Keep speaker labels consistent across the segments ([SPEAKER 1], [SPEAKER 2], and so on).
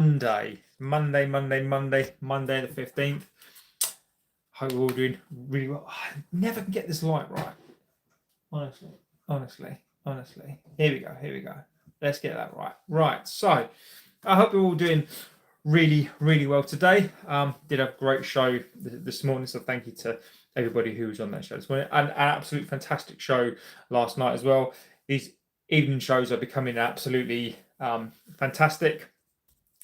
[SPEAKER 1] Monday the 15th. Hope we're all doing really well. I never can get this light right. Honestly. Here we go. Let's get that right. Right, so I hope you're all doing really well today. Did a great show this morning, so thank you to everybody who was on that show this morning. And an absolute fantastic show last night as well. These evening shows are becoming absolutely fantastic.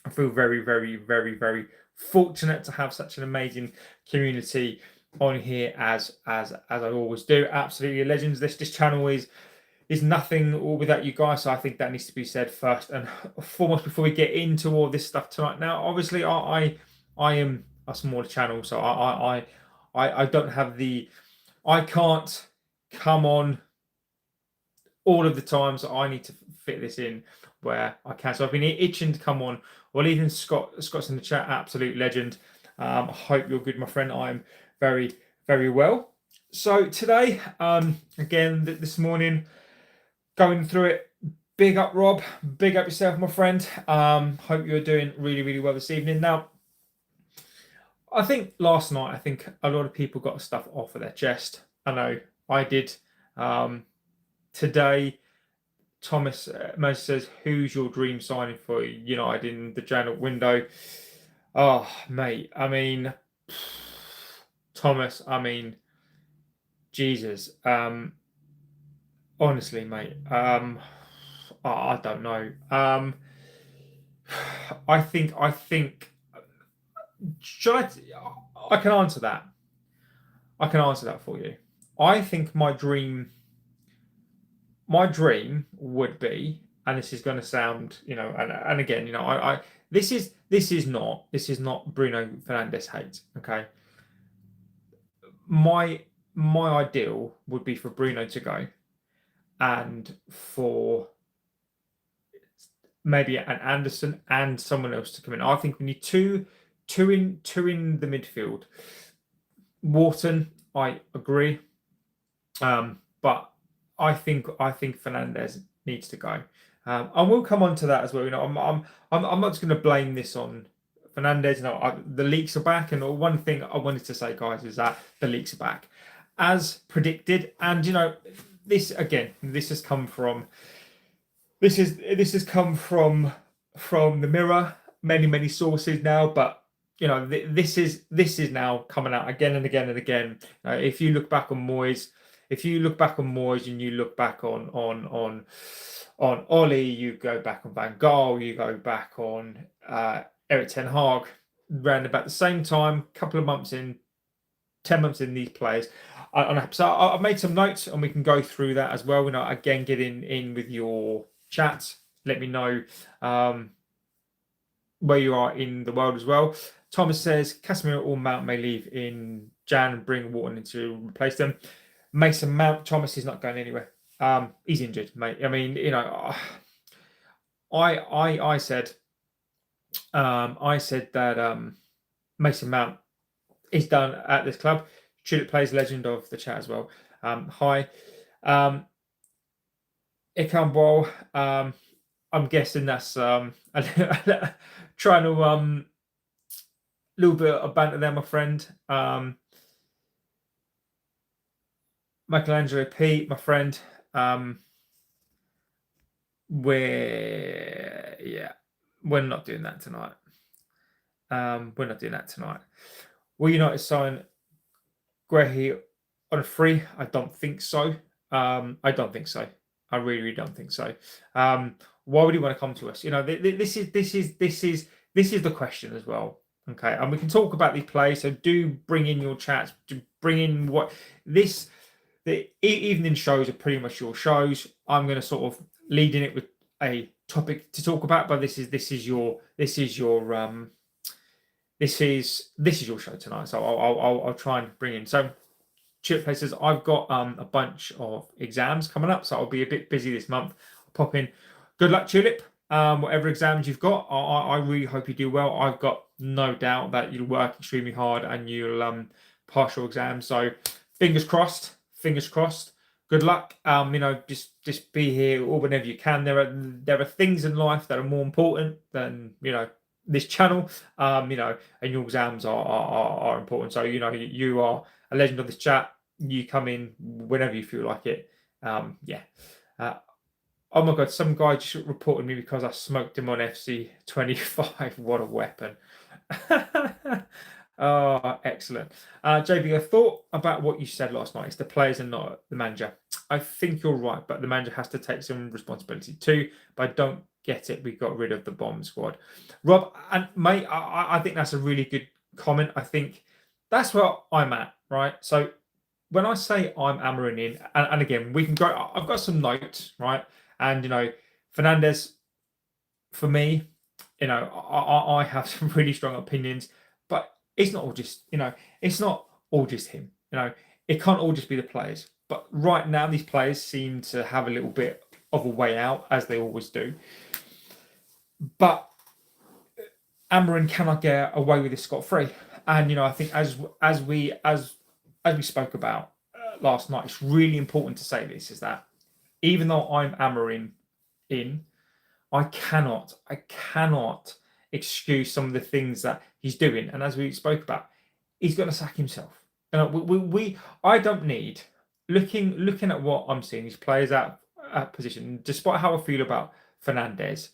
[SPEAKER 1] I feel very fortunate to have such an amazing community on here as I always do. Absolutely legends. This channel is nothing without you guys, so I think that needs to be said first and foremost before we get into all this stuff tonight. Now, obviously, I am a smaller channel, so I don't have I can't come on all of the time, so I need to fit this in where I can. So I've been itching to come on. Well, even Scott's in the chat, absolute legend. I hope you're good, my friend. I'm very well. So today, again, this morning, going through it. Big up, Rob. Big up yourself, my friend. Hope you're doing really well this evening. Now, I think last night, a lot of people got stuff off of their chest. I know I did. Today, Thomas Moses says, "Who's your dream signing for United in the January window?" Oh, mate. I mean, Thomas. I mean, Jesus. Honestly, mate. I don't know. I think. Should I can answer that. I can answer that for you. I think my dream would be, and this is going to sound, and again, this is not Bruno Fernandes hate. Okay. My ideal would be for Bruno to go, and for maybe an Anderson and someone else to come in. I think we need two in the midfield. Wharton, I agree, but I think Fernandes needs to go, and we'll come on to that as well. I'm not just going to blame this on Fernandes. The leaks are back, and one thing I wanted to say, guys, is that the leaks are back, as predicted. And this has come from the Mirror, many sources now, but this is now coming out again and again. If you look back on Moyes, and you look back on Ollie, you go back on Van Gaal, you go back on Erik ten Hag, around about the same time, 10 months in, these players. So I've made some notes, and we can go through that as well. Again, get in with your chat. Let me know where you are in the world as well. Thomas says Casemiro or Mount may leave in Jan and bring Wharton in to replace them. Mason Mount, Thomas is not going anywhere. He's injured, mate. I mean, I said that Mason Mount is done at this club. Tulip plays legend of the chat as well. Hi. Ikambo, I'm guessing that's trying to little bit of banter there, my friend. Michelangelo P, my friend. We're not doing that tonight. Will United sign Guehi on a free? I don't think so. I don't think so. I really don't think so. Why would he want to come to us? This is the question as well. Okay, and we can talk about these plays. So do bring in your chats. Do bring in the evening shows are pretty much your shows. I'm going to sort of lead in it with a topic to talk about, but this is your show tonight. So I'll try and bring in. So Chip places, I've got a bunch of exams coming up, so I'll be a bit busy this month. I'll pop in. Good luck, Tulip. Whatever exams you've got, I really hope you do well. I've got no doubt that you'll work extremely hard and you'll pass your exams. So fingers crossed. Good luck. Just be here or whenever you can. There are things in life that are more important than this channel, and your exams are important. So you are a legend of this chat. You come in whenever you feel like it. Yeah. Oh my God, some guy just reported me because I smoked him on FC25. What a weapon. Oh, excellent. JB, I thought about what you said last night. It's the players and not the manager. I think you're right, but the manager has to take some responsibility too. But I don't get it. We got rid of the bomb squad. Rob, and mate, I think that's a really good comment. I think that's where I'm at, right? So when I say I'm Amorim in, and again, we can go, I've got some notes, right? And, Fernandez, for me, I have some really strong opinions, but it's not all just, it's not all just him. It can't all just be the players. But right now, these players seem to have a little bit of a way out, as they always do. But Amorim cannot get away with this scot-free. And, I think as we spoke about last night, it's really important to say this, is that even though I'm Amorim in, I cannot excuse some of the things that he's doing. And as we spoke about, he's going to sack himself. I don't need looking at what I'm seeing. These players out of position, despite how I feel about Fernandez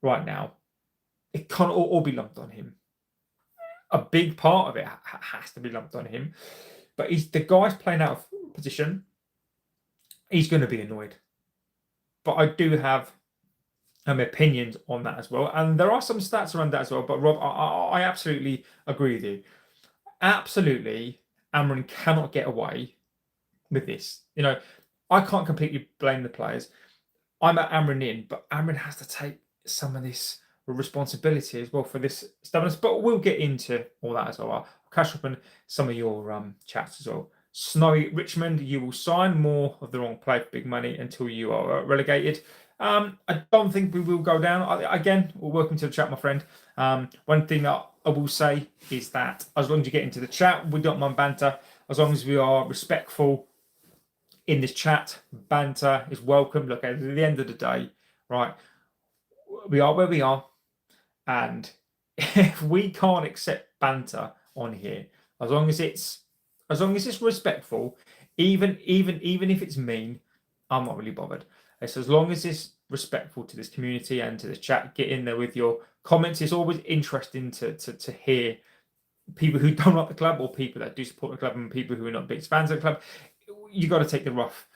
[SPEAKER 1] right now, it can't all be lumped on him. A big part of it has to be lumped on him. But the guy's playing out of position. He's going to be annoyed. But I do have opinions on that as well. And there are some stats around that as well. But Rob, I absolutely agree with you. Absolutely, Amorim cannot get away with this. I can't completely blame the players. I'm at Amorim in, but Amorim has to take some of this responsibility as well for this stubbornness. But we'll get into all that as well. I'll catch up on some of your chats as well. Snowy Richmond, you will sign more of the wrong play for big money until you are relegated. I don't think we will go down. Again, welcome to the chat, my friend. One thing that I will say is that as long as you get into the chat, we don't mind banter. As long as we are respectful in this chat, banter is welcome. Look, at the end of the day, right, we are where we are. And if we can't accept banter on here, as long as it's respectful, even if it's mean, I'm not really bothered. It's as long as it's respectful to this community and to the chat. Get in there with your comments. It's always interesting to hear people who don't like the club or people that do support the club and people who are not big fans of the club. You got to take the rough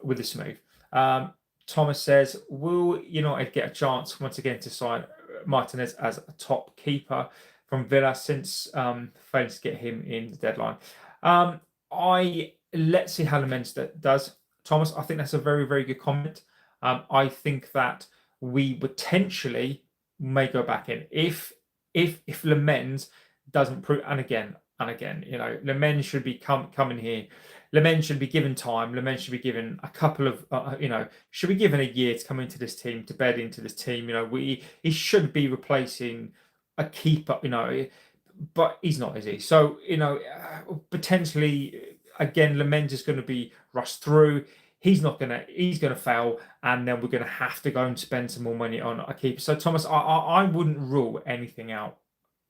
[SPEAKER 1] with the smooth. Thomas says, will United get a chance once again to sign Martinez as a top keeper from Villa since failing to get him in the deadline? Let's see how Lamens does. Thomas, I think that's a very, very good comment. I think that we potentially may go back in if Lamens doesn't prove. And again, Lamens should be coming here. Lamens should be given time. Lamens should be given a couple of, should be given a year to come into this team, to bed into this team. He should be replacing a keeper. But he's not, is he? So potentially again, Lamens is going to be rushed through. He's going to fail, and then we're going to have to go and spend some more money on a keeper. So Thomas, I wouldn't rule anything out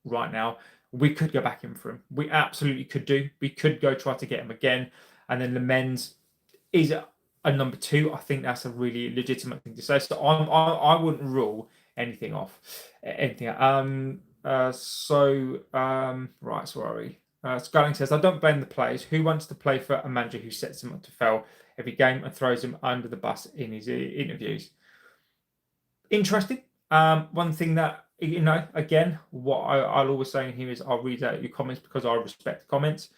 [SPEAKER 1] right now. We could go back in for him. We absolutely could do. We could go try to get him again. And then Lamens is a number 2. I think that's a really legitimate thing to say. So I wouldn't rule anything off. Right, so where are we? Sculling says, I don't blame the players. Who wants to play for a manager who sets him up to fail every game and throws him under the bus in his interviews? Interesting. One thing that, again, what I'll always say in here is I'll read out your comments because I respect comments.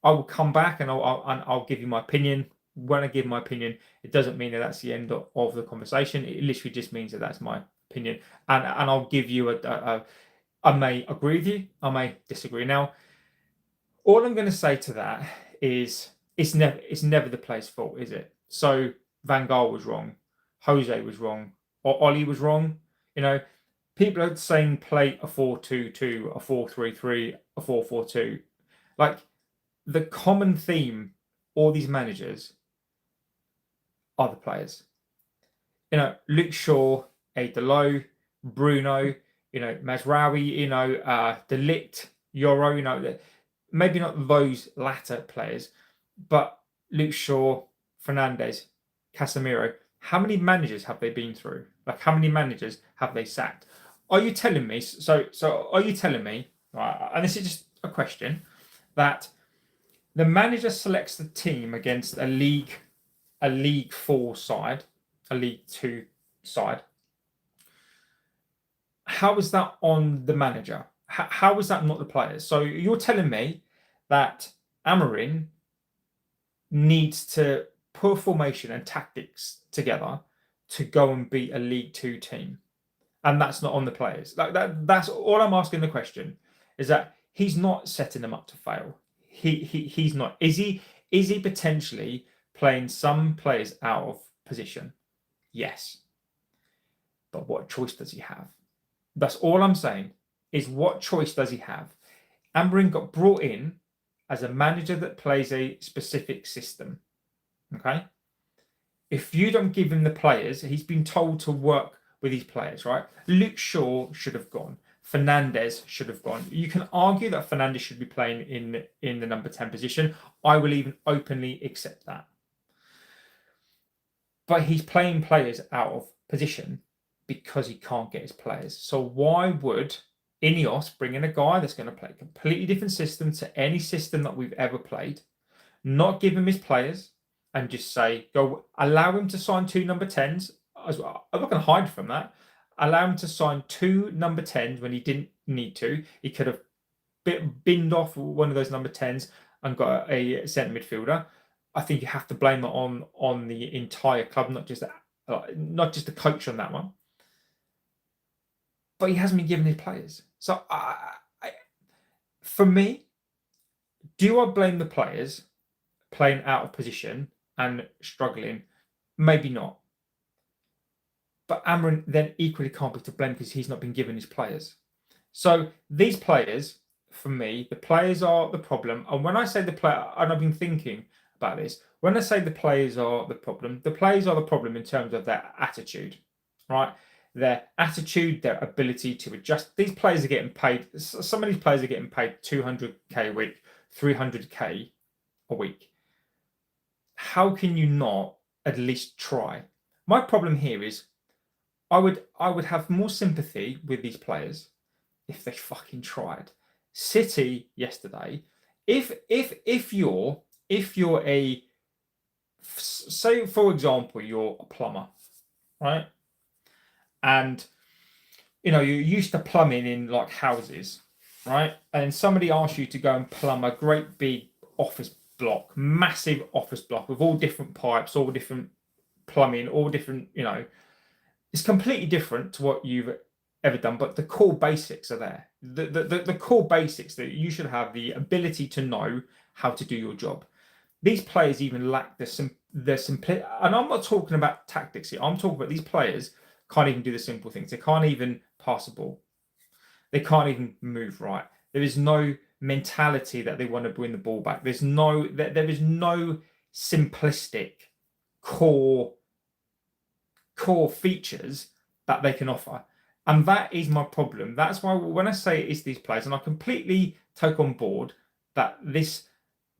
[SPEAKER 1] I will come back and I'll give you my opinion. When I give my opinion, it doesn't mean that that's the end of the conversation. It literally just means that that's my opinion. And I'll give you I may agree with you. I may disagree. Now, all I'm going to say to that is it's never the player's fault, is it? So Van Gaal was wrong. Jose was wrong. Or Ollie was wrong. People are saying play a 4-2-2, a 4-3-3, a 4-4-2. Like, the common theme, all these managers are the players. Luke Shaw, Adelo, Bruno, Mazraoui, De Ligt, Euro, maybe not those latter players, but Luke Shaw, Fernandes, Casemiro. How many managers have they been through? Like, how many managers have they sacked? Are you telling me? So are you telling me? Right, and this is just a question, that the manager selects the team against a League 4 side, a League 2 side. How is that on the manager? How is that not the players? So you're telling me that Amorim needs to put formation and tactics together to go and beat a League 2 team, and that's not on the players. Like that's all I'm asking the question, is that he's not setting them up to fail. He's not. Is he potentially playing some players out of position? Yes. But what choice does he have? That's all I'm saying, is what choice does he have? Amorim got brought in as a manager that plays a specific system. Okay? If you don't give him the players, he's been told to work with these players, right? Luke Shaw should have gone. Fernandes should have gone. You can argue that Fernandes should be playing in the number 10 position. I will even openly accept that. But he's playing players out of position because he can't get his players. So why would Ineos bring in a guy that's going to play a completely different system to any system that we've ever played, not give him his players, and just say, go allow him to sign 2 number 10s? I'm not going to hide from that. Allow him to sign 2 number 10s when he didn't need to. He could have binned off one of those number 10s and got a centre midfielder. I think you have to blame it on the entire club, not just the coach on that one. But he hasn't been given his players. So for me, do I blame the players playing out of position and struggling? Maybe not. But Amorim then equally can't be to blame because he's not been given his players. So these players, for me, the players are the problem. And when I say the player, and I've been thinking about this, when I say the players are the problem in terms of their attitude, right? Their attitude, their ability to adjust. These players are getting paid. Some of these players are getting paid 200k a week, 300k a week. How can you not at least try? My problem here is, I would have more sympathy with these players if they fucking tried. City yesterday, if you're a, say for example, you're a plumber, right? And you're used to plumbing in like houses, right? And somebody asks you to go and plumb a great big office block, massive office block with all different pipes, all different plumbing, all different, it's completely different to what you've ever done, but the core basics are there. The core basics that you should have the ability to know how to do your job. These players even lack the simplicity. And I'm not talking about tactics here. I'm talking about these players can't even do the simple things. They can't even pass the ball. They can't even move right. There is no mentality that they want to bring the ball back. There is no simplistic core features that they can offer. And that is my problem. That's why when I say it's these players, and I completely take on board that this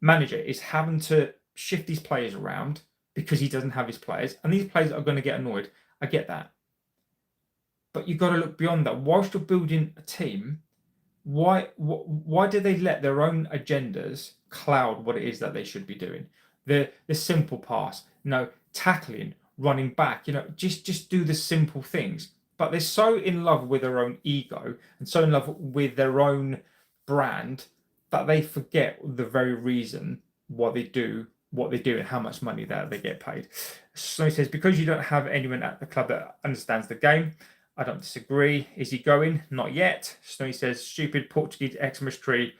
[SPEAKER 1] manager is having to shift these players around because he doesn't have his players, and these players are going to get annoyed. I get that. But you've got to look beyond that. Whilst you're building a team, why do they let their own agendas cloud what it is that they should be doing? The simple pass, tackling, running back, just do the simple things. But they're so in love with their own ego and so in love with their own brand that they forget the very reason why they do what they do and how much money that they get paid. So he says, because you don't have anyone at the club that understands the game. I don't disagree. Is he going? Not yet. Snowy says, stupid Portuguese Xmas tree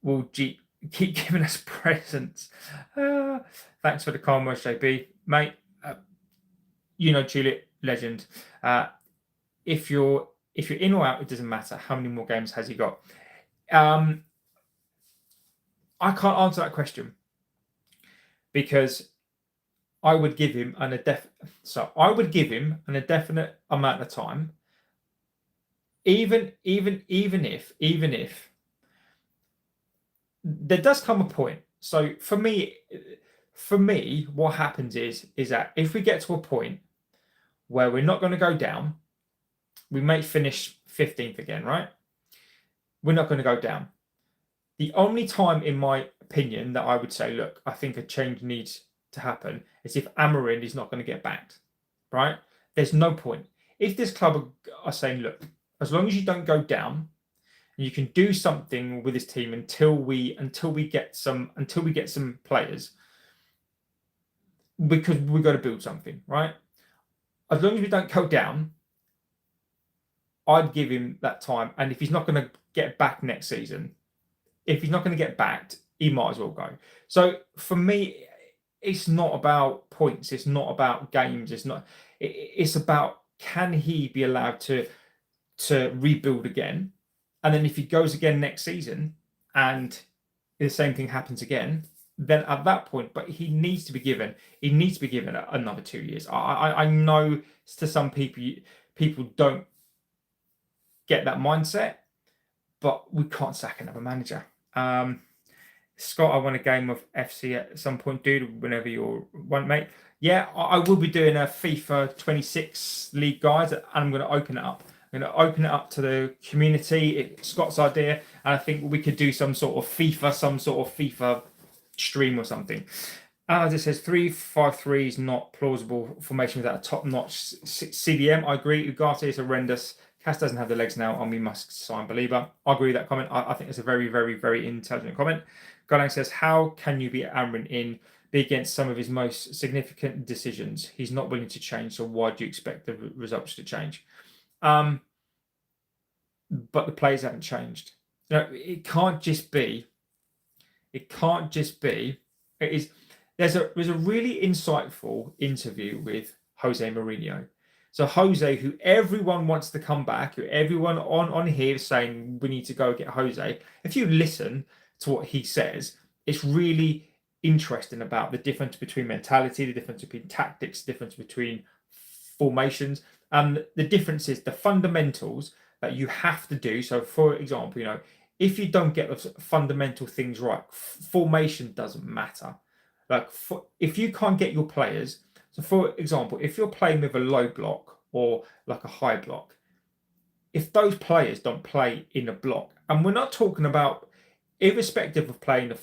[SPEAKER 1] will keep giving us presents. Thanks for the calm words, JB. Mate, Tulip, legend. If you're in or out, it doesn't matter. How many more games has he got? I can't answer that question because I would give him an indefinite amount of time even if there does come a point. So for me, what happens is that if we get to a point where we're not going to go down, we may finish 15th again, right? We're not going to go down. The only time, in my opinion, that I would say, look, I think a change needs to happen is if Amorim is not going to get backed, right? There's no point. If this club are saying, look, as long as you don't go down, you can do something with this team until we get some players, because we've got to build something, right? As long as we don't go down, I'd give him that time. And if he's not going to get back next season, if he's not going to get backed, he might as well go. So for me, it's not about points. It's not about games. It's about, can he be allowed to rebuild again? And then if he goes again next season and the same thing happens again, then at that point, but he needs to be given another 2 years. I know to some people don't get that mindset, but we can't sack another manager. Scott, I want a game of FC at some point, dude, whenever you want, mate. Yeah, I will be doing a FIFA 26 league, guys, and I'm going to open it up. I'm going to open it up to the community. It's Scott's idea, and I think we could do some sort of FIFA stream or something. As it says, 3-5-3 is not plausible formation without a top-notch CDM. I agree. Ugarte is horrendous. Cass doesn't have the legs now, and we must sign Belieber. I agree with that comment. I think it's a very, very, very intelligent comment. Golang says, how can you be Amorim be against some of his most significant decisions? He's not willing to change, so why do you expect the results to change? But the players haven't changed. It can't just be. There's a really insightful interview with Jose Mourinho. So Jose, who everyone wants to come back, who everyone on here is saying we need to go get Jose. If you listen to what he says, it's really interesting about the difference between mentality, the difference between tactics, the difference between formations, and the difference is the fundamentals that you have to do. So, for example, if you don't get those fundamental things right, formation doesn't matter. If you can't get your players. So, for example, if you're playing with a low block or like a high block, if those players don't play in a block, and we're not talking about, irrespective of playing a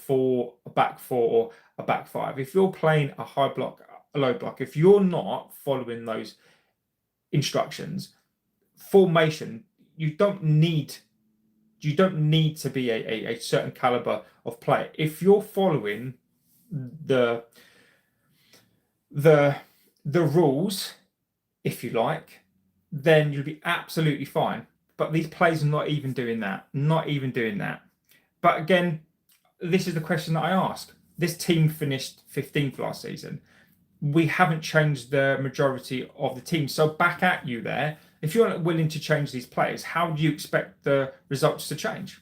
[SPEAKER 1] back four or a back five, if you're playing a high block, a low block, if you're not following those instructions, formation, you don't need to be a certain caliber of player. If you're following the rules, if you like, then you'll be absolutely fine. But these players are not even doing that. But again, this is the question that I ask. This team finished 15th last season. We haven't changed the majority of the team. So back at you there. If you're not willing to change these players, how do you expect the results to change?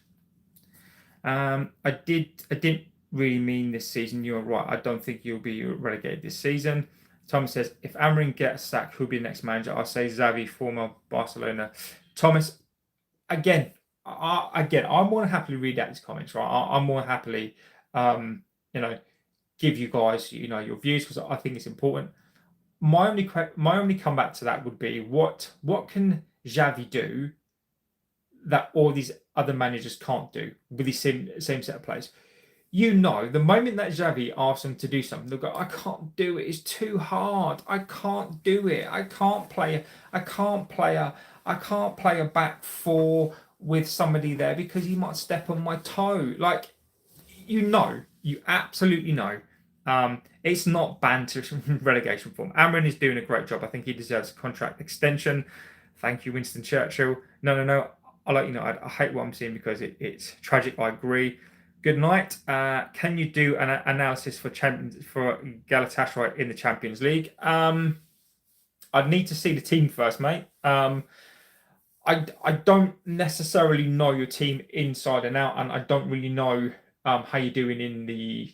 [SPEAKER 1] I didn't really mean this season. You're right. I don't think you'll be relegated this season. Thomas says, if Amorim gets sacked, who'll be the next manager? I'll say Xavi, former Barcelona. Thomas, again, I'm more than happily read out these comments, right? I'm more happily, give you guys, your views, because I think it's important. My only comeback to that would be, what can Xavi do that all these other managers can't do with the same set of players? The moment that Xavi asks them to do something, they'll go, I can't do it. It's too hard. I can't do it. I can't play a back four with somebody there because he might step on my toe. You absolutely know. It's not banter relegation form. Amorim is doing a great job. I think he deserves a contract extension. Thank you, Winston Churchill. No. I hate what I'm seeing because it's tragic. I agree. Good night. Can you do an analysis for Galatasaray in the Champions League? I'd need to see the team first, mate. I don't necessarily know your team inside and out, and I don't really know how you're doing in the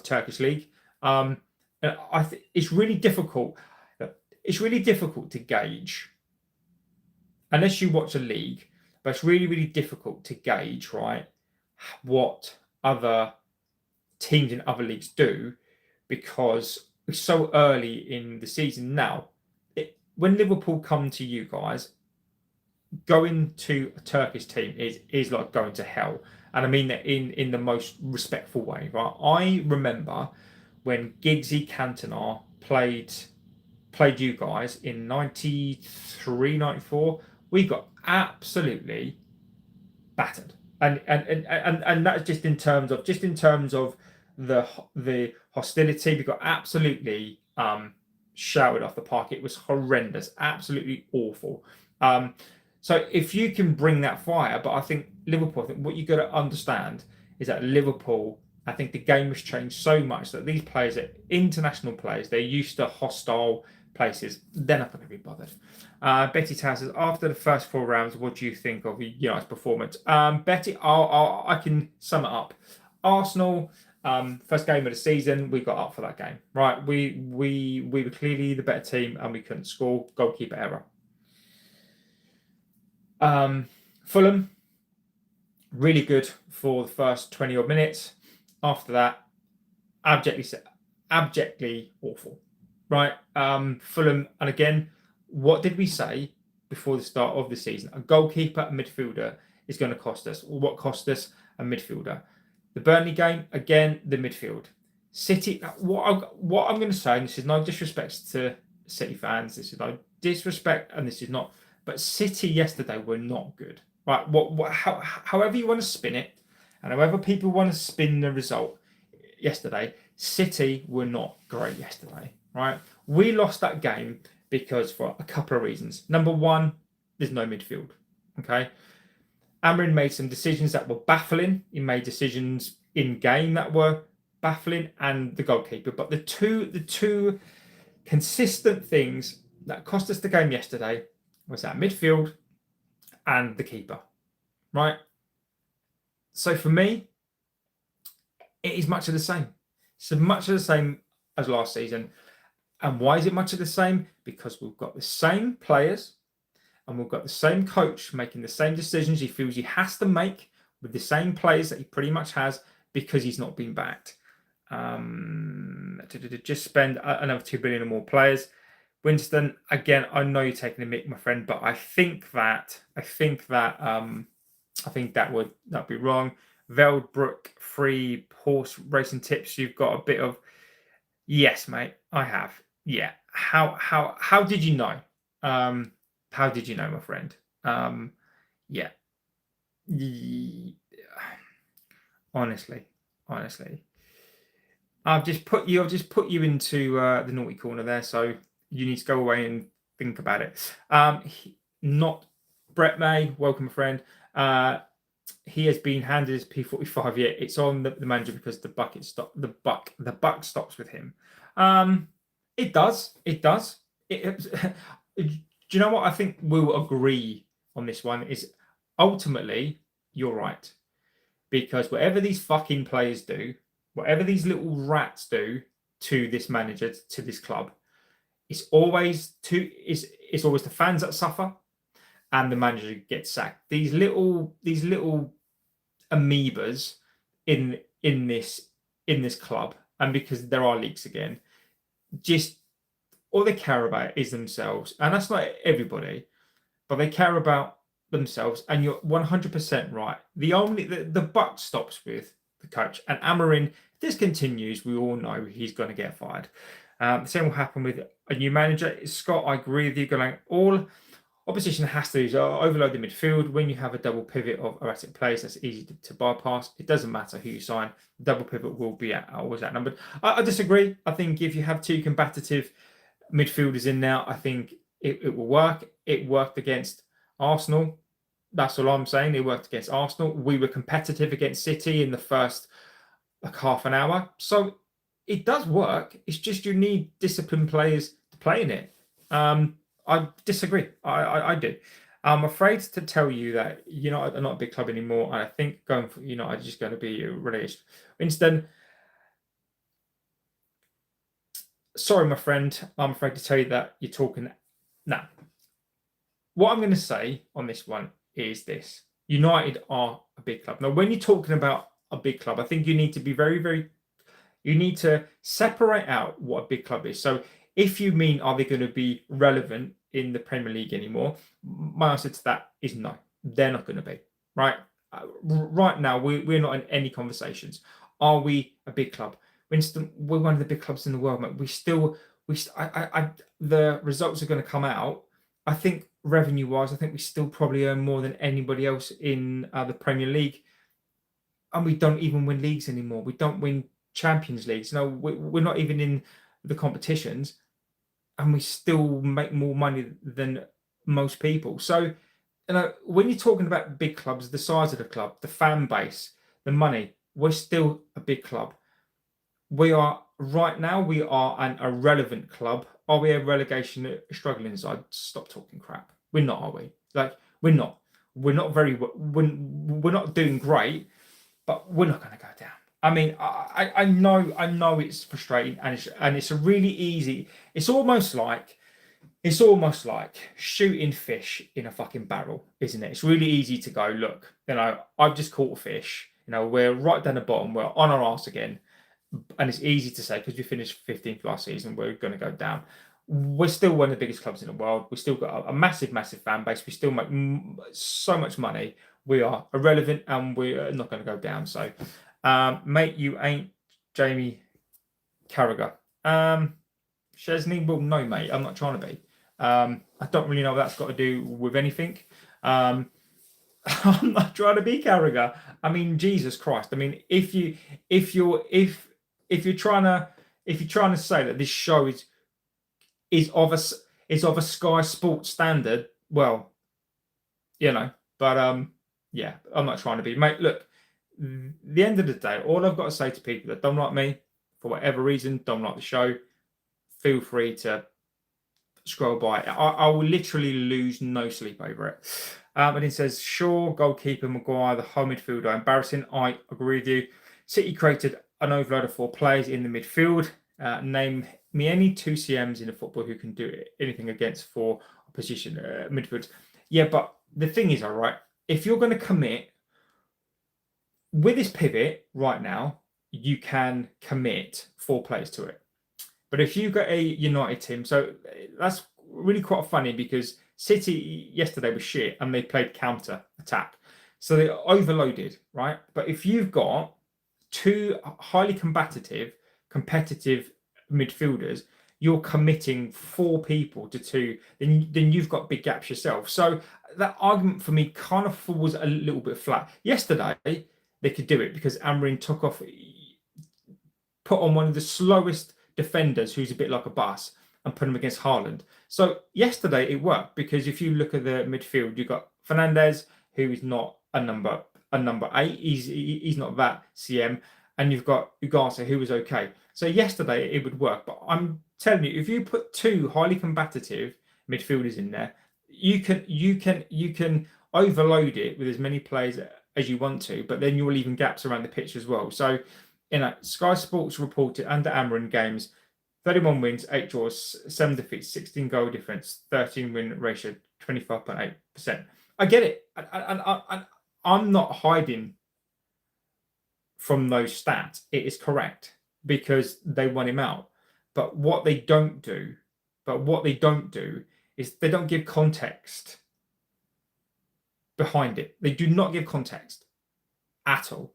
[SPEAKER 1] Turkish league. I think it's really difficult. It's really difficult to gauge unless you watch a league. but it's really, really difficult to gauge, right, what other teams in other leagues do, because we're so early in the season now. When Liverpool come to you guys, going to a Turkish team is like going to hell, and I mean that in the most respectful way, right? I remember when Giggsy Cantona played you guys in 93, 94. We got absolutely battered, and that's just in terms of the hostility. We got absolutely shouted off the park. It was horrendous, absolutely awful. So if you can bring that fire, but I think Liverpool, I think what you got to understand is that Liverpool, I think the game has changed so much that these players are international players. They're used to hostile places. They're not going to be bothered. Betty Town says, after the first 4 rounds, what do you think of United's performance? Betty, I can sum it up. Arsenal, first game of the season, we got up for that game, right? We were clearly the better team, and we couldn't score. Goalkeeper error. Fulham, really good for the first 20 odd minutes. After that, abjectly awful, right? Fulham, and again, what did we say before the start of the season? A goalkeeper, a midfielder is going to cost us. What cost us? A midfielder. The Burnley game, again, the midfield. City, what I'm going to say, and this is no disrespect to City fans, this is no disrespect, and this is not, but City yesterday were not good, right? However you want to spin it, and however people want to spin the result yesterday, City were not great yesterday, right? We lost that game because for a couple of reasons. Number one, there's no midfield, okay? Amorim made some decisions that were baffling. He made decisions in game that were baffling, and the goalkeeper. But the two consistent things that cost us the game yesterday was that midfield and the keeper, right? So for me, it is much of the same. It's much of the same as last season. And why is it much of the same? Because we've got the same players, and we've got the same coach making the same decisions he feels he has to make with the same players that he pretty much has, because he's not been backed. To just spend another 2 billion or more players. Winston, again, I know you're taking a mick, my friend, but I think that would be wrong. Veldbrook, free horse racing tips. You've got a bit of, yes, mate. I have. Yeah. How did you know? How did you know, my friend? Yeah. Honestly. I've just put you into the naughty corner there, so you need to go away and think about it. Not Brett May, welcome, my friend. He has been handed his P45 yet. It's on the manager because the buck stops with him. It does. Do you know what? I think we'll agree on this one. Is ultimately you're right, because whatever these fucking players do, whatever these little rats do to this manager, to this club, it's always the fans that suffer, and the manager gets sacked. These little amoebas in this club, and because there are leaks again, just all they care about is themselves, and that's not everybody, but they care about themselves. And you're 100% right. The buck stops with the coach, and Amorim. If this continues, we all know he's going to get fired. The same will happen with a new manager. Scott, I agree with you. Going all opposition has to do is overload the midfield. When you have a double pivot of erratic players, that's easy to bypass. It doesn't matter who you sign. The double pivot will be always outnumbered. I disagree. I think if you have two combative midfielders in there, I think it will work. It worked against Arsenal. That's all I'm saying. It worked against Arsenal. We were competitive against City in the first half an hour. So it does work. It's just you need disciplined players to play in it. I disagree. I do. I'm afraid to tell you that United are not a big club anymore. And I think going for United is just going to be released. Winston, sorry, my friend. I'm afraid to tell you that you're talking. Now, what I'm going to say on this one is this: United are a big club. Now, when you're talking about a big club, I think you need to be you need to separate out what a big club is. So if you mean, are they going to be relevant in the Premier League anymore? My answer to that is no, they're not going to be, right? Right now, we're not in any conversations. Are we a big club? Winston, we're one of the big clubs in the world, mate. The results are going to come out. I think revenue-wise, I think we still probably earn more than anybody else in the Premier League, and we don't even win leagues anymore. We don't win Champions Leagues. No, we're not even in the competitions, and we still make more money than most people. So, when you're talking about big clubs, the size of the club, the fan base, the money, we're still a big club. We are right now. We are an irrelevant club. Are we a relegation struggling side? Stop talking crap. We're not, are we? Like, we're not. We're not we're not doing great, but we're not going to go down. I mean, I know it's frustrating, and it's a really easy. It's almost like shooting fish in a fucking barrel, isn't it? It's really easy to go, look, I've just caught a fish. We're right down the bottom. We're on our arse again, and it's easy to say because we finished 15th last season, we're going to go down. We're still one of the biggest clubs in the world. We still got a massive fan base. We still make so much money. We are irrelevant, and we're not going to go down. So, mate, you ain't Jamie Carragher. Chesney, well, no, mate, I'm not trying to be. I don't really know what that's got to do with anything. I'm not trying to be Carragher. I mean, Jesus Christ. I mean, if you're trying to say that this show is of a Sky Sports standard, well, but yeah, I'm not trying to be, mate. Look, the end of the day, all I've got to say to people that don't like me for whatever reason, don't like the show, feel free to scroll by. I will literally lose no sleep over it. And it says, Shaw, goalkeeper, Maguire, the home midfielder, embarrassing. I agree with you. City created an overload of 4 players in the midfield. Name me any 2 CMs in the football who can do anything against 4 opposition midfields. Yeah, but the thing is, all right, if you're going to commit with this pivot right now, you can commit 4 players to it. But if you've got a United team, so that's really quite funny because City yesterday was shit and they played counter attack. So they overloaded, right? But if you've got 2 highly competitive midfielders, you're committing 4 people to 2, then you've got big gaps yourself. So that argument for me kind of falls a little bit flat. Yesterday, they could do it because Amorim put on one of the slowest defenders who's a bit like a bus and put him against Haaland. So yesterday it worked because if you look at the midfield, you've got Fernandes, who is not a number 8. He's not that CM, and you've got Glazer, who was okay. So yesterday it would work. But I'm telling you, if you put 2 highly combative midfielders in there, you can overload it with as many players as you want to, but then you're leaving gaps around the pitch as well. So, Sky Sports reported under Amorim games, 31 wins, 8 draws, 7 defeats, 16 goal difference, 13 win ratio, 25.8%. I get it. I'm not hiding from those stats. It is correct because they won him out. But what they don't do is they don't give context behind it. They do not give context at all.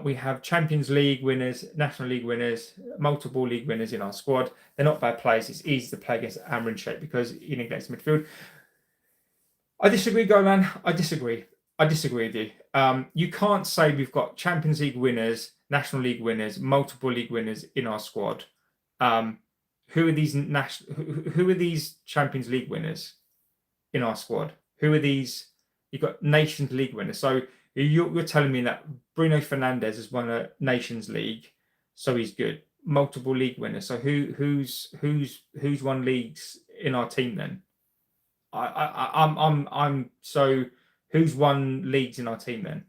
[SPEAKER 1] We have Champions League winners, National League winners, multiple league winners in our squad. They're not bad players. It's easy to play against Amorim shape because he neglects midfield. I disagree, Golan. I disagree with you. You can't say we've got Champions League winners, National League winners, multiple league winners in our squad. Who are these Champions League winners in our squad? Who are these? You've got Nations League winners. So you're telling me that Bruno Fernandes has won a Nations League, so he's good. Multiple league winners. So who's won leagues in our team then? I'm so who's won leagues in our team then?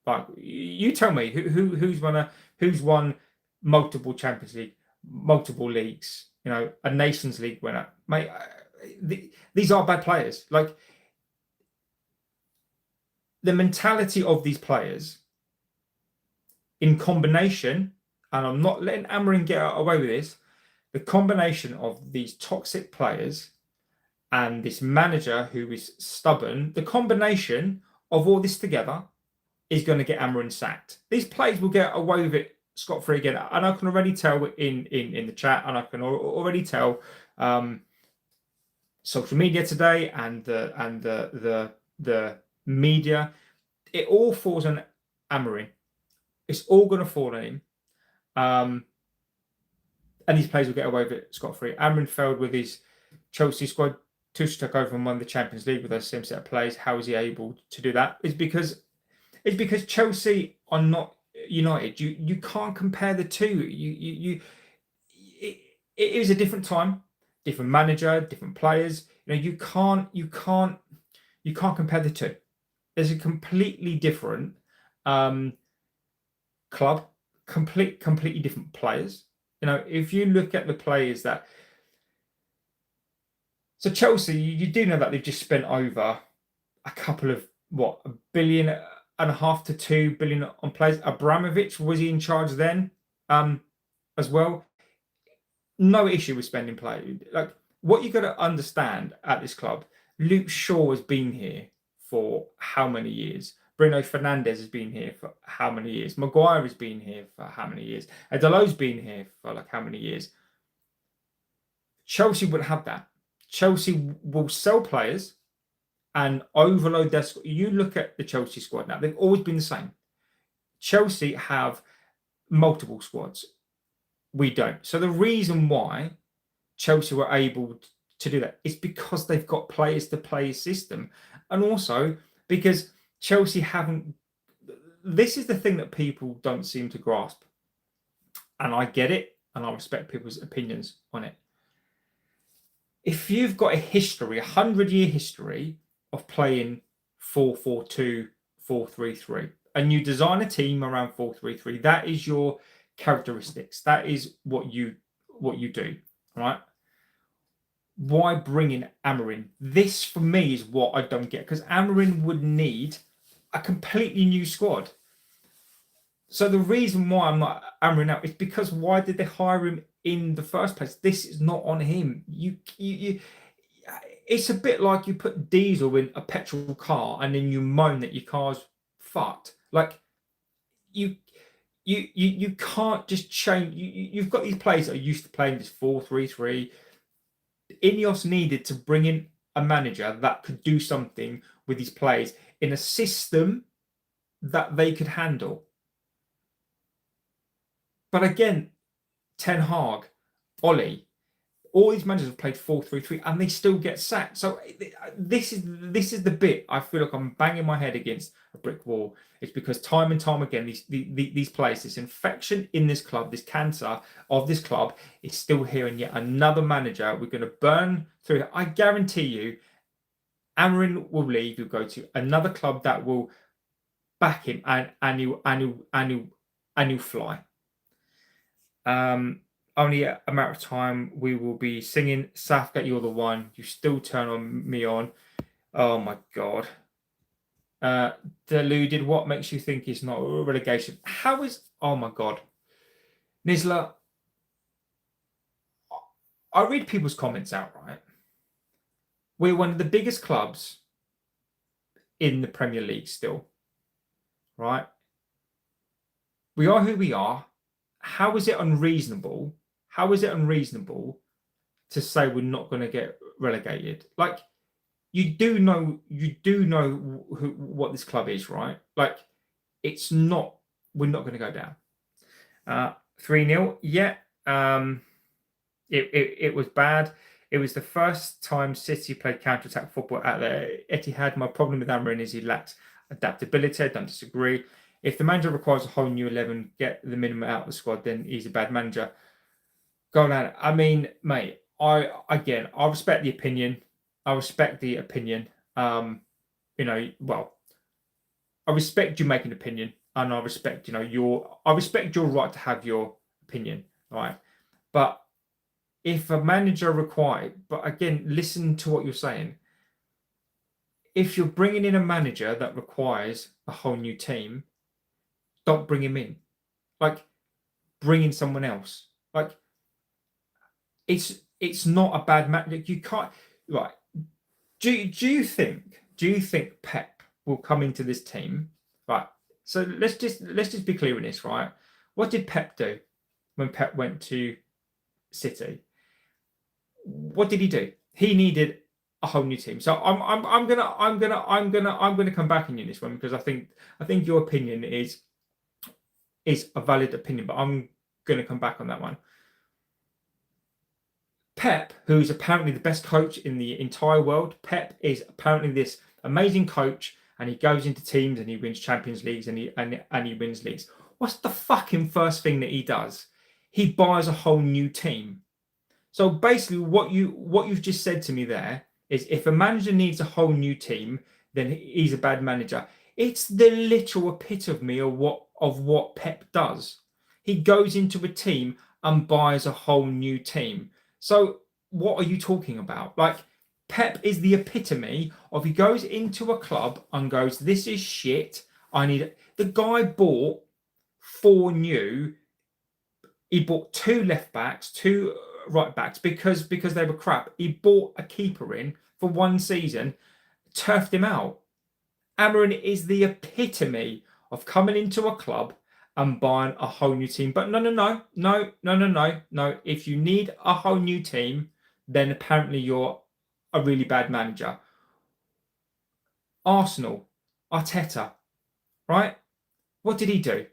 [SPEAKER 1] Like, you tell me who's won multiple Champions League, multiple leagues. A Nations League winner, mate. These are bad players. Like, the mentality of these players in combination, and I'm not letting Amorim get away with this, the combination of these toxic players and this manager who is stubborn, the combination of all this together is going to get Amorim sacked. These players will get away with it scot-free again, and I can already tell in the chat, and I can already tell social media today and the media, it all falls on Amorim. It's all going to fall on him. And these players will get away with it scot-free. Amorim failed with his Chelsea squad. Tuchel took over and won the Champions League with those same set of players. How is he able to do that? It's because Chelsea are not United. You can't compare the two. It is a different time, different manager, different players. You can't compare the two. There's a completely different club, completely different players. If you look at the players that, so Chelsea, you do know that they've just spent over a couple of $1.5 billion to $2 billion on players. Abramovich, was he in charge then as well? No issue with spending players. Like, what you got to understand at this club, Luke Shaw has been here for how many years? Bruno Fernandes has been here for how many years? Maguire has been here for how many years? Adelo's been here for like how many years? Chelsea wouldn't have that. Chelsea will sell players and overload their squad. You look at the Chelsea squad now, they've always been the same. Chelsea have multiple squads. We don't. So the reason why Chelsea were able to do that is because they've got players to play a system. And also because Chelsea haven't. This is the thing that people don't seem to grasp. And I get it, and I respect people's opinions on it. If you've got a history, 100-year history of playing 4-4-2, 4-3-3, and you design a team around 4-3-3, that is your characteristics. That is what you do, right? Why bring in Amorim? This, for me, is what I don't get, because Amorim would need a completely new squad. So the reason why I'm not Amorim now is because why did they hire him in the first place? This is not on him. You it's a bit like you put diesel in a petrol car and then you moan that your car's fucked. Like you can't just change. You've got these players that are used to playing this 4-3-3. Ineos needed to bring in a manager that could do something with these players in a system that they could handle. But again, Ten Hag, Ollie, all these managers have played 4-3-3 and they still get sacked. So this is the bit I feel like I'm banging my head against a brick wall. It's because time and time again, these players, this infection in this club, this cancer of this club is still here, and yet another manager, we're going to burn through it. I guarantee you, Amorim will leave. He'll go to another club that will back him, and he'll fly. Only a matter of time. We will be singing Southgate, You're the One. You still turn me on. Oh my God. Deluded. What makes you think it's not a relegation? How is... Oh my God. Nisla, I read people's comments out, right? We're one of the biggest clubs in the Premier League still, right? We are who we are. How is it unreasonable? How is it unreasonable to say we're not going to get relegated? Like, you do know what this club is, right? Like, it's not. We're not going to go down. 3-0. Yeah. It was bad. It was the first time City played counter-attack football at the Etihad. My problem with Amorim is he lacks adaptability. I don't disagree. If the manager requires a whole new 11, get the minimum out of the squad, then he's a bad manager. Go on. I mean, mate, I respect the opinion. I respect the opinion. I respect you making an opinion, and I respect, your right to have your opinion, right? But if a manager required, but again, listen to what you're saying. if you're bringing in a manager that requires a whole new team, don't bring him in. Like, bring in someone else. Like, it's not a bad match. Like, you can't. Right? Do you think Pep will come into this team? Right. So let's just be clear on this, right? What did Pep do when Pep went to City? What did he do? He needed a whole new team. So I'm gonna come back on you this one, because I think your opinion is a valid opinion, but I'm gonna come back on that one. Pep, who's apparently the best coach in the entire world, Pep is apparently this amazing coach, and he goes into teams and he wins Champions Leagues and he wins leagues. What's the fucking first thing that he does? He buys a whole new team. So basically, what you've just said to me there is, if a manager needs a whole new team, then he's a bad manager. It's the literal epitome of what Pep does. He goes into a team and buys a whole new team. So what are you talking about? Like, Pep is the epitome of, he goes into a club and goes, this is shit. The guy bought 4 new. He bought 2 left backs, 2 right backs because they were crap. He bought a keeper in for 1 season, turfed him out. Amorim is the epitome of coming into a club and buying a whole new team. But no. If you need a whole new team, then apparently you're a really bad manager. Arsenal, Arteta, right? What did he do?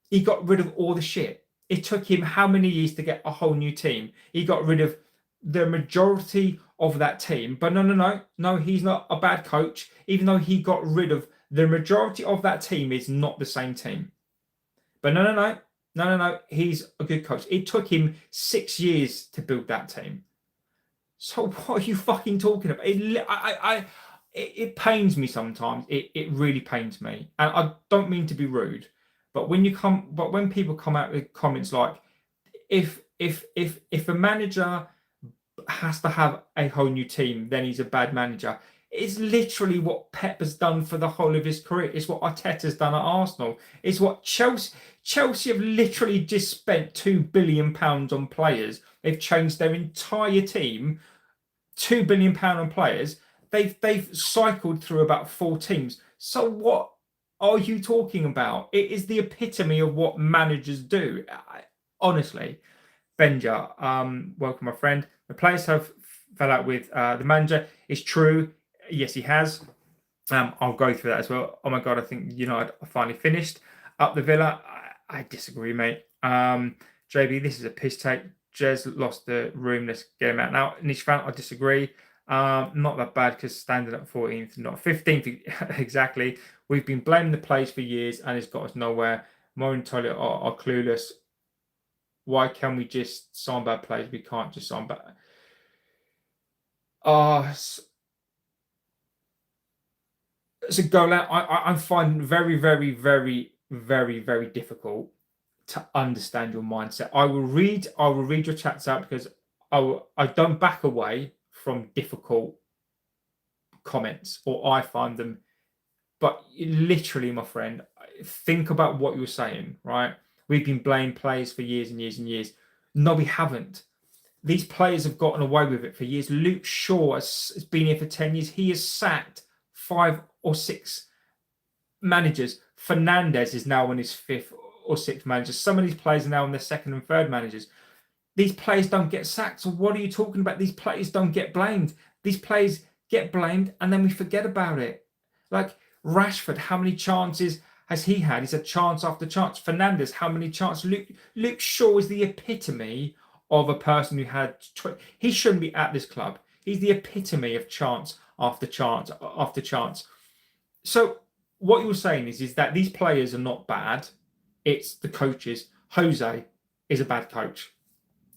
[SPEAKER 1] He got rid of all the shit. It took him how many years to get a whole new team? He got rid of the majority of that team. But no, he's not a bad coach. Even though he got rid of the majority of that team, is not the same team. But no, he's a good coach. It took him 6 years to build that team. So what are you fucking talking about? It pains me sometimes. It really pains me, and I don't mean to be rude, but when people come out with comments like, if a manager has to have a whole new team, then he's a bad manager. It's literally what Pep has done for the whole of his career. It's what Arteta's done at Arsenal. It's what Chelsea have literally just spent £2 billion on players. They've changed their entire team. £2 billion on players. They've cycled through about 4 teams. So what are you talking about? It is the epitome of what managers do. Honestly, Benja, welcome, my friend. The players have fell out with the manager. It's true. Yes, he has. I'll go through that as well. Oh my God, I think United are finally finished. Up the Villa, I disagree, mate. JB, this is a piss take. Jez lost the room. Let's get him out now. Niche fan, I disagree. Not that bad, because standing at 14th, not 15th. Exactly. We've been blaming the players for years, and it's got us nowhere. More and Toilet are clueless. Why can we just sign bad players? We can't just sign bad. So go out. I find very, very, very, very, very difficult to understand your mindset. I will read your chats out, because I don't back away from difficult comments, or I find them. But literally, my friend, think about what you're saying, right? We've been blaming players for years and years and years. No, we haven't. These players have gotten away with it for years. Luke Shaw has been here for 10 years. He has sacked 5 or 6 managers. Fernandes is now on his 5th or 6th manager. Some of these players are now on their 2nd and 3rd managers. These players don't get sacked. So what are you talking about? These players don't get blamed. These players get blamed, and then we forget about it. Like Rashford, how many chances has he had? He's had chance after chance. Fernandes, how many chances? Luke Shaw is the epitome of a person who had... He shouldn't be at this club. He's the epitome of chance after chance after chance. So what you're saying is that these players are not bad. It's the coaches. Jose is a bad coach.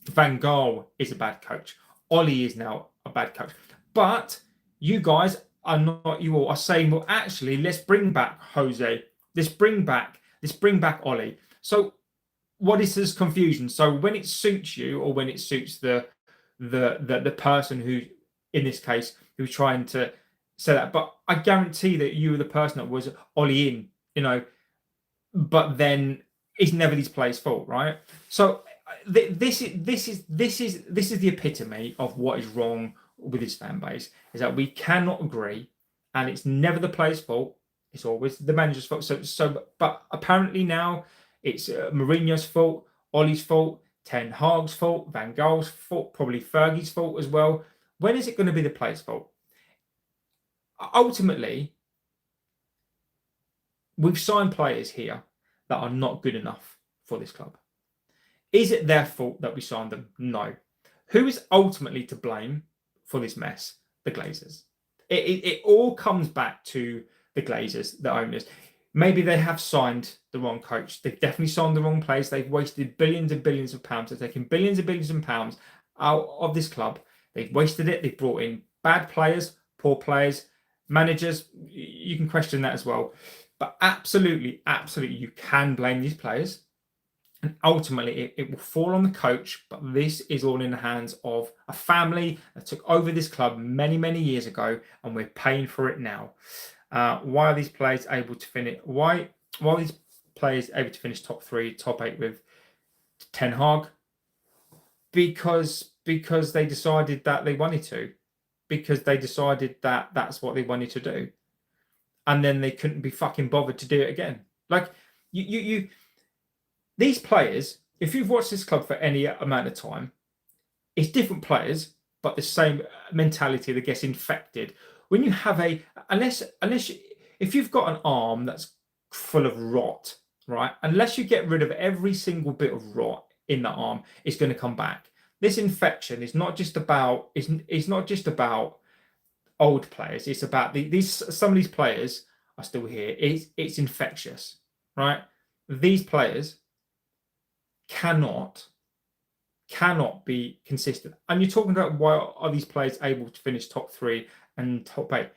[SPEAKER 1] Van Gaal is a bad coach. Ollie is now a bad coach. But you guys are not, you all are saying, well, actually, let's bring back Jose. Let's bring back Ollie. So what is this confusion? So when it suits you, or when it suits the person who, in this case, who's trying to say that, but I guarantee that you were the person that was Ollie in, but then it's never these players' fault, right? So this is the epitome of what is wrong with this fan base, is that we cannot agree, and it's never the players' fault. It's always the manager's fault. But apparently now it's Mourinho's fault, Ollie's fault, Ten Hag's fault, Van Gaal's fault, probably Fergie's fault as well. When is it going to be the players' fault? Ultimately, we've signed players here that are not good enough for this club. Is it their fault that we signed them? No. Who is ultimately to blame for this mess? The Glazers. It all comes back to the Glazers, the owners. Maybe they have signed the wrong coach. They've definitely signed the wrong players. They've wasted billions and billions of pounds. They've taken billions and billions of pounds out of this club. They've wasted it. They've brought in bad players, poor players, managers. You can question that as well. But absolutely, you can blame these players. And ultimately, it will fall on the coach. But this is all in the hands of a family that took over this club many, many years ago. And we're paying for it now. Why are these players able to finish? Why are these players able to finish top 3, top 8 with Ten Hag? Because they decided that they wanted to. Because they decided that that's what they wanted to do. And then they couldn't be fucking bothered to do it again. Like, these players, if you've watched this club for any amount of time, it's different players, but the same mentality that gets infected. When you have if you've got an arm that's full of rot, right? Unless you get rid of every single bit of rot in that arm, it's going to come back. This infection is not just about old players. It's about some of these players are still here. It's infectious, right? These players cannot be consistent. And you're talking about why are these players able to finish top 3 and top 8?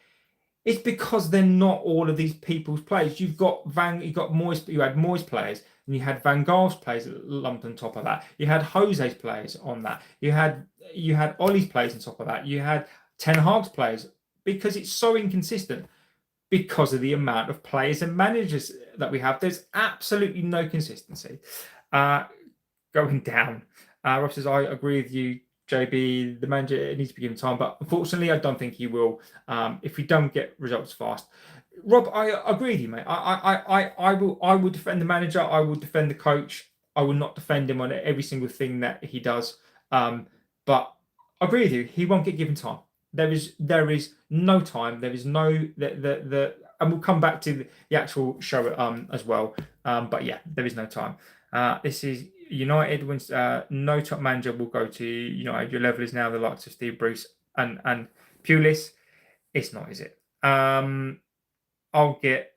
[SPEAKER 1] It's because they're not all of these people's players. You had Moyes players, and you had Van Gaal's players lumped on top of that. You had Jose's players on that. You had Ollie's players on top of that. You had Ten Hag's players, because it's so inconsistent because of the amount of players and managers that we have. There's absolutely no consistency. Going down. Rob says, I agree with you, JB. The manager needs to be given time, but unfortunately, I don't think he will. If we don't get results fast, Rob, I agree with you, mate. I will defend the manager. I will defend the coach. I will not defend him on every single thing that he does. But I agree with you. He won't get given time. There is no time. There is no and we'll come back to the actual show as well. But yeah, there is no time. This is United. Wins. No top manager will go to United. Your level is now the likes of Steve Bruce and Pulis. It's not, is it? I'll get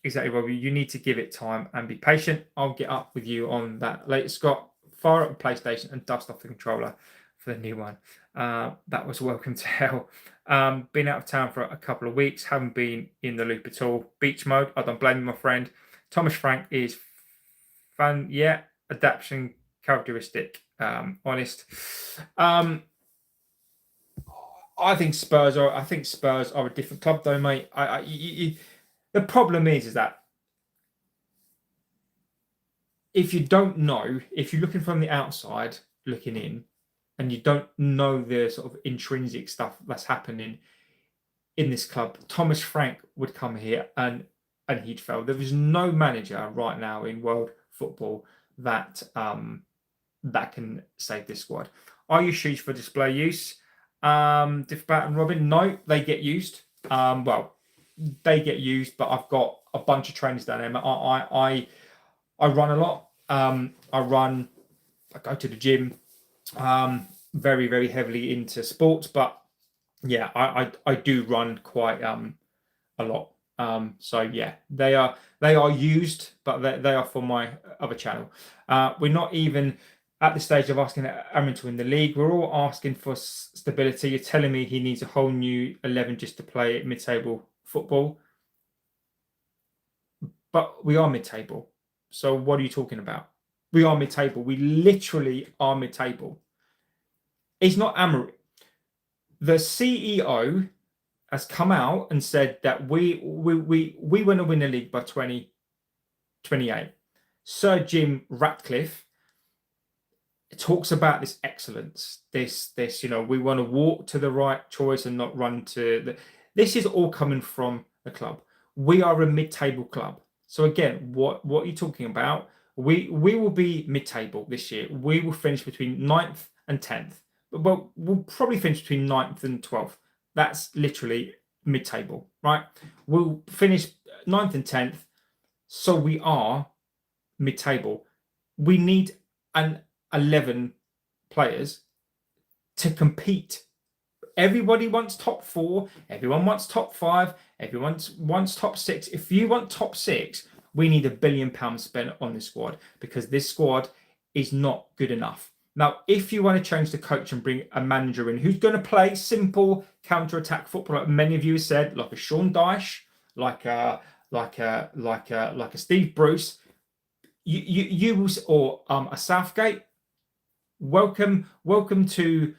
[SPEAKER 1] exactly, Robbie. You need to give it time and be patient. I'll get up with you on that later. Scott, fire up the PlayStation and dust off the controller for the new one. That was welcome to hell. Been out of town for a couple of weeks. Haven't been in the loop at all. Beach mode. I don't blame you, my friend. Thomas Frank is fun. Yeah, adaptation characteristic. Honest. I think Spurs are a different club, though, mate. The problem is that if you don't know, if you're looking from the outside looking in, and you don't know the sort of intrinsic stuff that's happening in this club, Thomas Frank would come here and he'd fail. There is no manager right now in world football that can save this squad. Are you shoes for display use? Diffbat and Robin, no, they get used. They get used, but I've got a bunch of trainers down there. I run a lot. I go to the gym. Very, very heavily into sports, but yeah, I do run quite a lot. So yeah, they are used, but they are for my other channel. We're not even at the stage of asking Aaron to win the league. We're all asking for stability. You're telling me he needs a whole new 11 just to play mid-table football, but we are mid-table. So what are you talking about? We are mid-table. We literally are mid-table. It's not Amorim. The CEO has come out and said that we want to win the league by 2028. Sir Jim Ratcliffe talks about this excellence, this we want to walk to the right choice and not run to the. This is all coming from the club. We are a mid-table club. So again, what are you talking about? We will be mid-table this year. We will finish between 9th and 10th. But we'll probably finish between 9th and 12th. That's literally mid-table, right? We'll finish 9th and 10th. So we are mid-table. We need an 11 players to compete. Everybody wants top 4. Everyone wants top 5. Everyone wants top 6. If you want top 6, we need £1 billion spent on this squad, because this squad is not good enough. Now, if you want to change the coach and bring a manager in who's going to play simple counter-attack football, like many of you have said, like a Sean Dyche, like a Steve Bruce, you will, or a Southgate. Welcome to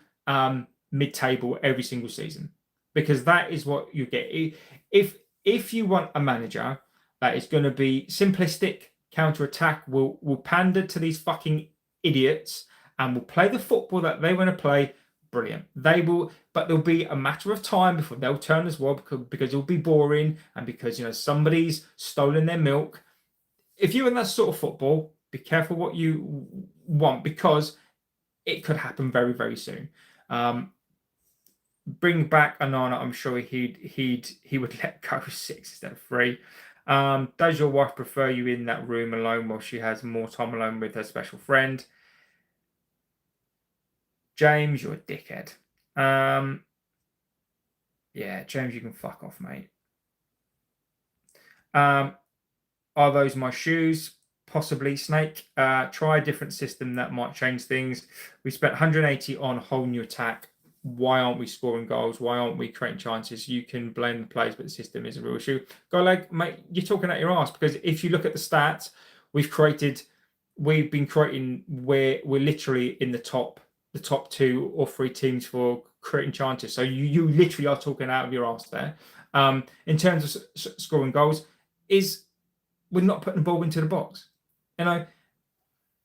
[SPEAKER 1] mid-table every single season, because that is what you get. If you want a manager that is going to be simplistic, counter-attack, will pander to these fucking idiots and will play the football that they want to play, brilliant. They will, but there'll be a matter of time before they'll turn as well, because it'll be boring, and because somebody's stolen their milk. If you want that sort of football, be careful what you want, because it could happen very, very soon. Bring back Anana. I'm sure he would let go 6 instead of 3. Does your wife prefer you in that room alone while she has more time alone with her special friend? James, you're a dickhead. Yeah, James, you can fuck off, mate. Are those my shoes? Possibly, Snake. Try a different system that might change things. We spent 180 on a whole new attack. Why aren't we scoring goals? Why aren't we creating chances? You can blame the players, but the system is a real issue. Go, like, mate, you're talking at your ass, because if you look at the stats, we've been creating where we're literally in the top 2 or 3 teams for creating chances. So you literally are talking out of your ass there. In terms of scoring goals, we're not putting the ball into the box.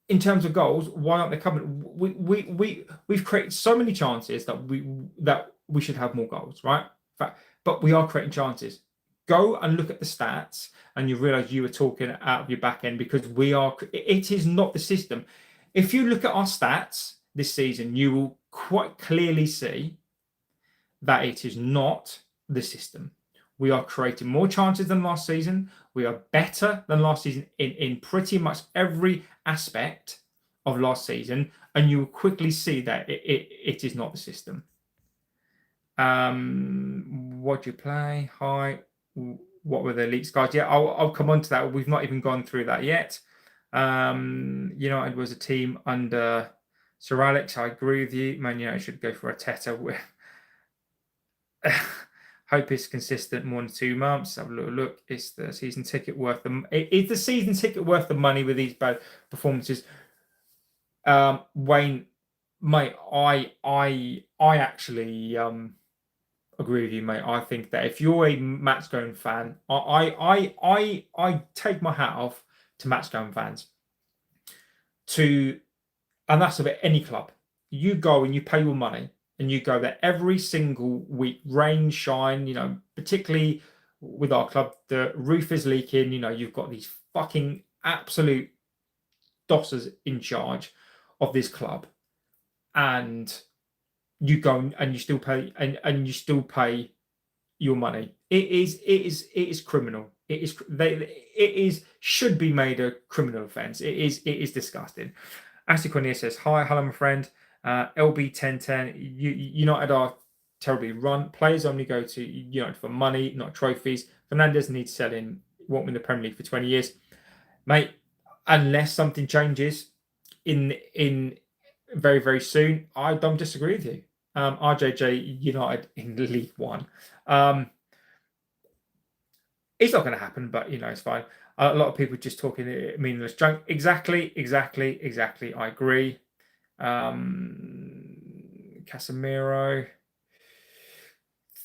[SPEAKER 1] In terms of goals, why aren't they coming? We've created so many chances that we should have more goals, right? But we are creating chances. Go and look at the stats, and you realize you were talking out of your back end, because it is not the system. If you look at our stats this season, you will quite clearly see that it is not the system. We are creating more chances than last season. We are better than last season in pretty much every aspect of last season, and you will quickly see that it is not the system. What do you play? Hi. What were the leaks, guys? Yeah, I'll come on to that. We've not even gone through that yet. United was a team under Sir Alex. I agree with you. Man United should go for a Arteta. Hope it's consistent more than 2 months. Have a little look. Is the season ticket worth the money with these bad performances? Wayne, mate, I actually agree with you, mate. I think that if you're a Matt's Going fan, I take my hat off to Matt's Going fans. And that's about any club. You go and you pay your money, and you go there every single week, rain, shine, particularly with our club, the roof is leaking, you've got these fucking absolute dossers in charge of this club, and you go and you still pay and you still pay your money. It is criminal. Should be made a criminal offence. It is disgusting. Ashley Cornelius says, hi, hello, my friend. LB1010, United are terribly run. Players only go to United for money, not trophies. Fernandes needs selling. Won't win the Premier League for 20 years, mate. Unless something changes in very, very soon, I don't disagree with you. RJJ United in League One. It's not going to happen, but it's fine. A lot of people just talking meaningless junk. Exactly. I agree. Casemiro.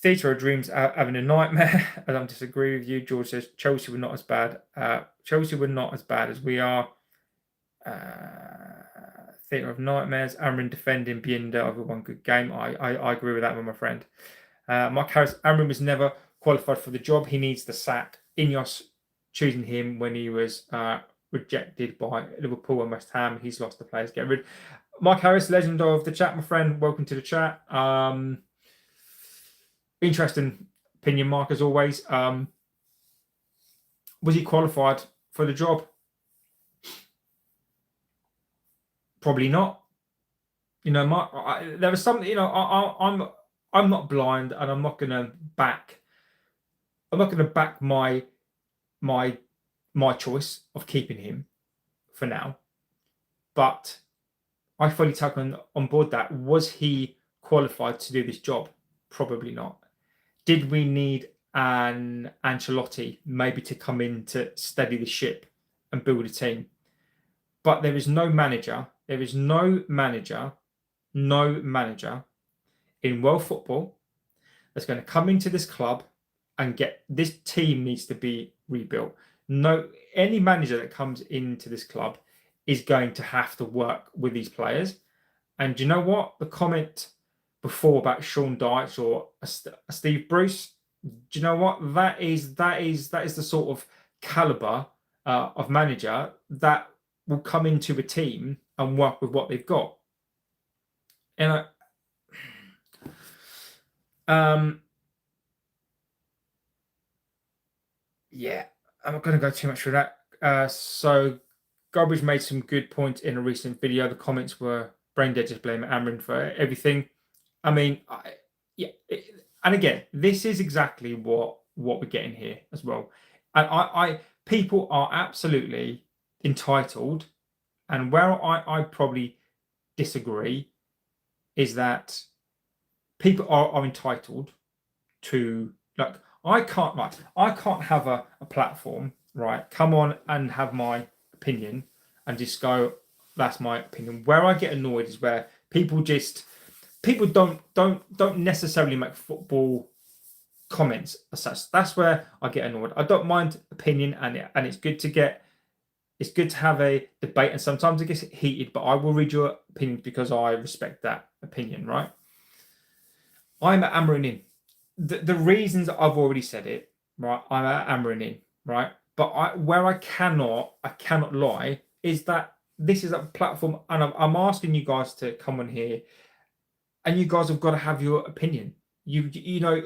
[SPEAKER 1] Theatre of Dreams having a nightmare. I don't disagree with you. George says Chelsea were not as bad. Chelsea were not as bad as we are. Theatre of Nightmares. Amrin defending Bienda over one good game. I agree with that one, my friend. Mark Harris. Amrin was never qualified for the job. He needs the sack. Ineos choosing him when he was rejected by Liverpool and West Ham. He's lost the players. Get rid. Mark Harris, legend of the chat, my friend. Welcome to the chat. Interesting opinion, Mark, as always. Was he qualified for the job? Probably not. You know, Mark. There was something. You know, I'm not blind, and I'm not going to back. I'm not going to back my choice of keeping him for now. But I fully take on board that. Was he qualified to do this job? Probably not. Did we need an Ancelotti maybe to come in to steady the ship and build a team? But there is no manager. There is no manager in world football that's going to come into this club and get this team needs to be rebuilt. No, any manager that comes into this club is going to have to work with these players. And do you know what? The comment before about Sean Dyche or a Steve Bruce, do you know what? That is the sort of caliber of manager that will come into a team and work with what they've got. And yeah, I'm not going to go too much for that. So Garbage made some good points in a recent video. The comments were brain dead, just blaming Amrin for everything. I mean, and again, this is exactly what we're getting here as well. And people are absolutely entitled, and where I probably disagree is that people are entitled to, like, I can't have a platform, right? Come on and have my opinion and just go, that's my opinion. Where I get annoyed is where people don't necessarily make football comments as such. That's where I get annoyed. I don't mind opinion, and it's good to have a debate, and sometimes it gets heated, but I will read your opinion because I respect that opinion, right? I'm at Amorim in. The reasons I've already said it, right? I'm at Amorim in, right? But where I cannot lie is that this is a platform, and I'm asking you guys to come on here, and you guys have got to have your opinion. You know,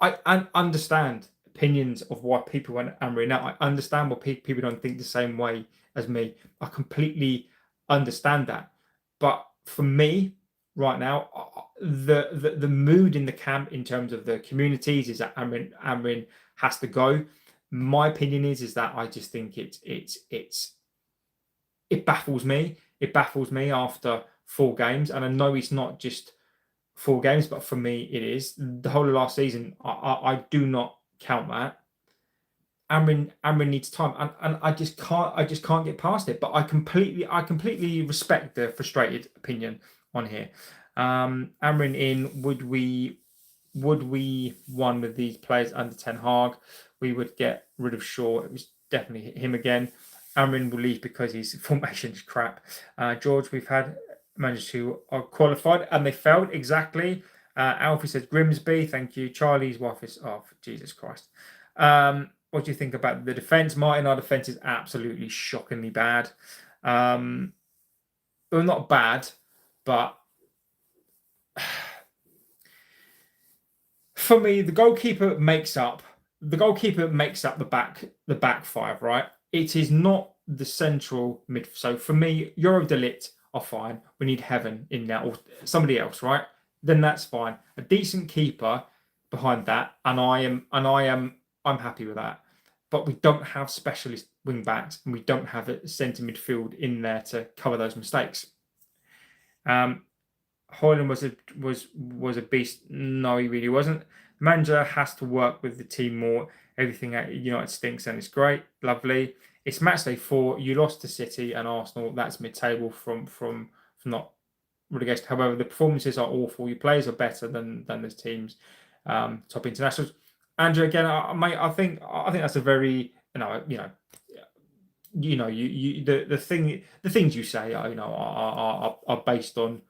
[SPEAKER 1] I understand opinions of why people want Amorim out. I understand why people don't think the same way as me. I completely understand that. But for me, right now, the mood in the camp in terms of the communities is that Amorim has to go. My opinion is that I just think it baffles me. It baffles me after 4 games, and I know it's not just 4 games, but for me it is. The whole of last season, I do not count that. Amorim needs time, and I just can't get past it. But I completely respect the frustrated opinion on here. Amorim in, would we won with these players under Ten Hag? We would get rid of Shaw. It was definitely him again. Amorim will leave because his formation is crap. George, we've had managers who are qualified and they failed. Exactly. Alfie says Grimsby. Thank you. Charlie's wife is off. Jesus Christ. What do you think about the defence? Martin, our defence is absolutely shockingly bad. Well, not bad, but for me, the goalkeeper makes up the back 5, right? It is not the central mid. So for me, Euro Delict are fine. We need Heaven in there or somebody else, right? Then that's fine. A decent keeper behind that, and I'm happy with that. But we don't have specialist wing backs, and we don't have a centre midfield in there to cover those mistakes. Hoyland was a beast. No, he really wasn't. Manager has to work with the team more. Everything at United stinks, and it's great, lovely. It's match day 4. You lost to City and Arsenal. That's mid-table from not relegation. However, the performances are awful. Your players are better than those teams. top internationals. Andrew, again, mate, I think that's a very the things you say are based on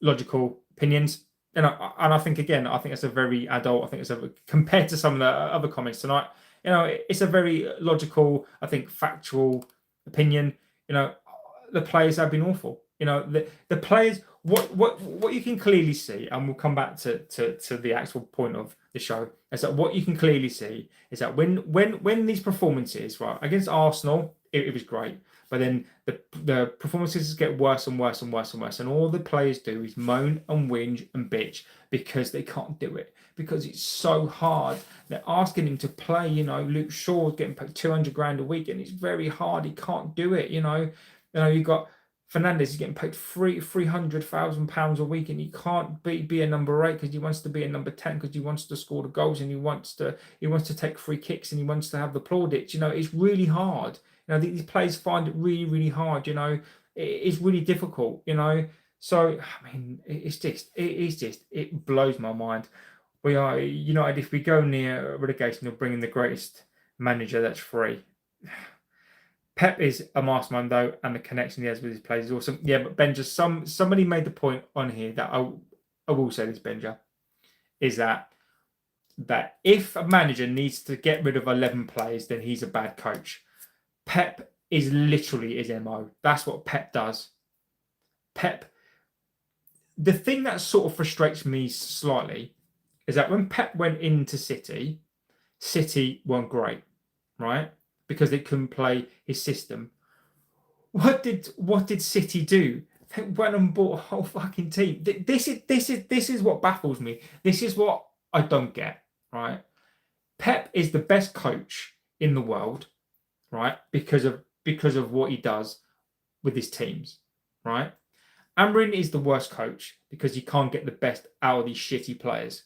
[SPEAKER 1] logical opinions. And I think that's a very adult. I think it's compared to some of the other comments tonight. It's a very logical, I think, factual opinion. The players have been awful. The players. What you can clearly see, and we'll come back to the actual point of the show, is that what you can clearly see is that when these performances, right, against Arsenal, it was great. But then the performances get worse and worse and worse and worse. And all the players do is moan and whinge and bitch because they can't do it. Because it's so hard. They're asking him to play, Luke Shaw's getting paid 200 grand a week and it's very hard. He can't do it, you've got Fernandez is getting paid £300,000 a week, and he can't be a number 8 because he wants to be a number 10 because he wants to score the goals and he wants to take free kicks and he wants to have the plaudits. It's really hard. These players find it really, really hard. It's really difficult. So I mean, it blows my mind. We are United. If we go near relegation, they'll bring in the greatest manager that's free. Pep is a mastermind though, and the connection he has with his players is awesome. Yeah, but Benja, somebody made the point on here that I will say this, Benja, is that if a manager needs to get rid of 11 players, then he's a bad coach. Pep is literally his MO. That's what Pep does. The thing that sort of frustrates me slightly is that when Pep went into City weren't great, right? Because they couldn't play his system. What did City do? They went and bought a whole fucking team. This is what baffles me. This is what I don't get, right? Pep is the best coach in the world, right? Because of what he does with his teams, right? Amorim is the worst coach because he can't get the best out of these shitty players.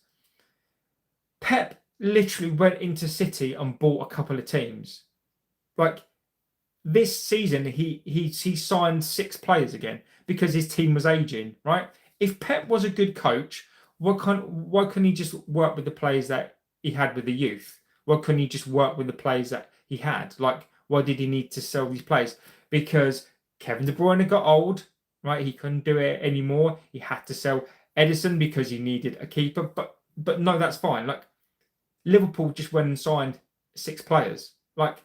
[SPEAKER 1] Pep literally went into City and bought a couple of teams. Like this season, he signed 6 players again because his team was aging, right? If Pep was a good coach, why couldn't he just work with the players that he had with the youth? Why couldn't he just work with the players that he had? Like, why did he need to sell these players? Because Kevin De Bruyne got old, right? He couldn't do it anymore. He had to sell Edison because he needed a keeper. But no, that's fine. Like Liverpool just went and signed 6 players. Like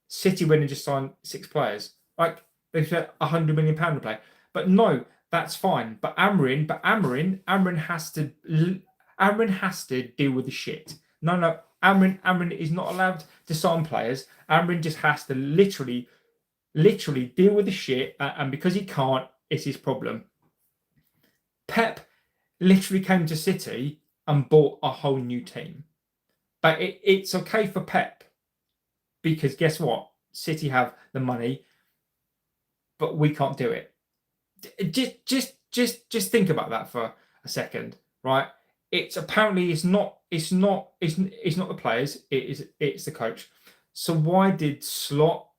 [SPEAKER 1] City went and just signed 6 players. Like they spent £100 million to play. But no, that's fine. But Amorim has to deal with the shit. No. Amorim is not allowed to sign players. Amorim just has to literally deal with the shit. And because he can't, it's his problem. Pep literally came to City and bought a whole new team. But it's okay for Pep. Because guess what? City have the money, but we can't do it. Just think about that for a second, right? It's not the players. It's the coach. So why did Slot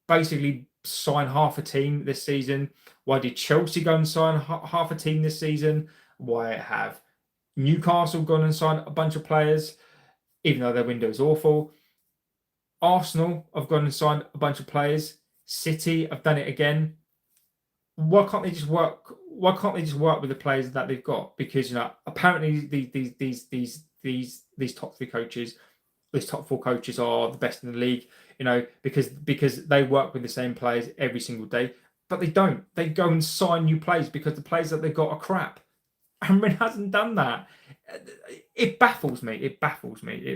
[SPEAKER 1] basically sign half a team this season? Why did Chelsea go and sign half a team this season? Why have Newcastle gone and signed a bunch of players, even though their window is awful? Arsenal have gone and signed a bunch of players. City have done it again. Why can't they just work with the players that they've got? Because apparently these top 3 coaches, these top 4 coaches are the best in the league. Because they work with the same players every single day, but they don't. They go and sign new players because the players that they've got are crap. Amorim hasn't done that. It baffles me. It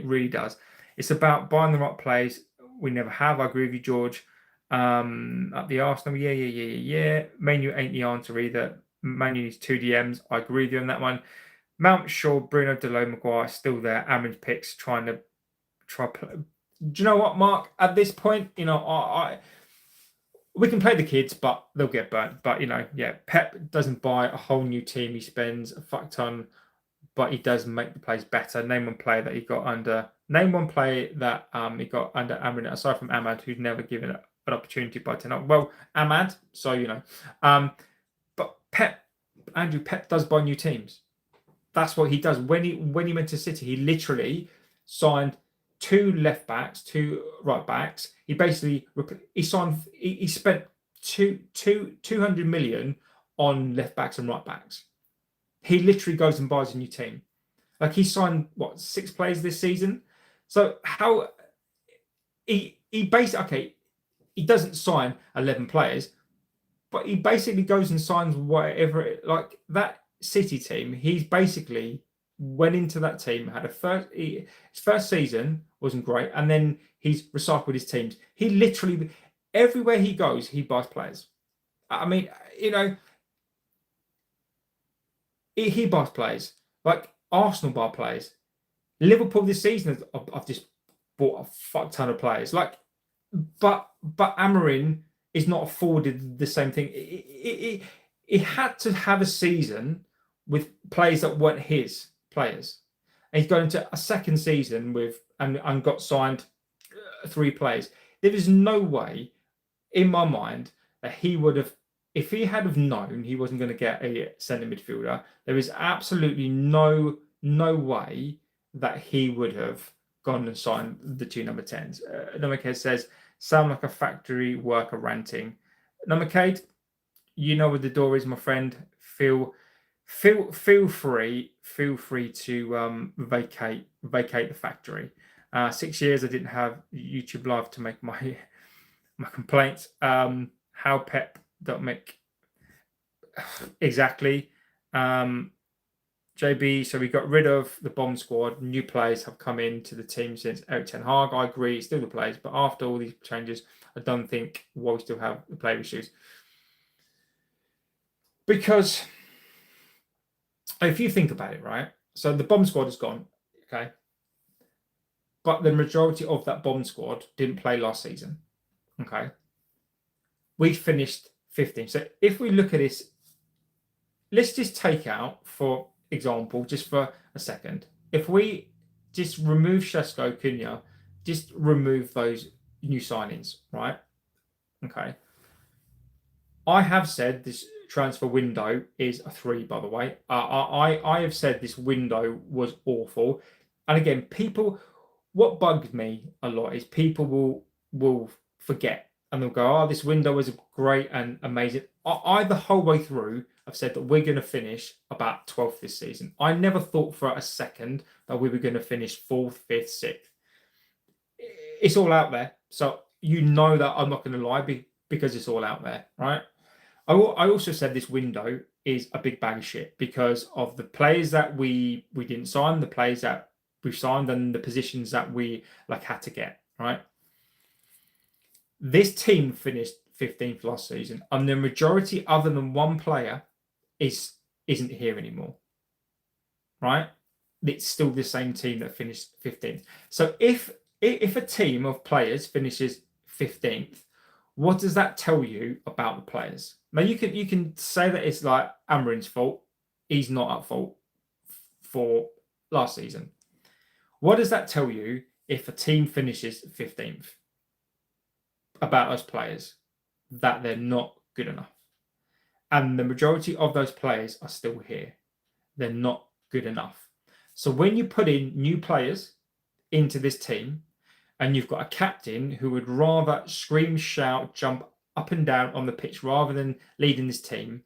[SPEAKER 1] really does. It's about buying the right players. We never have. I agree with you, George. At the Arsenal, yeah. Man U ain't the answer either. Man U needs 2 DMs. I agree with you on that one. Mount, Shaw, Bruno, Delo, Maguire still there. Amorim's picks try. Do you know what, Mark? At this point, we can play the kids, but they'll get burnt. But Pep doesn't buy a whole new team. He spends a fuck ton, but he does make the players better. Name one player that he got under Amorim, aside from Ahmad, who's never given an opportunity by 10. Well, Ahmad, so but Pep does buy new teams. That's what he does. When he went to City, he literally signed 2 left backs, 2 right backs. He basically he spent 200 million on left backs and right backs. He literally goes and buys a new team. Like, he signed what, 6 players this season. So how he basically, okay, he doesn't sign 11 players, but he basically goes and signs whatever. Like, that City team, he's basically went into that team, had his first season wasn't great, and then he's recycled his teams. He literally, everywhere he goes, he buys players. I mean, he buys players. Like, Arsenal buy players. Liverpool this season, I've just bought a fuck ton of players. Like, but Amorim is not afforded the same thing. He had to have a season with players that weren't his players. And he's going into a second season with and got signed 3 players. There is no way, in my mind, that he would have, if he had have known he wasn't going to get a centre midfielder, there is absolutely no way that he would have gone and signed the 2 number 10s. Nomicade says, sound like a factory worker ranting. Nomicade, you know where the door is, my friend. Feel free to vacate the factory. 6 years I didn't have YouTube Live to make my complaints. How Pep.Mick exactly. JB, so we got rid of the bomb squad. New players have come into the team since Erik Ten Hag. I agree, still the players, but after all these changes, I don't think we still have the player issues. Because if you think about it, right? So the bomb squad is gone, okay? But the majority of that bomb squad didn't play last season, okay? We finished 15th. So if we look at this, let's just take out, for example, just for a second, if we just remove Šeško, Cunha, just remove those new signings, right? Okay. I have said this transfer window is a 3, by the way. I have said this window was awful. And again, people, what bugs me a lot is people will forget and they'll go, oh, this window was great and amazing. I the whole way through, I've said that we're going to finish about 12th this season. I never thought for a second that we were going to finish 4th, 5th, 6th. It's all out there. So you know that I'm not going to lie because it's all out there, right? I also said this window is a big bag of shit because of the players that we didn't sign, the players that we've signed, and the positions that we had to get, right? This team finished 15th last season, and the majority, other than one player, isn't here anymore, right? It's still the same team that finished 15th. So if a team of players finishes 15th, what does that tell you about the players? Now you can say that it's like Amorim's fault. He's not at fault for last season. What does that tell you if a team finishes 15th about those players? That they're not good enough. And the majority of those players are still here. They're not good enough. So when you put in new players into this team, and you've got a captain who would rather scream, shout, jump up and down on the pitch rather than leading this team,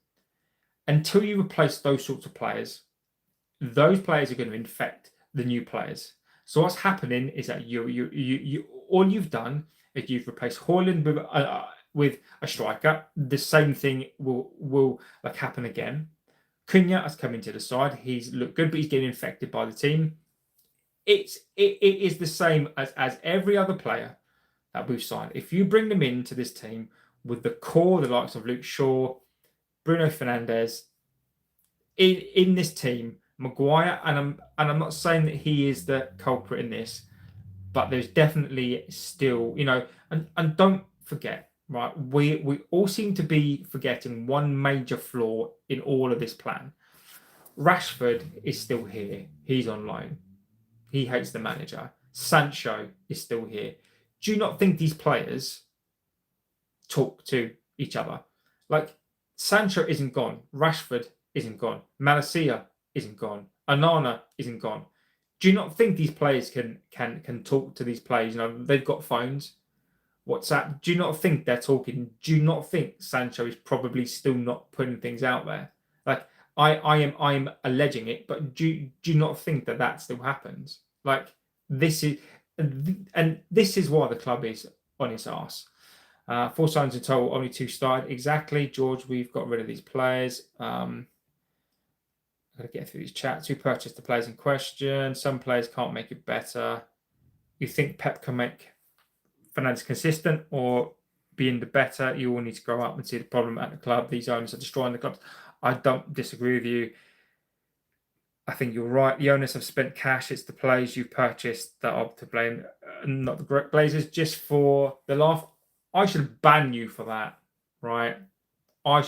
[SPEAKER 1] until you replace those sorts of players, those players are going to infect the new players. So what's happening is that you all you've done is you've replaced Haaland with a striker. The same thing will happen again. Cunha has come into the side. He's looked good, but he's getting infected by the team. It is the same as every other player that we've signed. If you bring them into this team with the core, the likes of Luke Shaw, Bruno Fernandes, in this team, Maguire, and I'm not saying that he is the culprit in this, but there's definitely still, and don't forget, right? We all seem to be forgetting one major flaw in all of this plan. Rashford is still here. He's on loan. He hates the manager. Sancho is still here. Do you not think these players talk to each other? Like, Sancho isn't gone. Rashford isn't gone. Malacia isn't gone. Onana isn't gone. Do you not think these players can talk to these players? They've got phones, WhatsApp. Do you not think they're talking? Do you not think Sancho is probably still not putting things out there? Like I'm alleging it, but do you not think that still happens? Like this is, and this is why the club is on its arse. 4 signs in total, only 2 started. Exactly, George. We've got rid of these players. Got to get through these chats. Who purchased the players in question? Some players can't make it better. You think Pep can make Fernandes consistent or being the better? You all need to grow up and see the problem at the club. These owners are destroying the clubs. I don't disagree with you. I think you're right. The owners have spent cash. It's the players you've purchased that are to blame, not the Glazers. Just for the laugh, I should ban you for that, right? I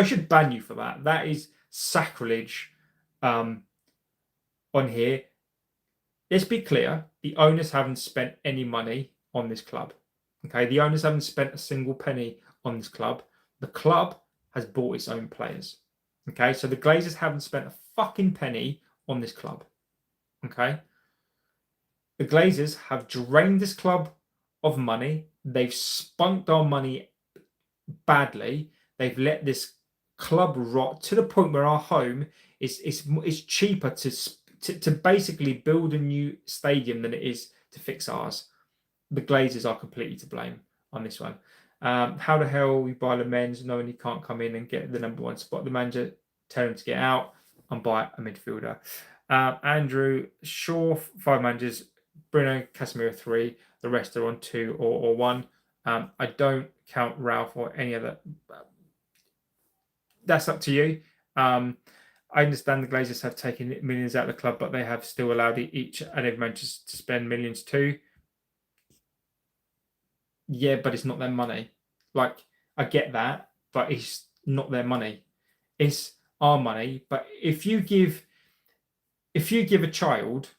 [SPEAKER 1] should ban you for that. That is sacrilege on here. Let's be clear. The owners haven't spent any money on this club. Okay, the owners haven't spent a single penny on this club. The club has bought its own players. Okay, so the Glazers haven't spent a fucking penny on this club. Okay, the Glazers have drained this club of money. They've spunked our money badly. They've let this club rot to the point where our home is cheaper to basically build a new stadium than it is to fix ours. The Glazers are completely to blame on this one. How the hell we buy Lemens knowing he can't come in and get the #1 spot? The manager tell him to get out and buy a midfielder. Andrew Shaw, 5 managers. Bruno Casemiro 3. The rest are on 2 or 1. I don't count Ralph or any other. That's up to you. I understand the Glazers have taken millions out of the club, but they have still allowed each and every manager to spend millions too. Yeah, but it's not their money. Like, I get that, but it's not their money. It's our money. But if you give a child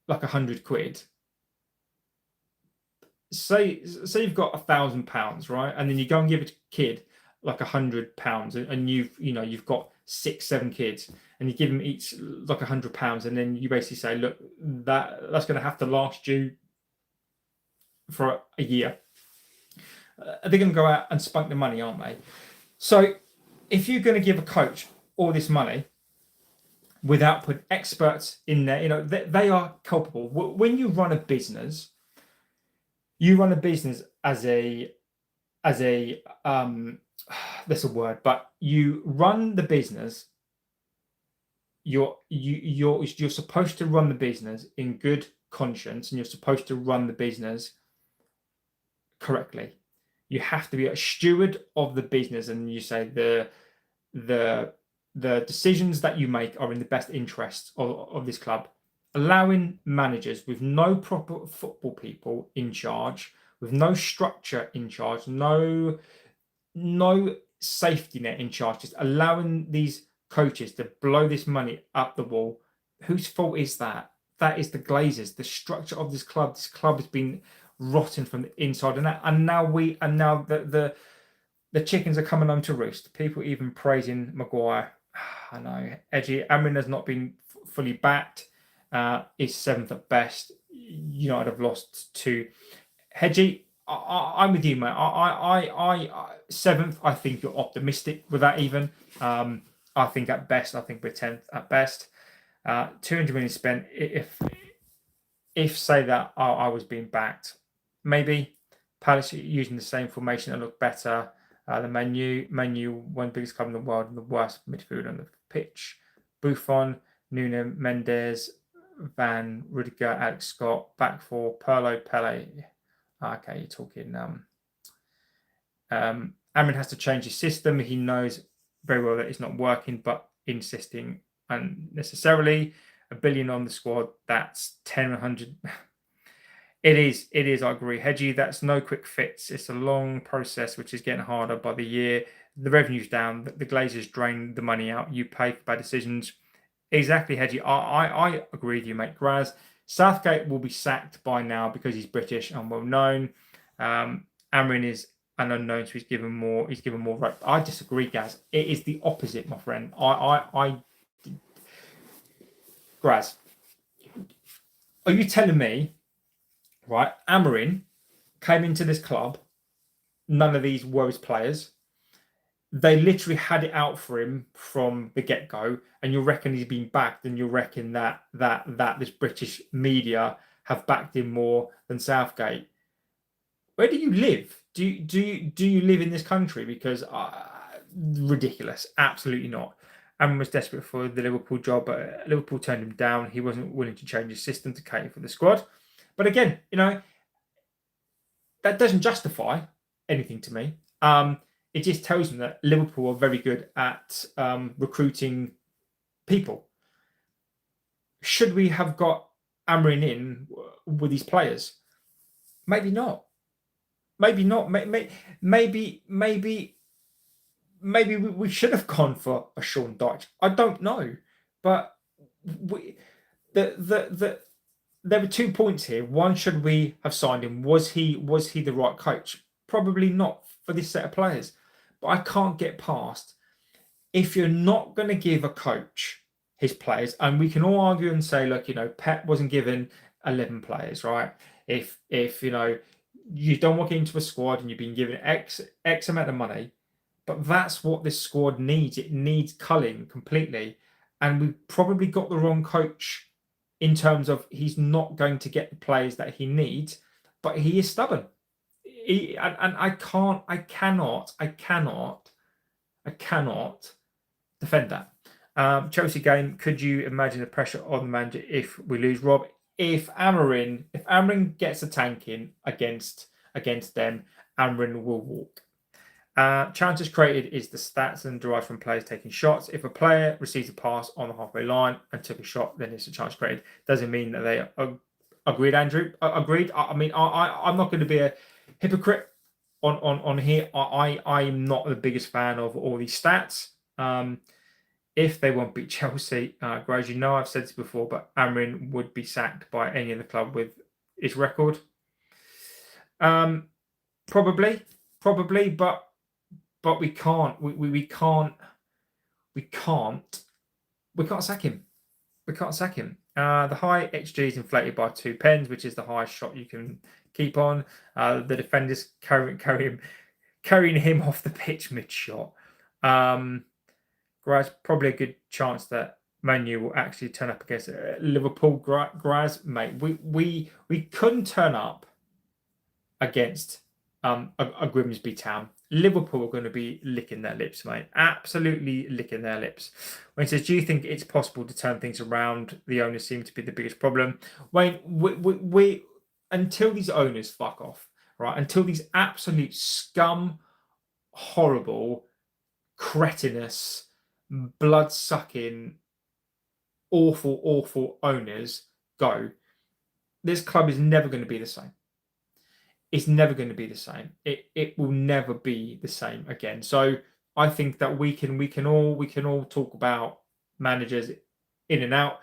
[SPEAKER 1] like £100, say you've got £1,000, right? And then you go and give a kid like £100, and you've got 6-7 kids, and you give them each like £100, and then you basically say, look, that's going to have to last you for a year. They're going to go out and spunk the money, aren't they? So if you're going to give a coach all this money without putting experts in there, they are culpable. When you run a business, as a that's a word, but you run the business. You're supposed to run the business in good conscience, and you're supposed to run the business correctly. You have to be a steward of the business, and you say the decisions that you make are in the best interests of this club. Allowing managers with no proper football people in charge, with no structure in charge, no safety net in charge, just allowing these coaches to blow this money up the wall. Whose fault is that? That is the Glazers. The structure of this club. This club has been rotten from the inside, and now the chickens are coming home to roost. People even praising Maguire. I know Edgy Amorim has not been fully backed. Is 7th at best. United have lost to Hedgie. I'm with you, mate. I 7th. I think you're optimistic with that. Even I think at best, I think we're 10th at best. 200 million spent. If say that I was being backed, maybe Palace using the same formation and look better. The Man Utd, one biggest club in the world and the worst midfielder on the pitch. Buffon, Nuno Mendes, Van Rudiger, Alex Scott, back 4, Pirlo, Pele. Okay, you're talking. Amorim has to change his system. He knows very well that it's not working, but insisting unnecessarily. $1 billion on the squad. That's 100. It is. I agree, Hedgie. That's no quick fix. It's a long process, which is getting harder by the year. The revenue's down. The Glazers drain the money out. You pay for bad decisions. Exactly, Hedgie. I agree with you, mate. Graz. Southgate will be sacked by now because he's British and well known. Amorim is and unknown, so he's given more rope. I disagree, Gaz. It is the opposite, my friend. Graz, are you telling me, right? Amorim came into this club. None of these were his players. They literally had it out for him from the get-go, and you reckon he's been backed, and you reckon that this British media have backed him more than Southgate. Where do you live? Do you live in this country? Because ridiculous, absolutely not. Aaron was desperate for the Liverpool job, but Liverpool turned him down. He wasn't willing to change his system to cater for the squad. But again, that doesn't justify anything to me. It just tells me that Liverpool are very good at recruiting people. Should we have got Amorim in with these players? Maybe not. Maybe not. Maybe we should have gone for a Sean Dyche. I don't know, but there were 2 points here. One, should we have signed him? Was he the right coach? Probably not for this set of players. But I can't get past, if you're not going to give a coach his players, and we can all argue and say, look, Pep wasn't given 11 players, right? If you don't walk into a squad and you've been given X amount of money, but that's what this squad needs. It needs culling completely. And we've probably got the wrong coach in terms of he's not going to get the players that he needs, but he is stubborn. And I cannot defend that. Chelsea game, could you imagine the pressure on the manager if we lose, Rob? If Amorim gets a tank in against them, Amorim will walk. Chances created is the stats and derived from players taking shots. If a player receives a pass on the halfway line and took a shot, then it's a chance created. Doesn't mean that they agreed, Andrew. Agreed. I'm not going to be a hypocrite on here. I'm not the biggest fan of all these stats. If they won't beat Chelsea, Glazer, I've said this before, but Amorim would be sacked by any other club with his record. Probably, but we can't. We can't sack him. We can't sack him. The high XG is inflated by 2 pens, which is the highest shot you can keep on. The defenders carrying him off the pitch mid-shot. Graz, probably a good chance that Man Utd will actually turn up against Liverpool. Graz, mate, we couldn't turn up against a Grimsby Town. Liverpool are going to be licking their lips, mate. Absolutely licking their lips. When he says, do you think it's possible to turn things around? The owners seem to be the biggest problem. Wayne, we until these owners fuck off, right? Until these absolute scum, horrible, cretinous, blood-sucking, awful owners go, this club is never going to be the same. It's never going to be the same. It will never be the same again. So I think that we can all talk about managers in and out.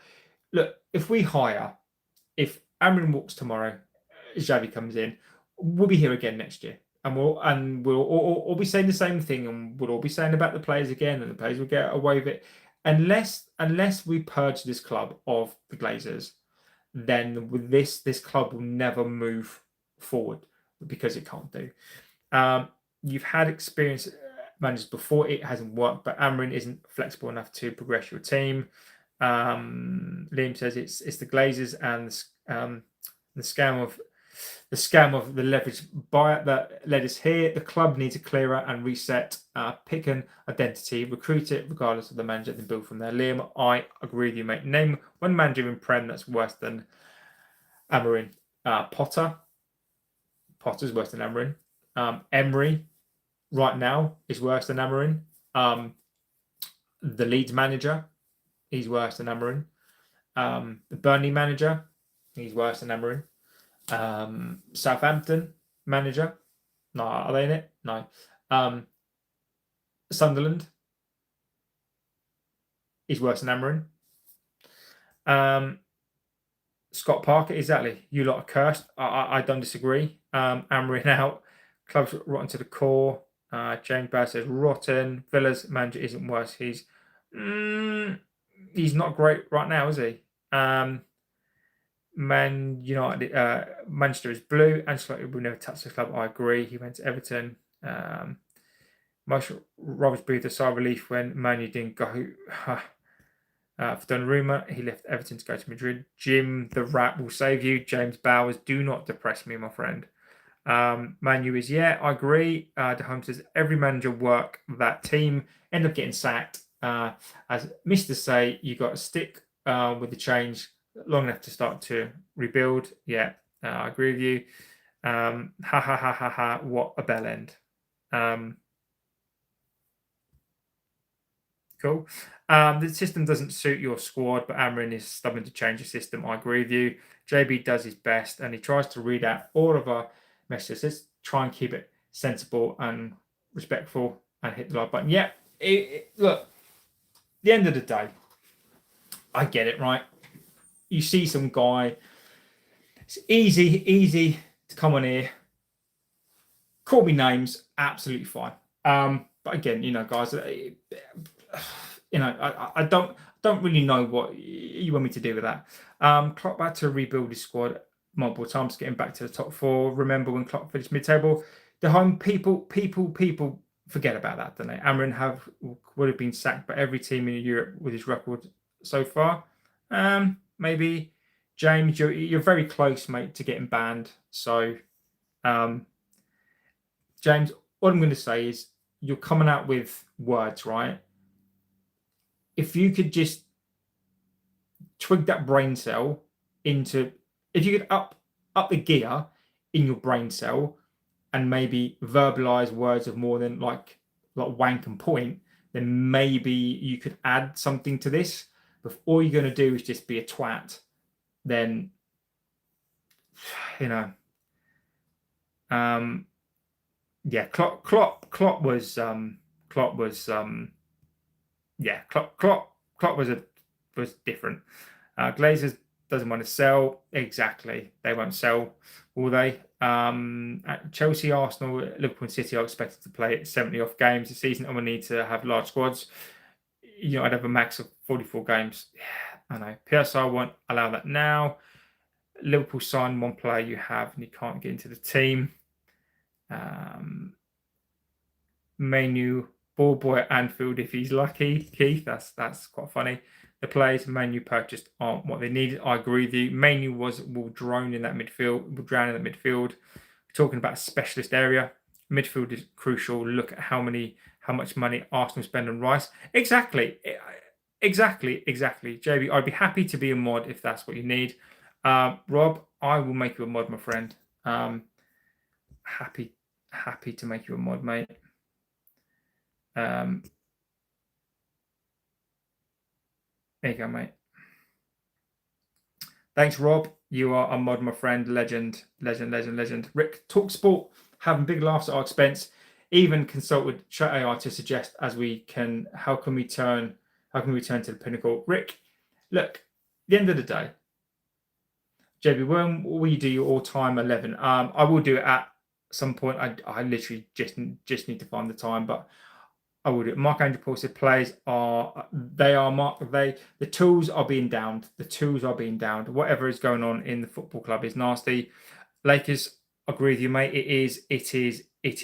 [SPEAKER 1] Look, if Amorim walks tomorrow, Xavi comes in, we'll be here again next year, and we'll all be saying the same thing, and we'll all be saying about the players again, and the players will get away with it, unless we purge this club of the Glazers. Then with this club will never move forward, because it can't do. You've had experience managers before, it hasn't worked, but Amorim isn't flexible enough to progress your team. Liam says it's the Glazers and the scam of the leverage buyout that led us here. The club needs a clearer and reset, pick an identity, recruit it regardless of the manager, then build from there. Liam, I agree with you, mate. Name one manager in Prem that's worse than Amorim. Potter's worse than Amorim. Emery, right now, is worse than Amorim. The Leeds manager, he's worse than Amorim. The Burnley manager, he's worse than Amorim. Southampton manager, no, are they in it? No. Sunderland, he's worse than Amorim. Scott Parker, exactly. You lot are cursed. I don't disagree. Amorim out. Club's rotten to the core. James Barr says rotten. Villa's manager isn't worse. He's not great right now, is he? Man United, Manchester is blue. Ancelotti will never touch the club. I agree. He went to Everton. Most rubbish breathed a sigh of relief when Man U didn't go. For Donnarumma, he left Everton to go to Madrid. Jim the Rat will save you. James Bowers, do not depress me, my friend. Man U is, yeah, I agree. De Home says every manager work that team end up getting sacked. As Mr. Say, you got to stick with the change long enough to start to rebuild. Yeah, I agree with you. Ha ha ha ha ha! What a bell end. Cool. The system doesn't suit your squad, but Amorim is stubborn to change the system. I agree with you. JB does his best, and he tries to read out all of our messages. Let's try and keep it sensible and respectful, and hit the like button. Yeah, look. The end of the day, I get it, right? You see some guy. It's easy to come on here, call me names, absolutely fine. But again, guys, I don't really know what you want me to do with that. Klopp had to rebuild his squad multiple times, getting back to the top four. Remember when Klopp finished mid-table? The home people forget about that, don't they? Amorim would have been sacked by every team in Europe with his record so far. Maybe James, you're very close, mate, to getting banned. So, James, what I'm going to say is you're coming out with words, right? If you could just twig that brain cell into, if you could up the gear in your brain cell and maybe verbalize words of more than like wank and point, then maybe you could add something to this. But if all you're going to do is just be a twat, then yeah, Klopp was Klopp was different. Glazer doesn't want to sell. Exactly, they won't sell, will they? At Chelsea, Arsenal, Liverpool, and City are expected to play 70 off games this season, and we need to have large squads. I'd have a max of 44 games. Yeah, I know. PSR won't allow that now. Liverpool sign one player you have, and you can't get into the team. Menu ball boy at Anfield if he's lucky. Keith, that's quite funny. The players Manu purchased aren't what they needed. I agree with you. Manu will drown in that midfield. We're talking about a specialist area. Midfield is crucial. Look at how much money Arsenal spend on Rice. Exactly. JB, I'd be happy to be a mod if that's what you need. Rob, I will make you a mod, my friend. Happy to make you a mod, mate. There you go, mate. Thanks, Rob. You are a mod, my friend. Legend. Rick, Talksport, having big laughs at our expense. Even consulted chat AI to suggest how can we turn to the pinnacle? Rick, look, at the end of the day, JB, when will you do your all-time 11? I will do it at some point. I literally just need to find the time, but I will do it. Mark Andrew Paul said the tools are being downed. The tools are being downed. Whatever is going on in the football club is nasty. Lakers, agree with you, mate. It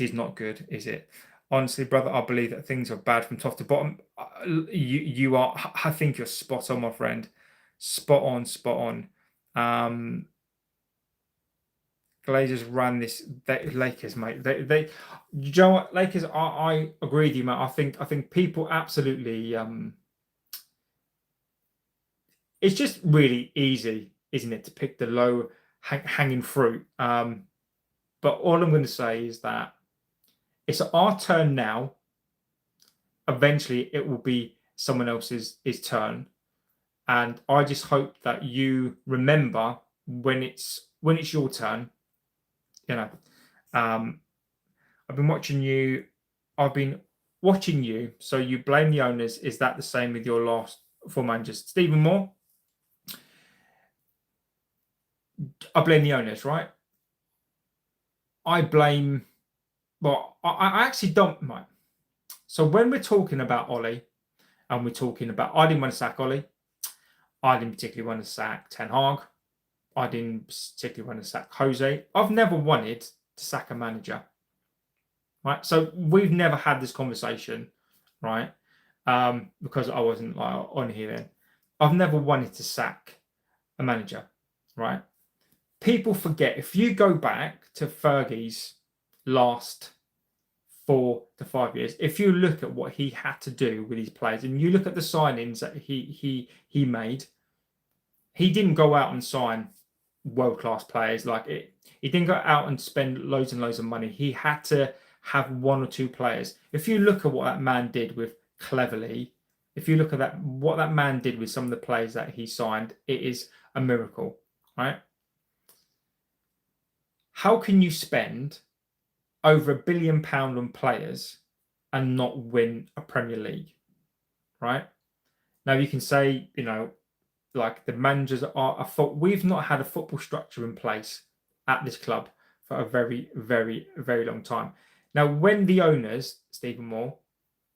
[SPEAKER 1] is not good, is it? Honestly, brother, I believe that things are bad from top to bottom. You are. I think you're spot on, my friend. Spot on. Glazers ran this. Lakers, mate. They. You know what, Lakers? I agree with you, mate. I think people absolutely. It's just really easy, isn't it, to pick the low hanging fruit. But all I'm going to say is that it's our turn now. Eventually, it will be someone else's turn, and I just hope that you remember when it's your turn. I've been watching you. So you blame the owners. Is that the same with your last four managers? Stephen Moore? I blame the owners, right? I blame Well, I actually don't mind. So when we're talking about Ollie, and we're talking about, I didn't want to sack Ollie. I didn't particularly want to sack Ten Hag. I didn't particularly want to sack Jose. I've never wanted to sack a manager, right? So we've never had this conversation, right? Because I wasn't like on here then. I've never wanted to sack a manager, right? People forget, if you go back to Fergie's last 4 to 5 years, if you look at what he had to do with his players, and you look at the signings that he made, he didn't go out and sign world-class players like it. He didn't go out and spend loads and loads of money. He had to have 1 or 2 players. If you look at what that man did with Cleverly, if you look at that, what that man did with some of the players that he signed, it is a miracle, right? How can you spend over £1 billion on players and not win a Premier League, right? Now you can say, like the managers are a fault. We've not had a football structure in place at this club for a very, very, very long time. Now, when the owners, Stephen Moore,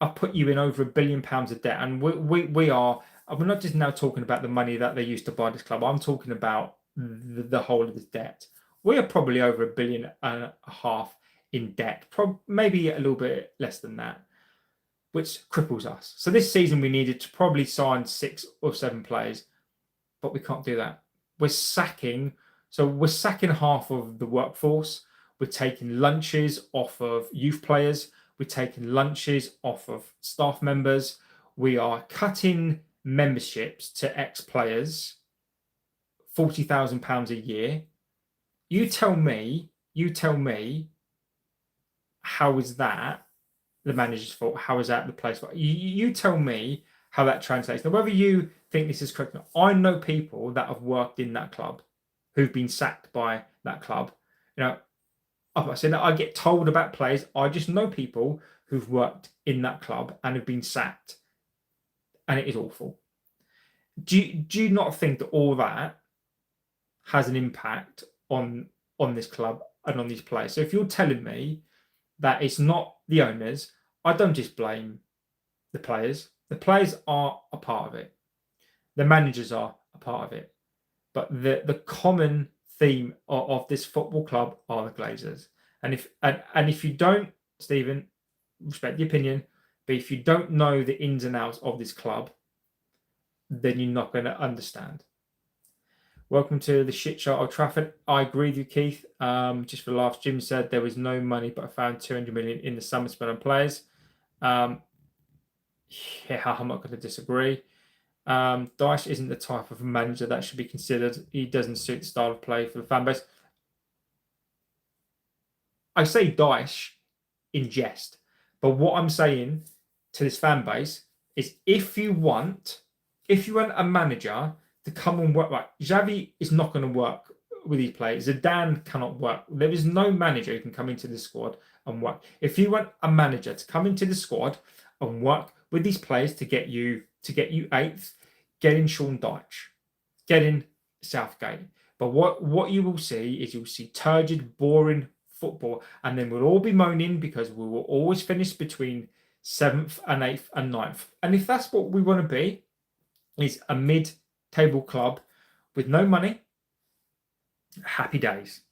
[SPEAKER 1] have put you in over £1 billion of debt, and we're not just now talking about the money that they used to buy this club. I'm talking about the whole of this debt. We are probably over £1.5 billion in debt, maybe a little bit less than that, which cripples us. So this season we needed to probably sign 6 or 7 players, but we can't do that. We're sacking half of the workforce. We're taking lunches off of youth players. We're taking lunches off of staff members. We are cutting memberships to ex-players, £40,000 a year. You tell me, how is that the manager's fault? How is that the player's fault? You tell me how that translates. Now, whether you think this is correct, I know people that have worked in that club who've been sacked by that club. I said that I get told about players. I just know people who've worked in that club and have been sacked, and it is awful. Do you not think that all that has an impact on this club and on these players? So if you're telling me that it's not the owners, I don't just blame the players. The players are a part of it. The managers are a part of it. But the common theme of this football club are the Glazers. And if you don't, Stephen, respect the opinion, but if you don't know the ins and outs of this club, then you're not going to understand. Welcome to the shit show, Old Trafford. I agree with you, Keith. Just for laughs, Jim said there was no money, but I found 200 million in the summer spent on players. Yeah, I'm not going to disagree. Dyche isn't the type of manager that should be considered. He doesn't suit the style of play for the fan base. I say Dyche in jest, but what I'm saying to this fan base is if you want a manager to come and work, right, Xavi is not going to work with these players. Zidane cannot work. There is no manager who can come into the squad and work. If you want a manager to come into the squad and work with these players to get you 8th, get in Sean Dyche, get in Southgate. But what you will see is you'll see turgid, boring football, and then we'll all be moaning because we will always finish between 7th and 8th and 9th. And if that's what we want to be, is a mid-table club with no money, happy days.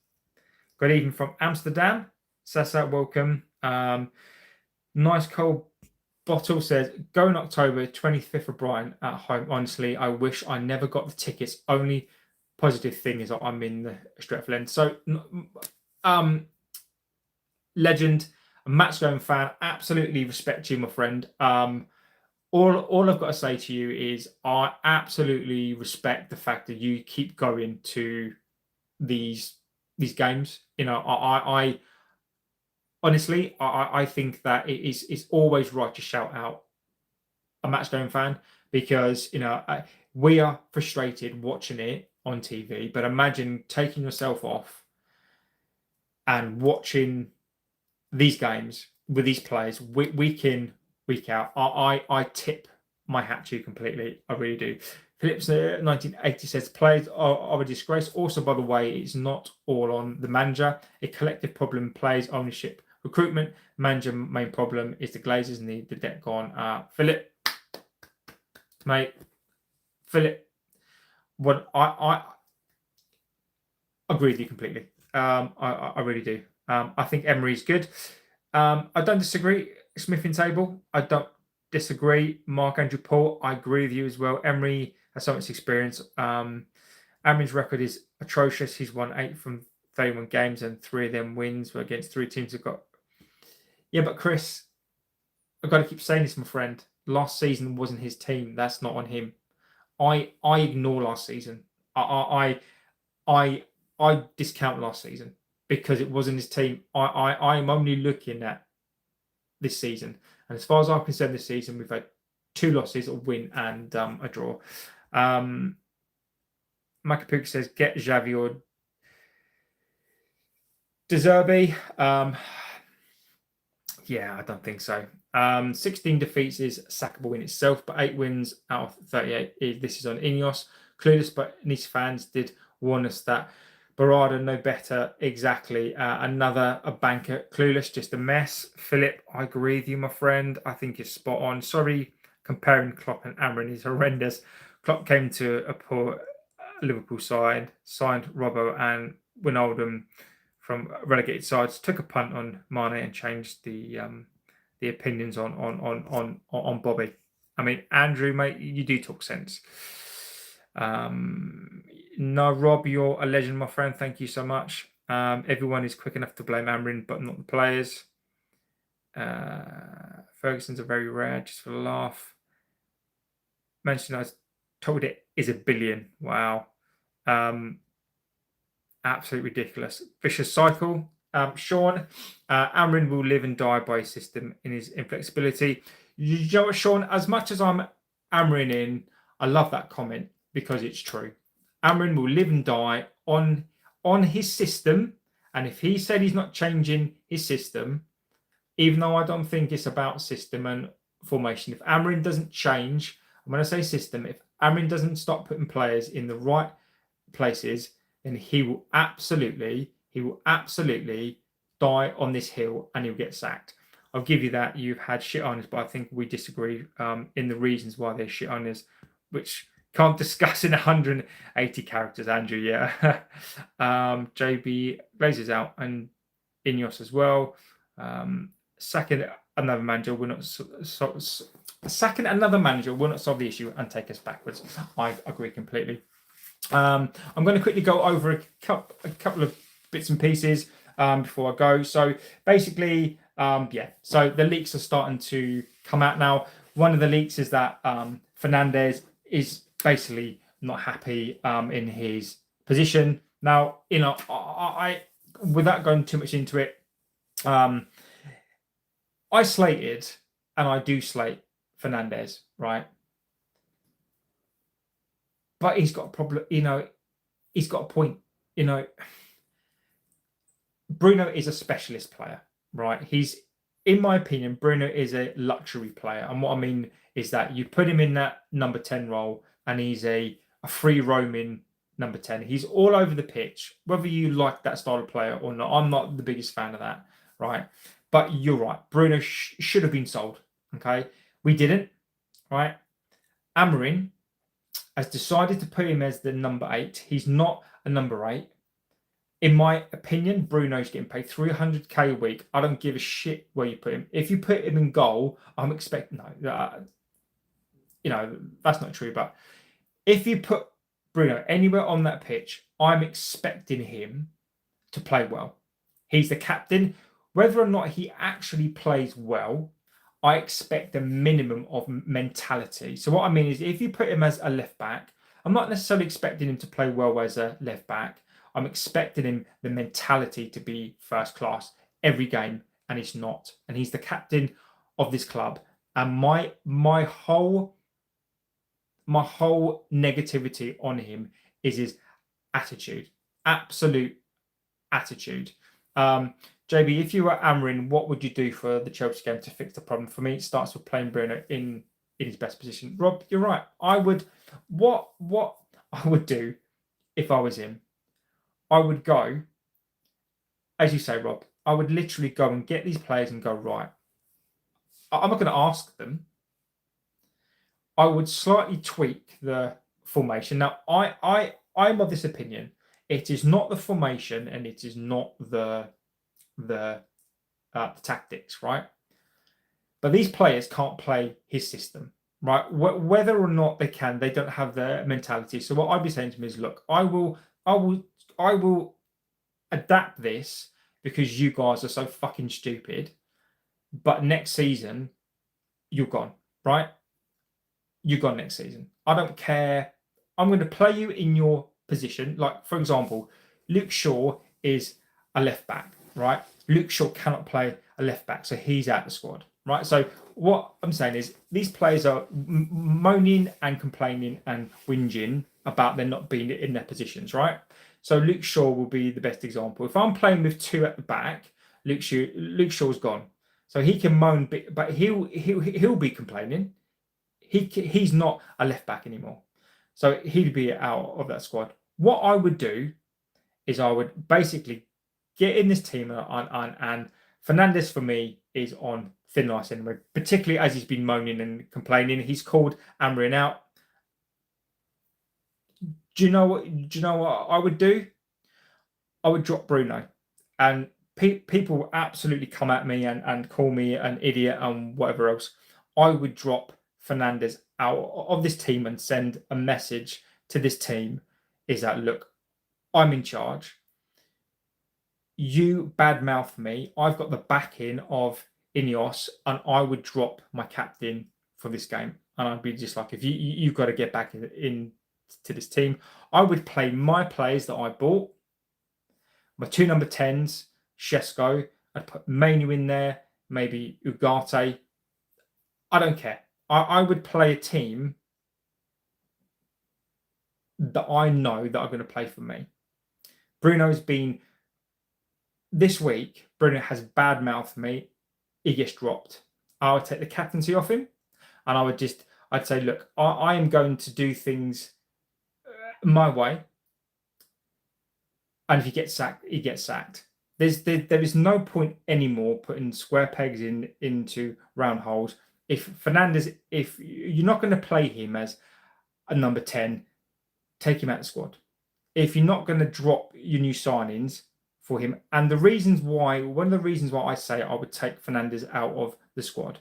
[SPEAKER 1] Good evening from Amsterdam. Sasa, welcome. Nice cold bottle says, go in October, 25th of Brian at home. Honestly, I wish I never got the tickets. Only positive thing is that I'm in the Stretford end. So, legend, a match going fan, absolutely respect you, my friend. All I've got to say to you is I absolutely respect the fact that you keep going to these games. I honestly, I think that it's always right to shout out a match going fan because we are frustrated watching it on TV. But imagine taking yourself off and watching these games with these players week in, week out. I tip my hat to you completely. I really do. Phillips 1980 says players are a disgrace. Also, by the way, it's not all on the manager. A collective problem. Players ownership recruitment. Manager main problem is the Glazers need the debt gone. Philip, mate, Philip. What I agree with you completely. I really do. I think Emery's good. I don't disagree. Smithing table. I don't disagree. Mark Andrew Paul. I agree with you as well. Emery has so much experience. Emery's record is atrocious. He's won 8 from 31 games, and 3 of them wins were against 3 teams that got. Yeah, but Chris, I've got to keep saying this, my friend. Last season wasn't his team. That's not on him. I ignore last season. I discount last season because it wasn't his team. I am only looking at this season, and as far as I'm concerned, this season we've had 2 losses, a win and a draw. Macapuk says get Xavi or De Zerbi. Yeah, I don't think so. 16 defeats is sackable in itself, but 8 wins out of 38. This is on Ineos. Clueless, but Nice fans did warn us that Barada no better. Exactly. Another a banker. Clueless, just a mess. Philip, I agree with you, my friend. I think you're spot on. Sorry, comparing Klopp and Amorim is horrendous. Klopp came to a poor Liverpool side, signed Robbo and Wijnaldum from relegated sides, took a punt on Mane and changed the opinions on Bobby. I mean, Andrew, mate, you do talk sense. No, Rob, you're a legend, my friend. Thank you so much. Everyone is quick enough to blame Amorim, but not the players. Ferguson's a very rare, just for a laugh. Manchester United told it is $1 billion. Wow. Absolutely ridiculous. Vicious cycle. Sean, Amorim will live and die by his system in his inflexibility. You know what, Sean? As much as I'm Amorim in, I love that comment because it's true. Amorim will live and die on his system, and if he said he's not changing his system, even though I don't think it's about system and formation, if Amorim doesn't change, I'm going to say system, if Amorim doesn't stop putting players in the right places, then he will absolutely die on this hill and he'll get sacked. I'll give you that. You've had shit owners, but I think we disagree in the reasons why they're shit owners, which can't discuss in 180 characters, Andrew. Yeah. JB Glazer's out and Ineos as well. Sacking another manager will not solve the issue and take us backwards. I agree completely. I'm going to quickly go over a couple of bits and pieces before I go. So basically, so the leaks are starting to come out now. One of the leaks is that Fernandez is basically not happy in his position. Now, I without going too much into it, I slated, and I do slate Fernandez, right? But he's got a problem, he's got a point, Bruno is a specialist player, right? In my opinion, Bruno is a luxury player. And what I mean is that you put him in that number 10 role and he's a free roaming number 10. He's all over the pitch, whether you like that style of player or not. I'm not the biggest fan of that, right? But you're right. Bruno should have been sold, okay? We didn't, right? Amorim has decided to put him as the number 8. He's not a number 8. In my opinion, Bruno's getting paid 300k a week. I don't give a shit where you put him. If you put him in goal, I'm expecting that's not true. But if you put Bruno anywhere on that pitch, I'm expecting him to play well. He's the captain. Whether or not he actually plays well, I expect a minimum of mentality. So what I mean is, if you put him as a left back, I'm not necessarily expecting him to play well as a left back. I'm expecting him, the mentality to be first class every game, and he's not. And he's the captain of this club. And my whole negativity on him is his attitude, absolute attitude. JB, if you were Amorim, what would you do for the Chelsea game to fix the problem? For me, it starts with playing Bruno in his best position. Rob, you're right. I would. What I would do if I was him, I would go, as you say, Rob, I would literally go and get these players and go, right, I'm not going to ask them. I would slightly tweak the formation. Now, I'm of this opinion. It is not the formation and it is not the tactics, right? But these players can't play his system, right? Whether or not they can, they don't have the mentality. So what I'd be saying to him is, look, I will adapt this because you guys are so fucking stupid. But next season, you're gone, right? You're gone next season. I don't care. I'm going to play you in your position. Like, for example, Luke Shaw is a left back, right? Luke Shaw cannot play a left back, so he's out of the squad, right? So what I'm saying is these players are moaning and complaining and whinging about them not being in their positions, right? So Luke Shaw will be the best example. If I'm playing with two at the back, Luke Shaw's gone. So he can moan, but he'll be complaining. He's not a left back anymore. So he'd be out of that squad. What I would do is I would basically get in this team and Fernandes for me is on thin ice anyway, particularly as he's been moaning and complaining. He's called Amorim out. Do you know what I would do? I would drop Bruno. And people absolutely come at me and call me an idiot and whatever else. I would drop Fernandes out of this team and send a message to this team is that, look, I'm in charge. You badmouth me. I've got the backing of Ineos, and I would drop my captain for this game. And I'd be just like, if you've got to get back in to this team. I would play my players that I bought. My two number 10s, Shesko. I'd put Manu in there, maybe Ugarte. I don't care. I would play a team that I know that are going to play for me. Bruno's been this week. Bruno has badmouthed me. He gets dropped. I would take the captaincy off him, and I'd say, look, I am going to do things my way. And if he gets sacked, he gets sacked. There is no point anymore putting square pegs into round holes. If you're not going to play him as a number 10, take him out of the squad. If you're not going to drop your new signings for him, and one of the reasons why I say I would take Fernandes out of the squad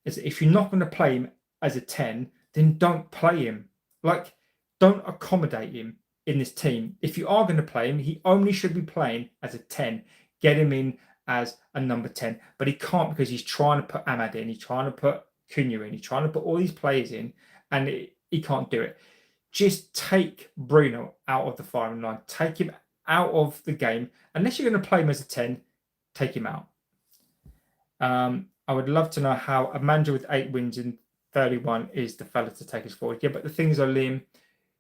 [SPEAKER 1] is if you're not going to play him as a 10, then don't play him. Like, don't accommodate him in this team. If you are going to play him, he only should be playing as a 10. Get him in as a number 10. But he can't because he's trying to put Ahmad in. He's trying to put Cunha in. He's trying to put all these players in, and he can't do it. Just take Bruno out of the firing line. Take him out of the game. Unless you're going to play him as a 10, take him out. I would love to know how a manager with 8 wins in 31 is the fella to take us forward. Yeah, but the things are, Liam,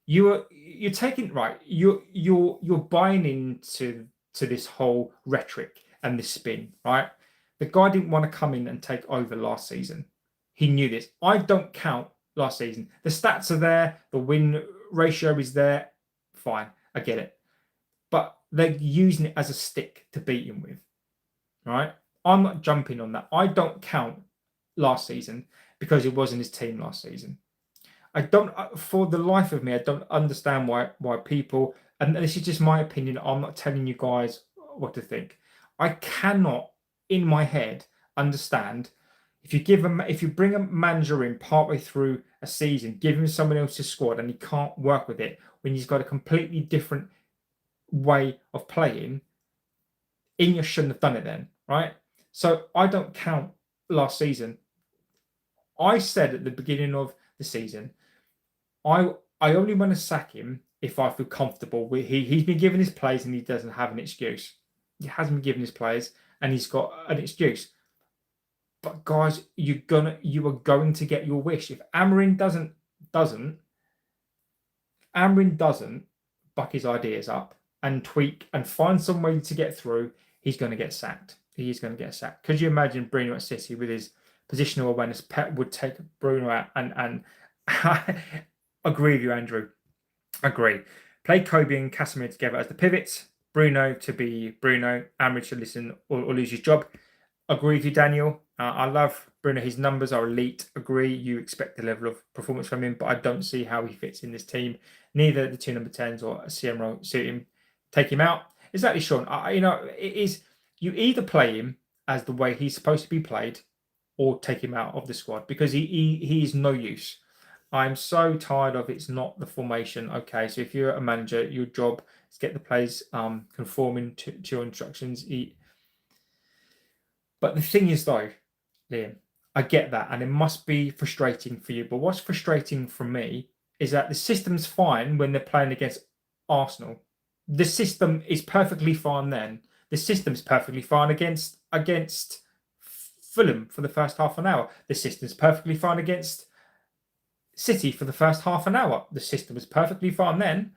[SPEAKER 1] you're taking right. You're buying into this whole rhetoric and this spin, right? The guy didn't want to come in and take over last season. He knew this. I don't count last season. The stats are there. The win ratio is there. Fine, I get it. But they're using it as a stick to beat him with, right? I'm not jumping on that. I don't count last season because it wasn't his team last season. I don't, for the life of me, I don't understand why people, and this is just my opinion, I'm not telling you guys what to think. I cannot, in my head, understand if you bring a manager in partway through a season, give him someone else's squad, and he can't work with it when he's got a completely different way of playing. Ineos shouldn't have done it then, right? So I don't count last season. I said at the beginning of the season, I only want to sack him if I feel comfortable with he's been given his plays and he doesn't have an excuse. He hasn't been given his plays and he's got an excuse. But guys, you are going to get your wish. If Amorim doesn't buck his ideas up and tweak and find some way to get through, he's going to get sacked. He is going to get sacked. Could you imagine Bruno at City with his positional awareness? Pep would take Bruno out and agree with you, Andrew. Agree. Play Kobe and Casemiro together as the pivots. Bruno to be Bruno. Amorim should listen or lose his job. Agree with you, Daniel. I love Bruno. His numbers are elite. Agree. You expect the level of performance from him, but I don't see how he fits in this team. Neither the two number 10s or a CM role suit him. Take him out. Exactly, Sean. It is, you either play him as the way he's supposed to be played, or take him out of the squad, because he is no use. I'm so tired of it's not the formation. Okay, so if you're a manager, your job is get the players conforming to your instructions. But the thing is, though, Liam, I get that, and it must be frustrating for you. But what's frustrating for me is that the system's fine when they're playing against Arsenal. The system is perfectly fine then. The system's perfectly fine against Fulham for the first half an hour. The system's perfectly fine against City for the first half an hour. The system was perfectly fine then,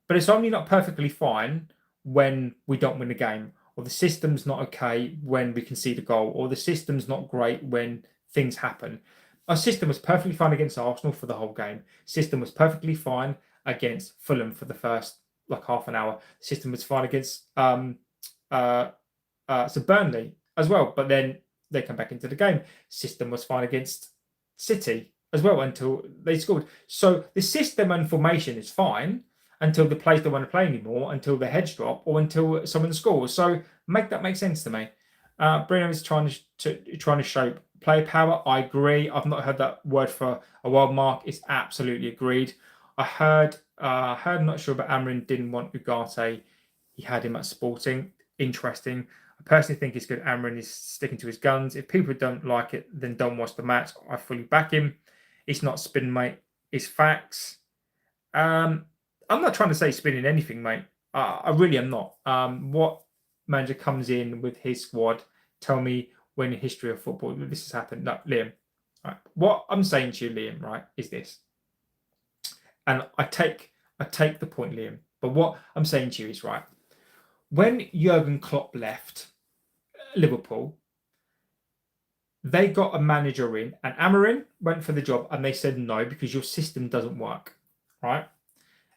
[SPEAKER 1] but it's only not perfectly fine when we don't win a game, or the system's not okay when we concede a goal, or the system's not great when things happen. Our system was perfectly fine against Arsenal for the whole game. System was perfectly fine against Fulham for the first half an hour. System was fine against Burnley as well, but then they come back into the game. System was fine against City as well until they scored. So the system and formation is fine until the players don't want to play anymore, until the heads drop, or until someone scores. So make that make sense to me. Bruno is trying to show player power. I agree. I've not heard that word for a while. Mark is absolutely agreed. I heard. I'm not sure, but Amorim didn't want Ugarte. He had him at Sporting. Interesting. I personally think it's good. Amorim is sticking to his guns. If people don't like it, then don't watch the match. I fully back him. It's not spin, mate. It's facts. I'm not trying to say spinning anything, mate. I really am not. What manager comes in with his squad? Tell me when in history of football this has happened. No, Liam. Right. What I'm saying to you, Liam, right, is this. And I take the point, Liam. But what I'm saying to you is, right, when Jurgen Klopp left Liverpool, they got a manager in, and Amorim went for the job, and they said no because your system doesn't work, right?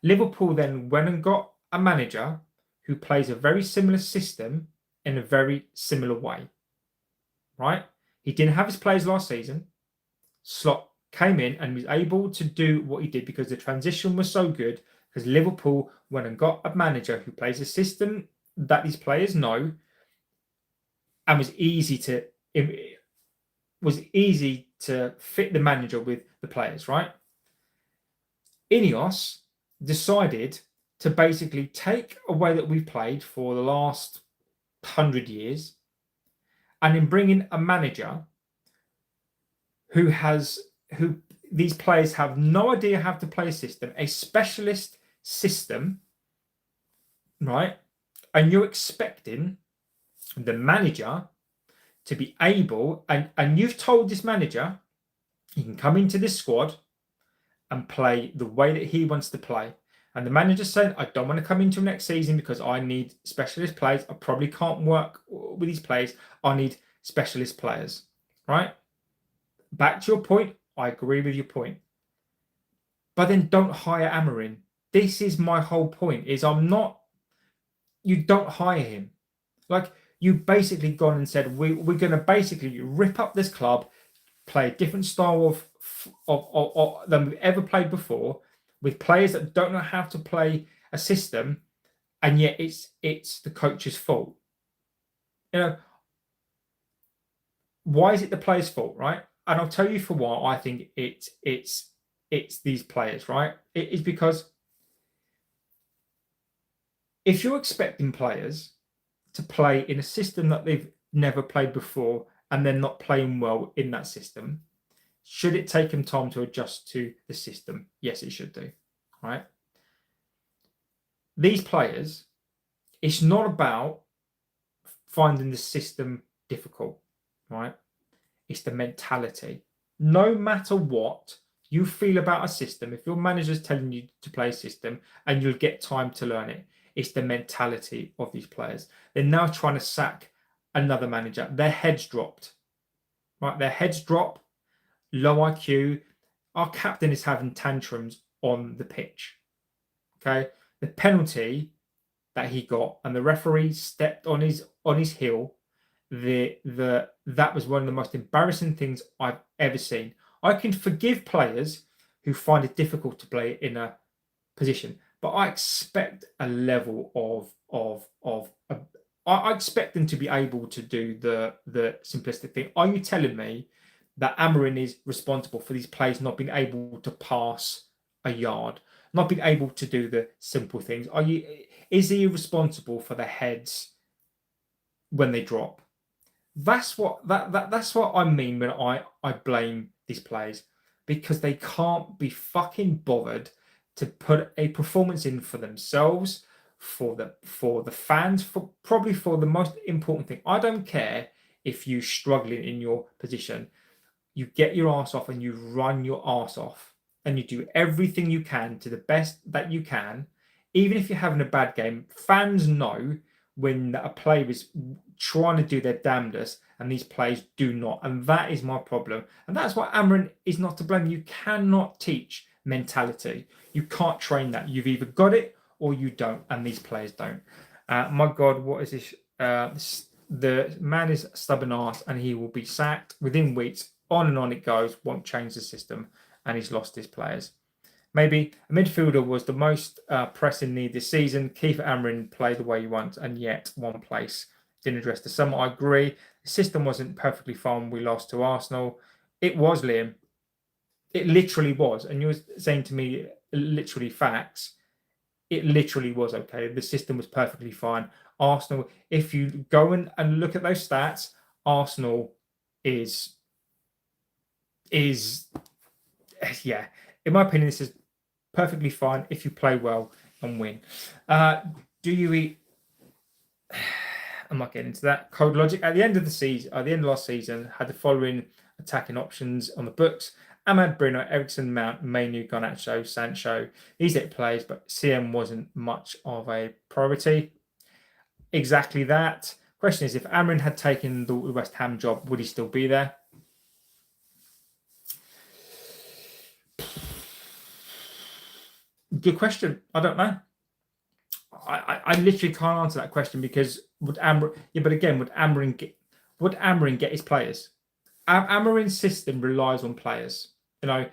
[SPEAKER 1] Liverpool then went and got a manager who plays a very similar system in a very similar way, right? He didn't have his players last season. Slot came in and was able to do what he did because the transition was so good, because Liverpool went and got a manager who plays a system that these players know and was easy to fit the manager with the players, right? Ineos decided to basically take a way that we've played for the last 100 years and in bringing a manager who these players have no idea how to play a system, a specialist system, right? And you're expecting the manager to be able, and you've told this manager he can come into this squad and play the way that he wants to play. And the manager's saying, I don't want to come into next season because I need specialist players. I probably can't work with these players. I need specialist players, right? Back to your point, I agree with your point. But then don't hire Amorim. This is my whole point, is you don't hire him. Like, you basically gone and said, we're going to basically rip up this club, play a different style than we've ever played before, with players that don't know how to play a system, and yet it's the coach's fault. Why is it the players' fault, right? And I'll tell you for why I think it's these players, right? It is because if you're expecting players to play in a system that they've never played before and they're not playing well in that system, should it take them time to adjust to the system? Yes, it should do, right? These players, it's not about finding the system difficult, right? It's the mentality. No matter what you feel about a system, if your manager's telling you to play a system and you'll get time to learn it, it's the mentality of these players. They're now trying to sack another manager. Their heads dropped, right? Their heads drop, low IQ. Our captain is having tantrums on the pitch, okay? The penalty that he got, and the referee stepped on his heel. That was one of the most embarrassing things I've ever seen. I can forgive players who find it difficult to play in a position, but I expect a level of I expect them to be able to do the simplistic thing. Are you telling me that Amorim is responsible for these players not being able to pass a yard, not being able to do the simple things? Is he responsible for the heads when they drop? That's what I mean when I blame these players, because they can't be fucking bothered to put a performance in for themselves, for the fans, probably for the most important thing. I don't care if you're struggling in your position. You get your ass off and you run your ass off and you do everything you can to the best that you can. Even if you're having a bad game, fans know when a player is trying to do their damnedest and these players do not. And that is my problem. And that's why Amorim is not to blame. You cannot teach mentality. You can't train that. You've either got it or you don't. And these players don't. My God, what is this? The man is stubborn ass and he will be sacked within weeks. On and on it goes. Won't change the system. And he's lost his players. Maybe a midfielder was the most pressing need this season. Keith Amorim played the way he wants, and yet one place didn't address the sum. I agree. The system wasn't perfectly fine. We lost to Arsenal. It was, Liam. It literally was. And you were saying to me, literally facts. It literally was okay. The system was perfectly fine. Arsenal, if you go and look at those stats, Arsenal is yeah. In my opinion, this is perfectly fine if you play well and win. Do you eat? I'm not getting into that. Code Logic at the end of the season, at the end of last season, had the following attacking options on the books: Ahmad, Bruno, Ericsson, Mount, Mainu, Garnacho, Sancho. These 8 players, but CM wasn't much of a priority. Exactly that. Question is, if Amorim had taken the West Ham job, would he still be there? Good question. I don't know. I literally can't answer that question, because would Amorim? Yeah, but again, would Amorim get his players? Amorim's system relies on players. You know,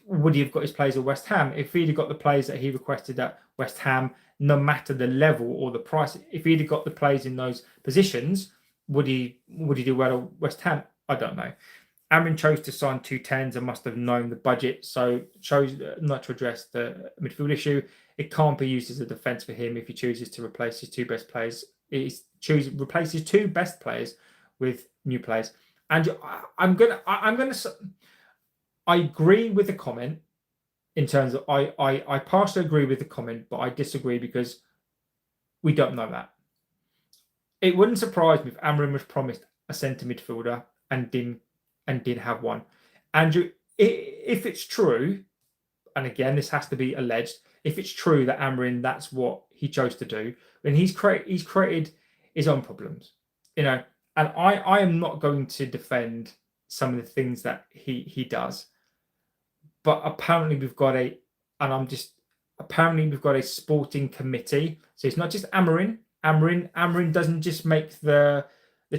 [SPEAKER 1] would he have got his players at West Ham if he'd have got the players that he requested at West Ham, no matter the level or the price? If he'd have got the players in those positions, would he do well at West Ham? I don't know. Amorim chose to sign 2 10s and must have known the budget, so chose not to address the midfield issue. It can't be used as a defence for him if he chooses to replace his 2 best players. Replace his 2 best players with new players. And I agree with the comment in terms of I partially agree with the comment, but I disagree because we don't know that. It wouldn't surprise me if Amorim was promised a centre midfielder and did have one. Andrew, if it's true, and again, this has to be alleged, if it's true that Amorim, that's what he chose to do, then he's created his own problems, you know. And I am not going to defend some of the things that he does, but apparently we've got a sporting committee. So it's not just Amorim. Amorim doesn't just make the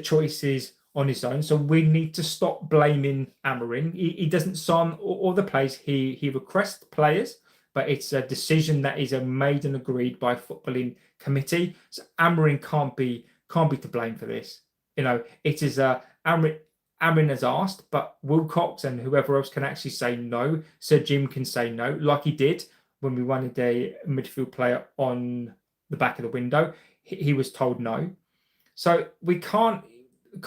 [SPEAKER 1] choices on his own. So we need to stop blaming Amorim. He doesn't sign all the players. He requests players, but it's a decision that is made and agreed by a footballing committee. So Amorim can't be to blame for this. You know, it is Amorim has asked, but Wilcox and whoever else can actually say no. Sir Jim can say no, like he did when we wanted a midfield player on the back of the window. He was told no. So we can't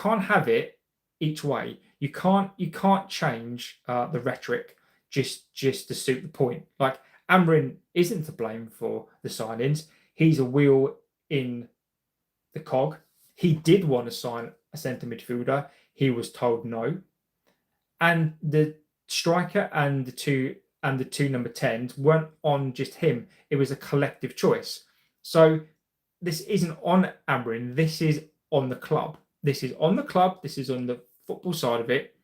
[SPEAKER 1] have it each way. You can't change the rhetoric just to suit the point. Like, Amorim isn't to blame for the signings. He's a wheel in the cog. He did want to sign a centre midfielder. He was told no. And the striker and the two number 10s weren't on just him. It was a collective choice. So this isn't on Amorim. This is on the club. This is on the club. This is on the football side of it.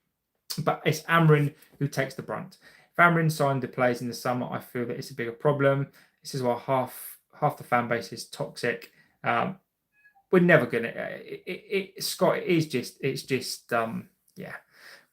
[SPEAKER 1] But it's Amorim who takes the brunt. If Amorim signed the players in the summer, I feel that it's a bigger problem. This is why half the fan base is toxic. We're never gonna. Scott is just. It's just. Yeah.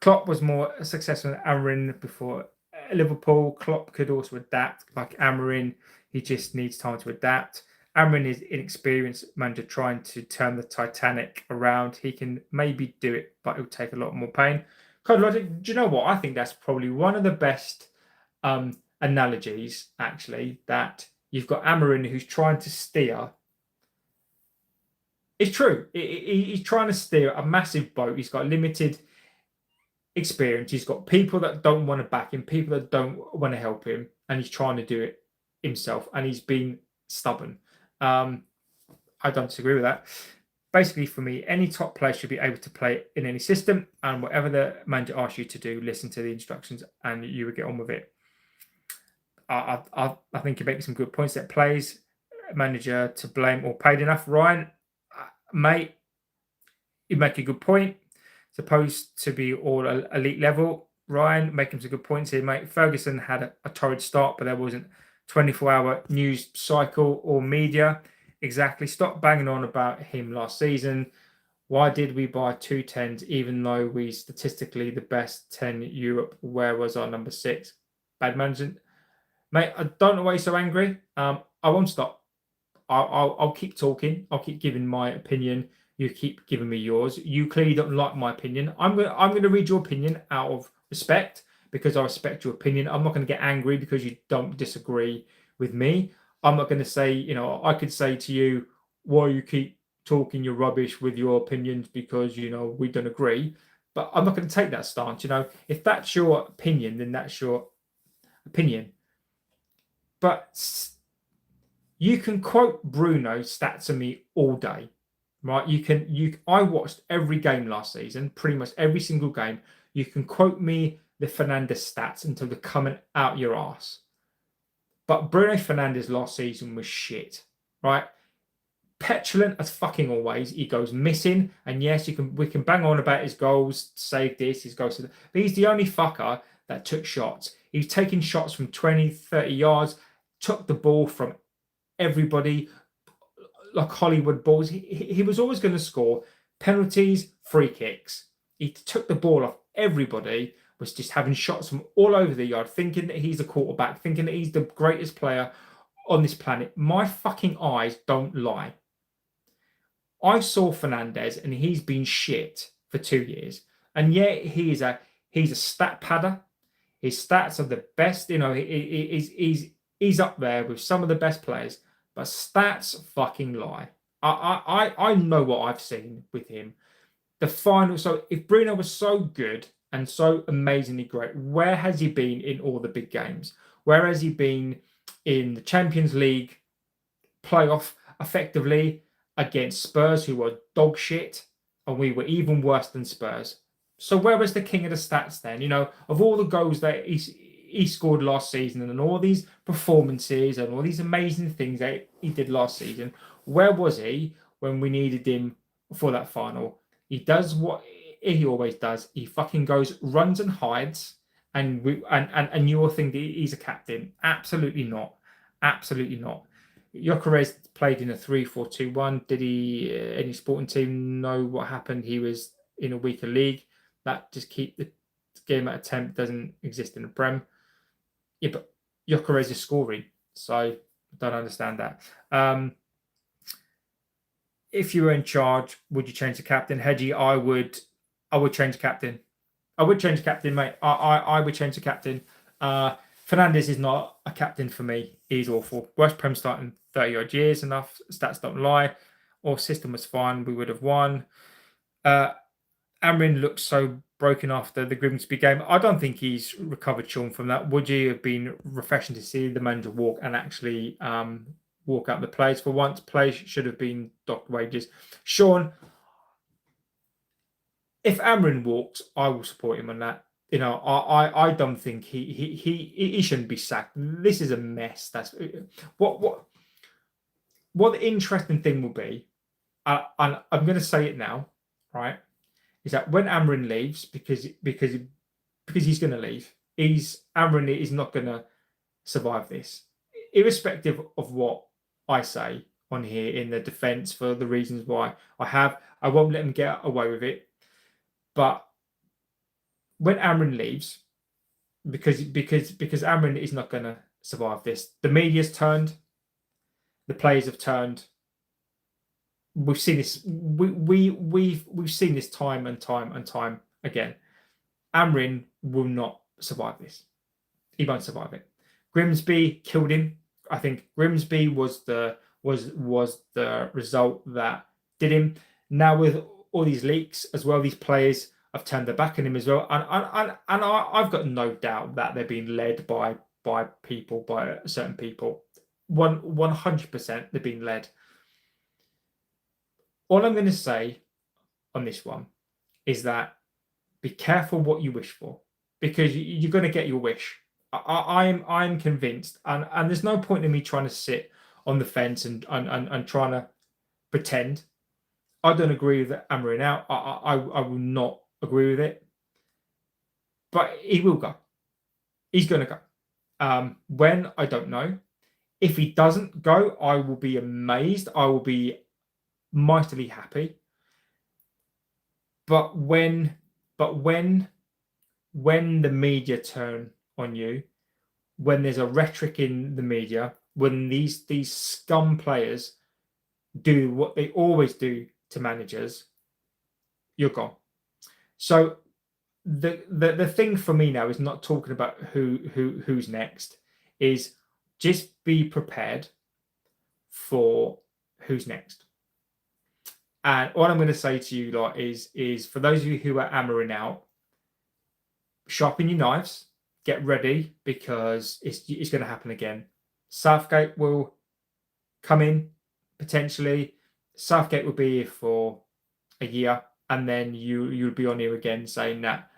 [SPEAKER 1] Klopp was more successful than Amorim before Liverpool. Klopp could also adapt, like Amorim. He just needs time to adapt. Amorim is inexperienced manager trying to turn the Titanic around. He can maybe do it, but it'll take a lot more pain. Do you know what? I think that's probably one of the best analogies, actually, that you've got Amorim who's trying to steer. It's true. He's trying to steer a massive boat. He's got limited experience. He's got people that don't want to back him, people that don't want to help him, and he's trying to do it himself. And he's been stubborn. I don't disagree with that. Basically, for me, any top player should be able to play in any system, and whatever the manager asks you to do, listen to the instructions, and you would get on with it. I think you're making some good points. That plays manager to blame or paid enough, Ryan, mate. You make a good point. Supposed to be all elite level. Ryan making some good points here, mate. Ferguson had a torrid start, but there wasn't 24-hour news cycle or media. Exactly. Stop banging on about him last season. Why did we buy 2 10s even though we statistically the best 10 in Europe? Where was our number 6? Bad management. Mate, I don't know why you're so angry. I won't stop. I'll keep talking. I'll keep giving my opinion. You keep giving me yours. You clearly don't like my opinion. I'm gonna read your opinion out of respect because I respect your opinion. I'm not going to get angry because you don't disagree with me. I'm not going to say, I could say to you, why you keep talking your rubbish with your opinions because, we don't agree. But I'm not going to take that stance. If that's your opinion, then that's your opinion. But you can quote Bruno's stats to me all day. Right, I watched every game last season, pretty much every single game. You can quote me the Fernandes stats until they're coming out your ass. But Bruno Fernandes last season was shit, right? Petulant as fucking always. He goes missing, and yes, we can bang on about his goals, save this, his goals, but he's the only fucker that took shots. He's taking shots from 20, 30 yards, took the ball from everybody. Like Hollywood balls, he was always going to score penalties, free kicks. He took the ball off everybody, was just having shots from all over the yard, thinking that he's a quarterback, thinking that he's the greatest player on this planet. My fucking eyes don't lie. I saw Fernandes and he's been shit for 2 years. And yet he's a stat padder. His stats are the best, he's up there with some of the best players. But stats fucking lie. I know what I've seen with him. The final. So if Bruno was so good and so amazingly great, where has he been in all the big games? Where has he been in the Champions League playoff effectively against Spurs, who were dog shit, and we were even worse than Spurs? So where was the king of the stats then? Of all the goals that he scored last season and all these performances and all these amazing things that he did last season, where was he when we needed him for that final? He does what he always does. He fucking goes, runs and hides, and you all think that he's a captain. Absolutely not. Absolutely not. Gyökeres played in a 3-4-2-1. Did he, any sporting team, know what happened? He was in a weaker league. That just keep the game at attempt doesn't exist in the Prem. Yeah, but Gyökeres is scoring, so I don't understand that. If you were in charge, would you change the captain? Hedgie, I would change the captain. I would change the captain, mate. I would change the captain. Fernandes is not a captain for me. He's awful. Worst Prem start in 30 odd years. Enough stats don't lie. Our system was fine. We would have won. Amorim looks so broken after the Grimsby game. I don't think he's recovered, Sean, from that. Would you have been refreshing to see the manager walk and actually walk out the players? For once, players should have been docked wages. Sean, if Amorim walks, I will support him on that. I don't think he shouldn't be sacked. This is a mess. That's what the interesting thing will be, and I'm going to say it now, right? Is that when Amorim leaves, because he's going to leave, Amorim is not going to survive this, irrespective of what I say on here in the defence for the reasons why I won't let him get away with it. But when Amorim leaves, because Amorim is not going to survive this. The media's turned, the players have turned. We've seen this. We've seen this time and time and time again. Amorim will not survive this. He won't survive it. Grimsby killed him. I think Grimsby was the result that did him. Now with all these leaks as well, these players have turned their back on him as well, and I've got no doubt that they're being led by certain people. 100% they're being led. All I'm going to say on this one is that be careful what you wish for, because you're going to get your wish. I'm convinced, and there's no point in me trying to sit on the fence and trying to pretend. I don't agree with Amorim out. I will not agree with it, but he will go. He's going to go. When, I don't know. If he doesn't go, I will be amazed. I will be mightily happy. But when the media turn on you, when there's a rhetoric in the media, when these scum players do what they always do to managers, you're gone. So the thing for me now is not talking about who's next, is just be prepared for who's next. And what I'm going to say to you lot is for those of you who are Amorim out, sharpen your knives, get ready, because it's going to happen again. Southgate will come in potentially. Southgate will be here for a year, and then you'll be on here again saying that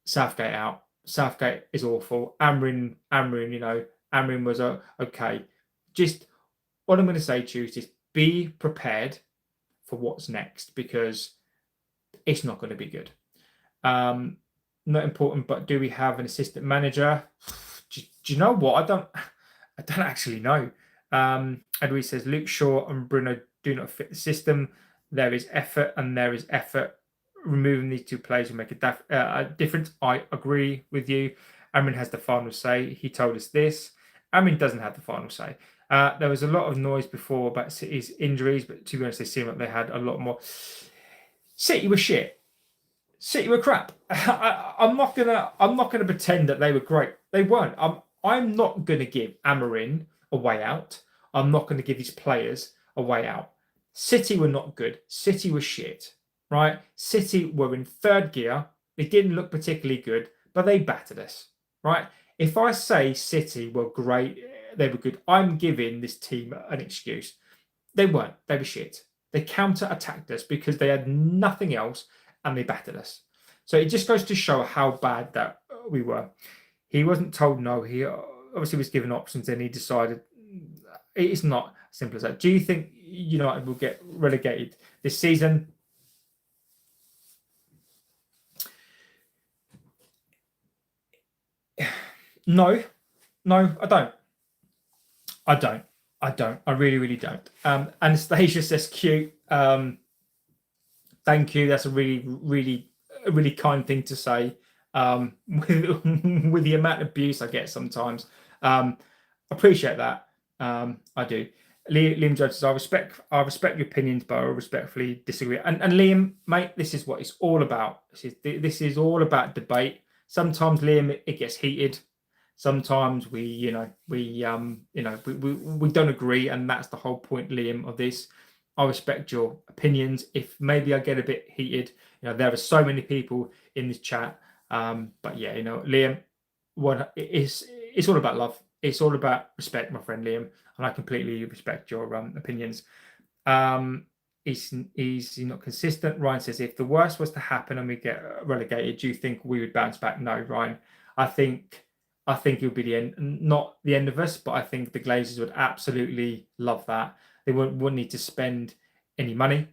[SPEAKER 1] Southgate out. Southgate is awful. Amorim, Amorim was okay. Just what I'm going to say to you is just be prepared for what's next, because it's not going to be good. Not important, but do we have an assistant manager? Do you know what? I don't actually know. Edwin says Luke Shaw and Bruno do not fit the system. There is effort, and there is effort. Removing these two players will make a difference. I agree with you. Amorim has the final say. He told us this. Amorim doesn't have the final say. There was a lot of noise before about City's injuries, but to be honest, they seem like they had a lot more. City were shit. City were crap. I'm not gonna pretend that they were great. They weren't. I'm not gonna give Amorim a way out. I'm not gonna give these players a way out. City were not good. City were shit. Right? City were in third gear. They didn't look particularly good, but they battered us. Right? If I say City were great, they were good, I'm giving this team an excuse. They weren't. They were shit. They counter-attacked us because they had nothing else, and they battered us. So it just goes to show how bad that we were. He wasn't told no. He obviously was given options, and he decided. It's not as simple as that. Do you think United will get relegated this season? No, I don't. I really don't. Anastasia says cute. Thank you. That's a really kind thing to say. With the amount of abuse I get sometimes, appreciate that. I do. Liam Jones says, I respect your opinions, but I respectfully disagree. And Liam, mate, this is what it's all about. This is all about debate. Sometimes, Liam, it gets heated. Sometimes we don't agree, and that's the whole point, Liam, of this. I respect your opinions. If maybe I get a bit heated, there are so many people in this chat. But yeah, Liam, it's all about love. It's all about respect, my friend Liam, and I completely respect your opinions. He's not consistent. Ryan says, if the worst was to happen and we get relegated, do you think we would bounce back? No, Ryan. I think it would be the end, not the end of us, but I think the Glazers would absolutely love that. They wouldn't need to spend any money.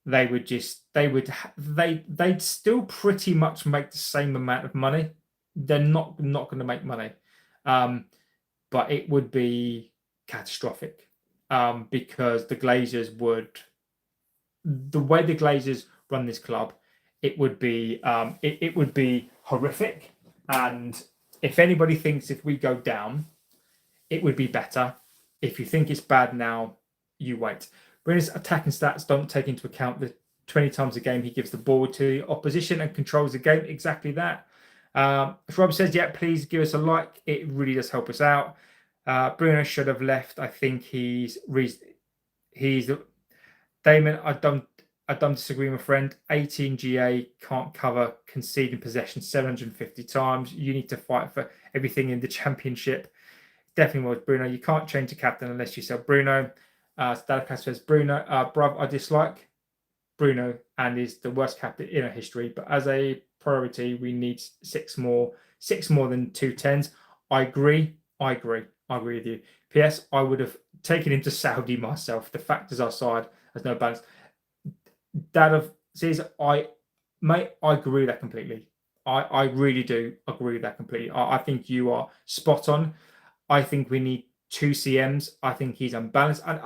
[SPEAKER 1] They'd still pretty much make the same amount of money. They're not going to make money, but it would be catastrophic, because the Glazers would, the way the Glazers run this club, it would be it would be horrific. And if anybody thinks if we go down, it would be better. If you think it's bad now, you wait. Bruno's attacking stats don't take into account the 20 times a game he gives the ball to the opposition and controls the game. Exactly that. If Rob says, yeah, please give us a like. It really does help us out. Bruno should have left. I think he's Damon. I don't disagree, my friend. 18 GA can't cover conceding possession 750 times. You need to fight for everything in the championship. Definitely was Bruno. You can't change the captain unless you sell Bruno. Stadakas says Bruno, bruv, I dislike Bruno and is the worst captain in our history. But as a priority, we need six more than 2 10s. I agree with you. P.S. I would have taken him to Saudi myself. The factors are side. There's no balance. That of Caesar, I agree with that completely. I really do agree with that completely. I think you are spot on. I think we need 2 CMs. I think he's unbalanced. And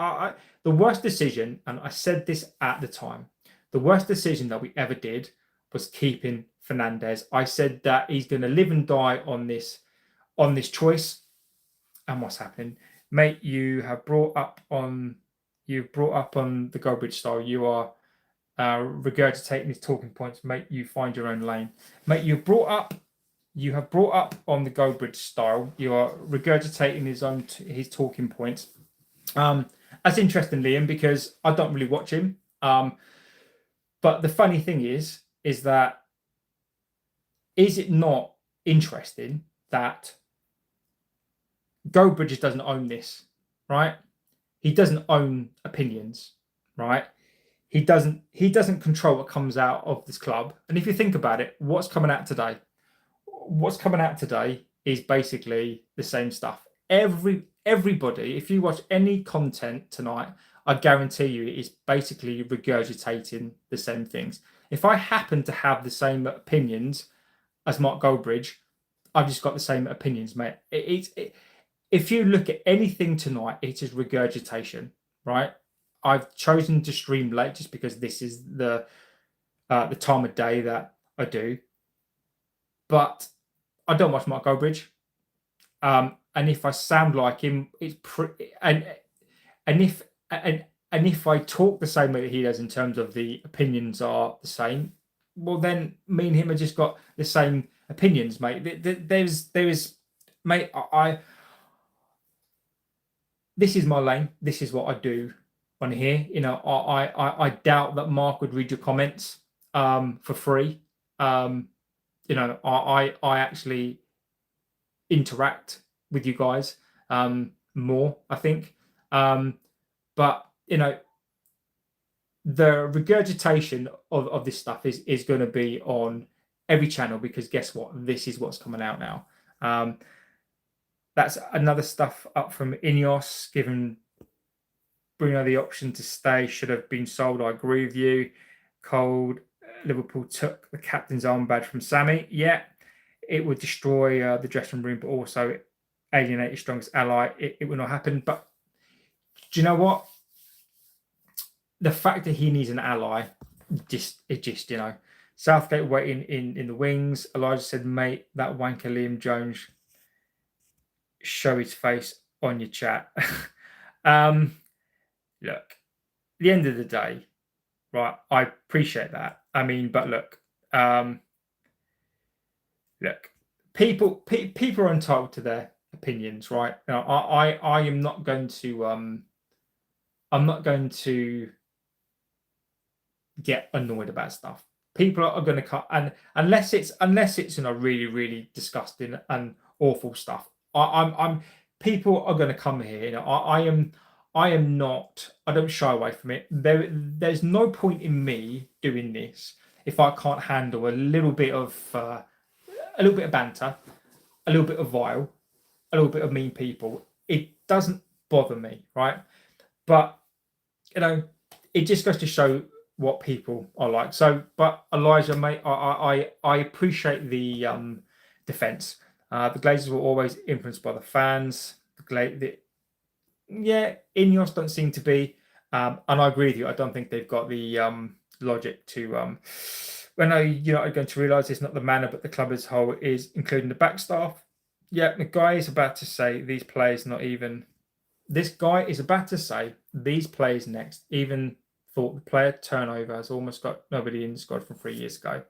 [SPEAKER 1] the worst decision, and I said this at the time, the worst decision that we ever did was keeping Fernandez. I said that he's going to live and die on this choice. And what's happening, mate? You have brought up on the Goldbridge style. You are regurgitating his talking points. Mate, you find your own lane. Mate, you have brought up on the Goldbridge style. You are regurgitating his talking points. That's interesting, Liam, because I don't really watch him. But the funny thing is that, is it not interesting that Goldbridge doesn't own this, right? He doesn't own opinions, right? He doesn't control what comes out of this club. And if you think about it, what's coming out today? What's coming out today is basically the same stuff. Everybody, if you watch any content tonight, I guarantee you it is basically regurgitating the same things. If I happen to have the same opinions as Mark Goldbridge, I've just got the same opinions, mate. If you look at anything tonight, it is regurgitation, right? I've chosen to stream late just because this is the time of day that I do. But I don't watch Mark Goldbridge. And if I sound like him, it's and if I talk the same way that he does in terms of the opinions are the same, well then me and him have just got the same opinions, mate. There's mate, this is my lane. This is what I do on here. You know, I doubt that Mark would read your comments for free. You know, I actually interact with you guys more, I think. But you know, the regurgitation of this stuff is going to be on every channel, because guess what? This is what's coming out now. That's another stuff up from Ineos, giving Bruno the option to stay, should have been sold. I agree with you. Cold, Liverpool took the captain's armband from Sammy. Yeah, it would destroy the dressing room, but also alienate his strongest ally. It will not happen. But do you know what? The fact that he needs an ally, you know, Southgate waiting in the wings. Elijah said, mate, that wanker Liam Jones, show his face on your chat. Look, at the end of the day, right, I appreciate that. I mean, but look, people are entitled to their opinions, right? Now, I am not going to I'm not going to get annoyed about stuff. People are going to cut, and unless it's you know, really, really disgusting and awful stuff, I'm people are going to come here. You know, I am not. I don't shy away from it. There's no point in me doing this if I can't handle a little bit of banter, a little bit of vile, a little bit of mean people. It doesn't bother me, right? But you know, it just goes to show what people are like. So, but Elijah, mate, I appreciate the defense. The Glazers were always influenced by the fans. Yeah, Ineos don't seem to be, and I agree with you. I don't think they've got the logic to. When you're not going to realise it's not the manner, but the club as a whole is, including the back staff. Yeah, the guy is about to say these players not even. This guy is about to say these players next even thought the player turnover has almost got nobody in the squad from 3 years ago.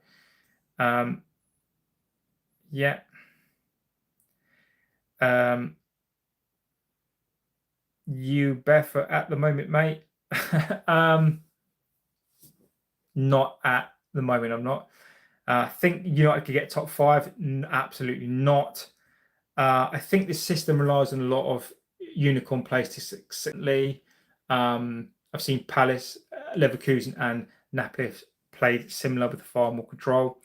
[SPEAKER 1] Yeah. You barefoot at the moment, mate. Not at the moment. I'm not. I think United could get top five. Absolutely not. I think this system relies on a lot of unicorn plays to successfully. I've seen Palace, Leverkusen, and Napoli played similar with far more control.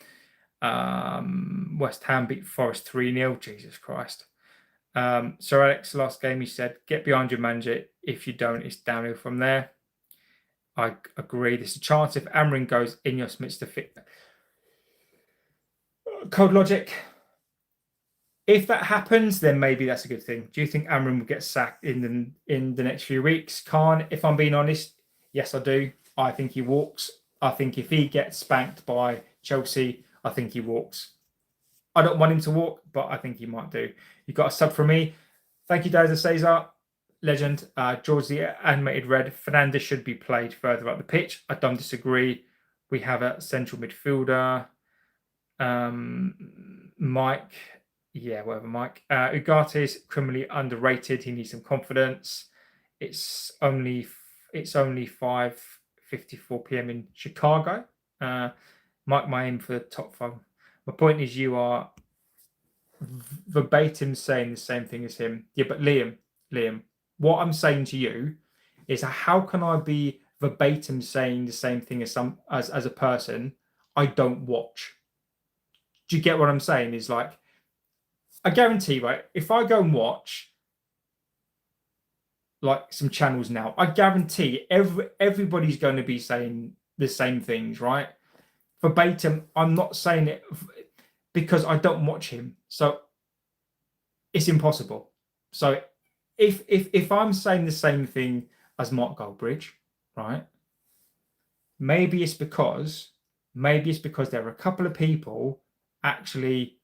[SPEAKER 1] West Ham beat Forest 3-0. Jesus Christ. Sir Alex, last game, he said, get behind your manager. If you don't, it's downhill from there. I agree. There's a chance if Amorim goes, Ineos admits to fit. Cold logic. If that happens, then maybe that's a good thing. Do you think Amorim will get sacked in the next few weeks? Khan, if I'm being honest, yes, I do. I think he walks. I think if he gets spanked by Chelsea, I think he walks. I don't want him to walk, but I think he might do. You've got a sub from me. Thank you, Glazer Cesar. Legend. George the animated red. Fernandez should be played further up the pitch. I don't disagree. We have a central midfielder. Mike. Yeah, whatever, Mike. Ugarte is criminally underrated. He needs some confidence. It's only 5:54 p.m. in Chicago. Mike, my aim for the top five. My point is, you are verbatim saying the same thing as him. Yeah, but Liam, what I'm saying to you is, how can I be verbatim saying the same thing as a person I don't watch? Do you get what I'm saying? Is like, I guarantee, right? If I go and watch like some channels now, I guarantee everybody's going to be saying the same things, right? Verbatim. I'm not saying it because I don't watch him, so it's impossible. So if I'm saying the same thing as Mark Goldbridge, right? Maybe it's because there are a couple of people actually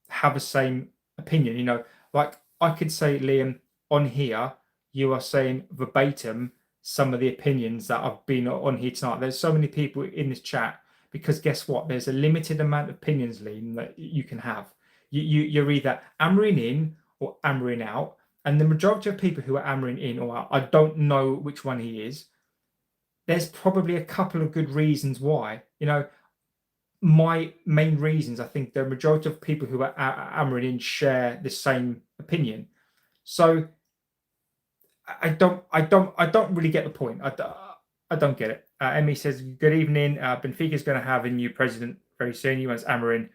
[SPEAKER 1] have the same opinion. Like I could say, Liam, on here, you are saying verbatim some of the opinions that I've been on here tonight. There's so many people in this chat because guess what? There's a limited amount of opinions, Liam, that you can have. You're either Amorim in or Amorim out. And the majority of people who are Amorim in or out, I don't know which one he is. There's probably a couple of good reasons why. My main reasons, I think the majority of people who are Amorim in share the same opinion. So I don't really get the point. I don't get it. Emmy says, good evening. Benfica is going to have a new president very soon. He wants Amorim.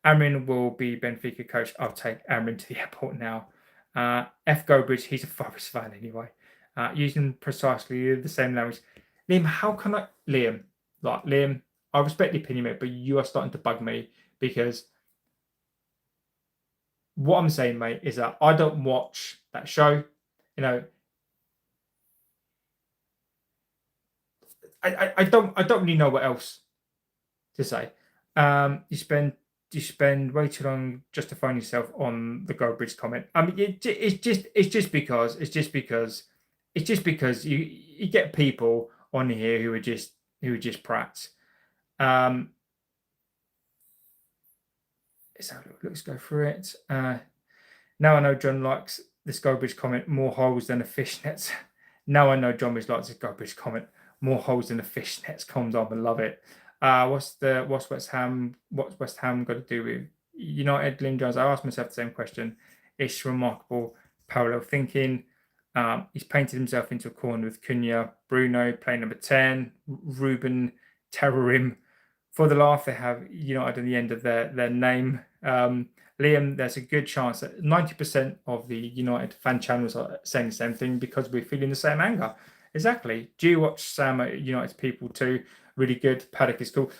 [SPEAKER 1] Amorim will be Benfica coach. I'll take Amorim to the airport now. F. Gobridge, he's a Forest fan anyway. Using precisely the same language. Liam, how can I... Liam, I respect the opinion, mate, but you are starting to bug me because what I'm saying, mate, is that I don't watch that show. I don't really know what else to say. You spend way too long justifying yourself on the Goldbridge comment. I mean, it's just because you get people on here who are just prats. So let's go through it. Now I know John likes this Goldbridge comment more holes than a fishnets. Now I know John likes this Goldbridge comment more holes than a fishnets. Comes on, I love it. What's West Ham got to do with United? Lynn Jones. I asked myself the same question. It's remarkable parallel thinking. He's painted himself into a corner with Cunha, Bruno playing number 10, Ruben Amorim. For the laugh, they have United on the end of their name. Liam, there's a good chance that 90% of the United fan channels are saying the same thing because we're feeling the same anger. Exactly. Do you watch Sam at United's People too? Really good. Paddock is cool.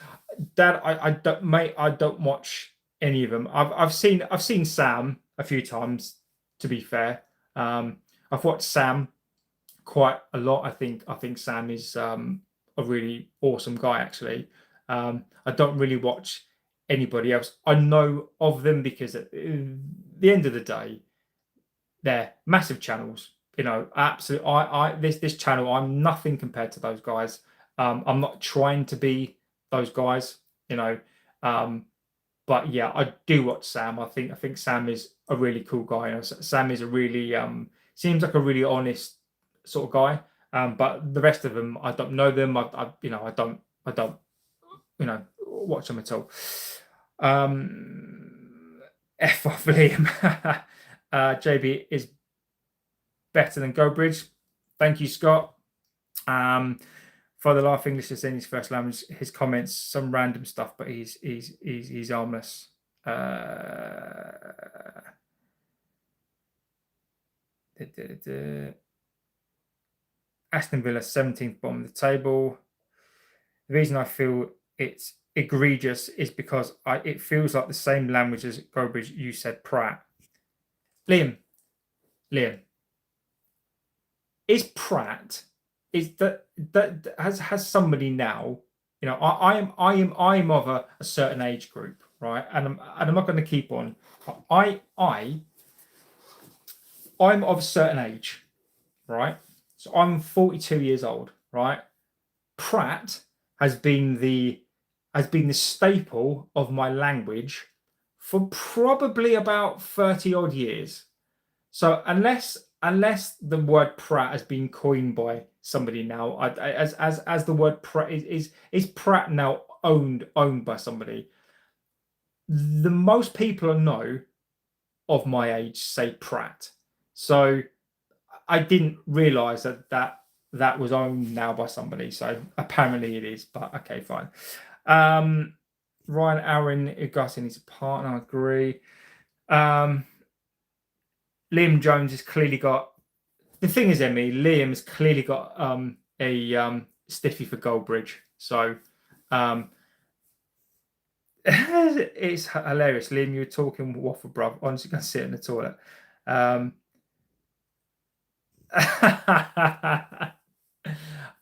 [SPEAKER 1] Dad, I don't, mate. I don't watch any of them. I've seen Sam a few times. To be fair, I I've watched Sam quite a lot. I think Sam is a really awesome guy. Actually, I don't really watch anybody else. I know of them because at the end of the day, they're massive channels. You know, absolutely. This channel, I'm nothing compared to those guys. I'm not trying to be those guys. You know, um, but yeah, I do watch Sam. I think Sam is a really cool guy. You know, Sam is a really seems like a really honest sort of guy. But the rest of them, I don't know them. You know, I don't you know watch them at all. F off Liam. JB is better than GoBridge. Thank you, Scott. For the laugh English is in his first language. His comments, some random stuff, but he's harmless. Aston Villa 17th bottom of the table. The reason I feel it's egregious is because it feels like the same language as GoBridge. You said Pratt. Liam, is Pratt is that has somebody now? You know, I am of a certain age group, right? And I'm not going to keep on. I'm of a certain age, right? So I'm 42 years old, right? Pratt has been the staple of my language for probably about 30 odd years. So unless the word Pratt has been coined by somebody now, as the word Pratt is Pratt now owned by somebody. The most people I know of my age say Pratt. So I didn't realize that was owned now by somebody. So apparently it is, but okay, fine. Ryan Aaron Gussin is a partner, I agree. Liam Jones has clearly got the thing is, Emmy, Liam has clearly got a stiffy for Goldbridge. So it's hilarious. Liam, you were talking waffle, bruv. Honestly, gonna sit in the toilet.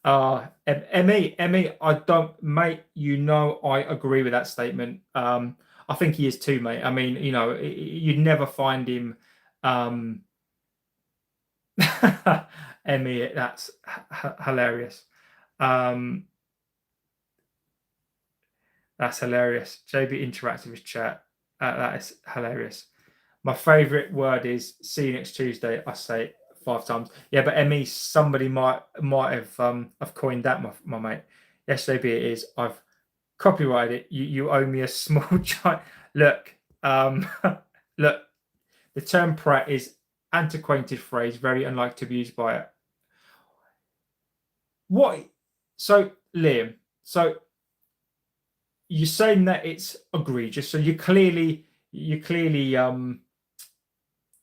[SPEAKER 1] Emmy, I don't, mate. You know, I agree with that statement. I think he is too, mate. I mean, you know, you'd never find him. Emmy, that's hilarious. That's hilarious. JB interactive with chat. That is hilarious. My favorite word is "see you next Tuesday." I say it 5 times. Yeah, but Emmy, somebody might have coined that, my mate. Yes, JB, it is. I've copyrighted it. You owe me a small giant. Look, look. The term Pratt is antiquated phrase, very unlikely to be used by it. What? So, Liam, so you're saying that it's egregious. So you're clearly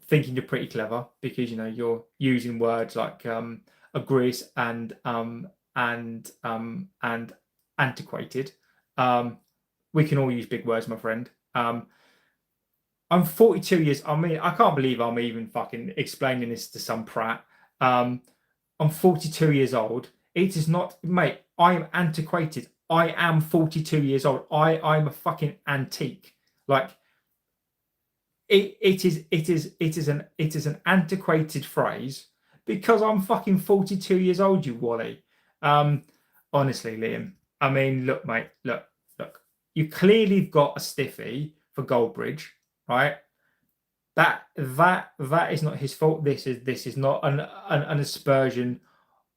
[SPEAKER 1] thinking you're pretty clever because you know you're using words like egregious and antiquated. We can all use big words, my friend. I'm 42 years. I mean, I can't believe I'm even fucking explaining this to some prat. I'm 42 years old. It is not, mate. I am antiquated. I am 42 years old. I'm a fucking antique. Like it is an antiquated phrase because I'm fucking 42 years old. You wally. Honestly, Liam. I mean, look, mate. Look. You clearly got a stiffy for Goldbridge, right? That is not his fault. This is not an aspersion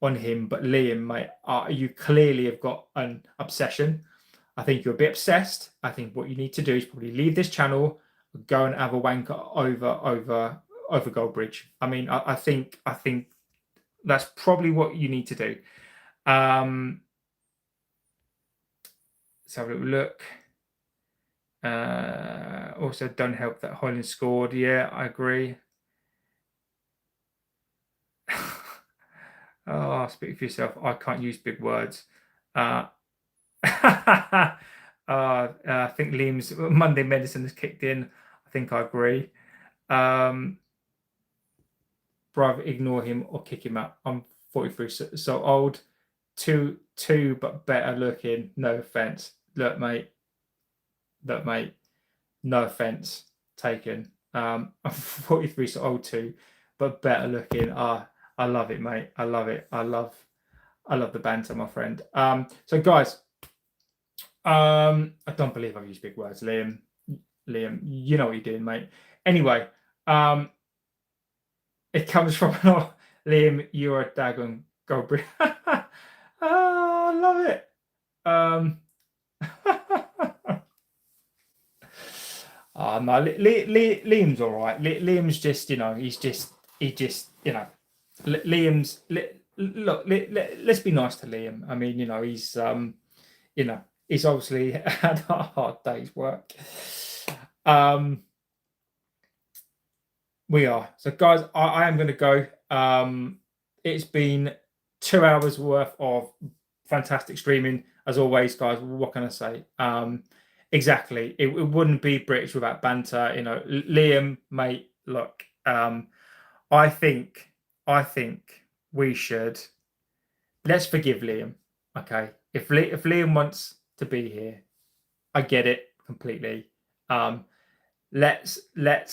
[SPEAKER 1] on him, but Liam, mate, you clearly have got an obsession. I think you're a bit obsessed. I think what you need to do is probably leave this channel, go and have a wanker over Goldbridge. I mean, I think that's probably what you need to do. Let's have a little look. Also, don't help that Holland scored. Yeah, I agree. Oh, speak for yourself. I can't use big words. I think Liam's Monday medicine has kicked in. I think I agree. brother, ignore him or kick him out. I'm 43, so old, two, but better looking. No offense. Look, mate. No offense taken. I'm 43, so old too, but better looking. I love it, mate. I love it. I love the banter, my friend. So guys, I don't believe I've used big words, Liam. You know what you're doing, mate. Anyway, it comes from Liam. You're a dagon goldbrick. I love it. No, Liam's all right. Liam's just, Liam's. Look, let's be nice to Liam. I mean, he's obviously had a hard day's work. We are. So, guys, I am going to go. It's been 2 hours worth of fantastic streaming. As always, guys, what can I say? Exactly. It wouldn't be British without banter. Liam, mate, look, I think we should, let's forgive Liam. Okay. If Liam wants to be here, I get it completely. Let's look,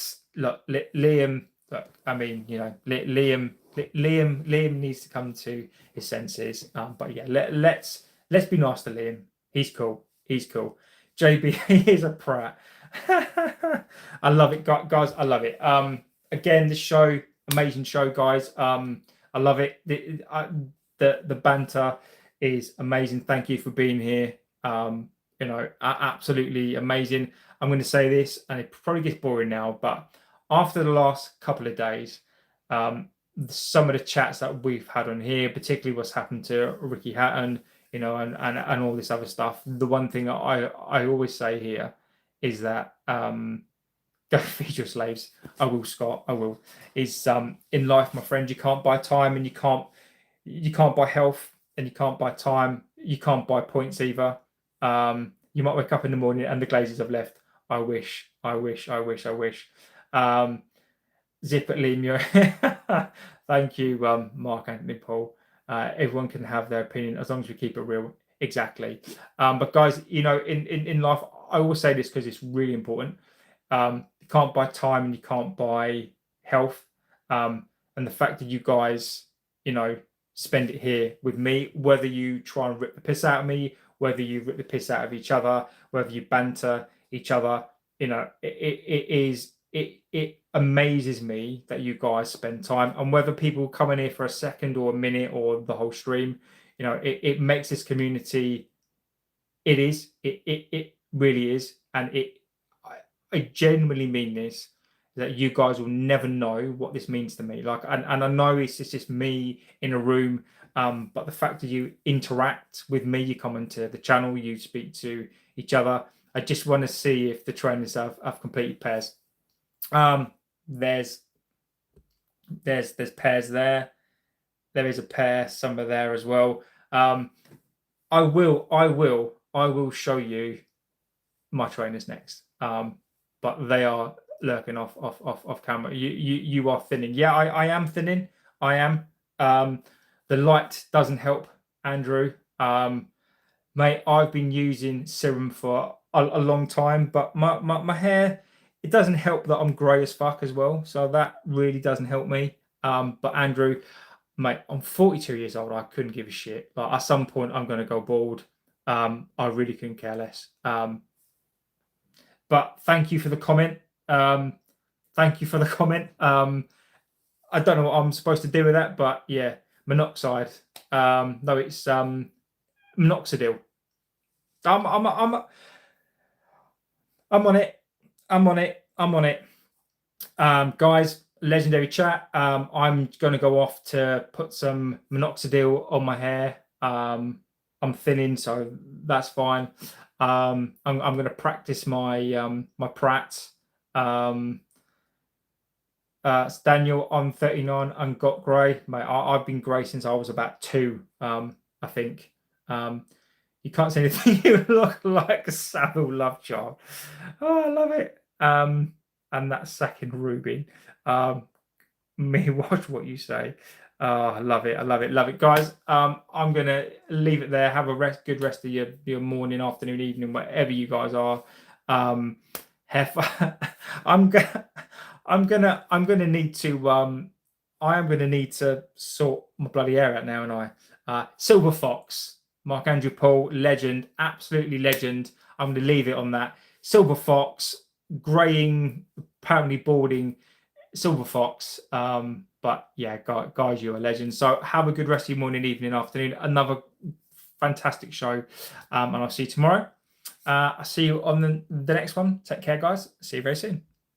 [SPEAKER 1] Liam. Look, I mean, Liam needs to come to his senses. But yeah, let's be nice to Liam. He's cool. JB, he is a prat. I love it, guys. I love it. Again, this show, amazing show, guys. I love it. The banter is amazing. Thank you for being here. Absolutely amazing. I'm going to say this, and it probably gets boring now, but after the last couple of days, some of the chats that we've had on here, particularly what's happened to Ricky Hatton, and all this other stuff. The one thing I always say here is that go feed your slaves. I will, Scott. I will. Is in life, my friend, you can't buy time, and you can't buy health, and you can't buy time. You can't buy points either. You might wake up in the morning and the Glazers have left. I wish. Zip at Lemur. Thank you, Mark Anthony Paul. Everyone can have their opinion as long as we keep it real. Exactly. But guys, in life, I always say this because it's really important. You can't buy time and you can't buy health. And the fact that you guys, spend it here with me, whether you try and rip the piss out of me, whether you rip the piss out of each other, whether you banter each other, it amazes me that you guys spend time, and whether people come in here for a second or a minute or the whole stream, it makes this community. It really is, and I genuinely mean this, that you guys will never know what this means to me. And I know it's just me in a room, but the fact that you interact with me, you come into the channel, you speak to each other. I just want to see if the trainers have completed pairs. There's pairs there. There is a pair somewhere there as well. I will show you my trainers next. But they are lurking off camera. You are thinning. Yeah, I am thinning. I am. The light doesn't help, Andrew. Mate, I've been using serum for a long time, but my hair, it doesn't help that I'm grey as fuck as well. So that really doesn't help me. But Andrew, mate, I'm 42 years old. I couldn't give a shit. Like, at some point, I'm going to go bald. I really couldn't care less. But thank you for the comment. Thank you for the comment. I don't know what I'm supposed to do with that, but yeah, monoxide. No, it's minoxidil. I'm on it. Guys, legendary chat. I'm going to go off to put some minoxidil on my hair. I'm thinning, so that's fine. I'm going to practice my my Pratt. It's Daniel. I'm 39 and got grey, mate. I've been grey since I was about 2. I think. You can't say anything. You look like a Savile love child. Oh, I love it. And that second Ruben. me watch what you say. Oh, I love it. I love it. Love it, guys. I'm gonna leave it there. Have a good rest of your morning, afternoon, evening, wherever you guys are. Have fun. I'm gonna I'm gonna need to I am gonna need to sort my bloody hair out now, and Silver Fox, Mark Andrew Paul, legend, absolutely legend. I'm gonna leave it on that. Silver Fox, graying, apparently balding, Silver Fox. But yeah, guys, you're a legend. So have a good rest of your morning, evening, afternoon. Another fantastic show. And I'll see you tomorrow. I'll see you on the next one. Take care, guys. See you very soon.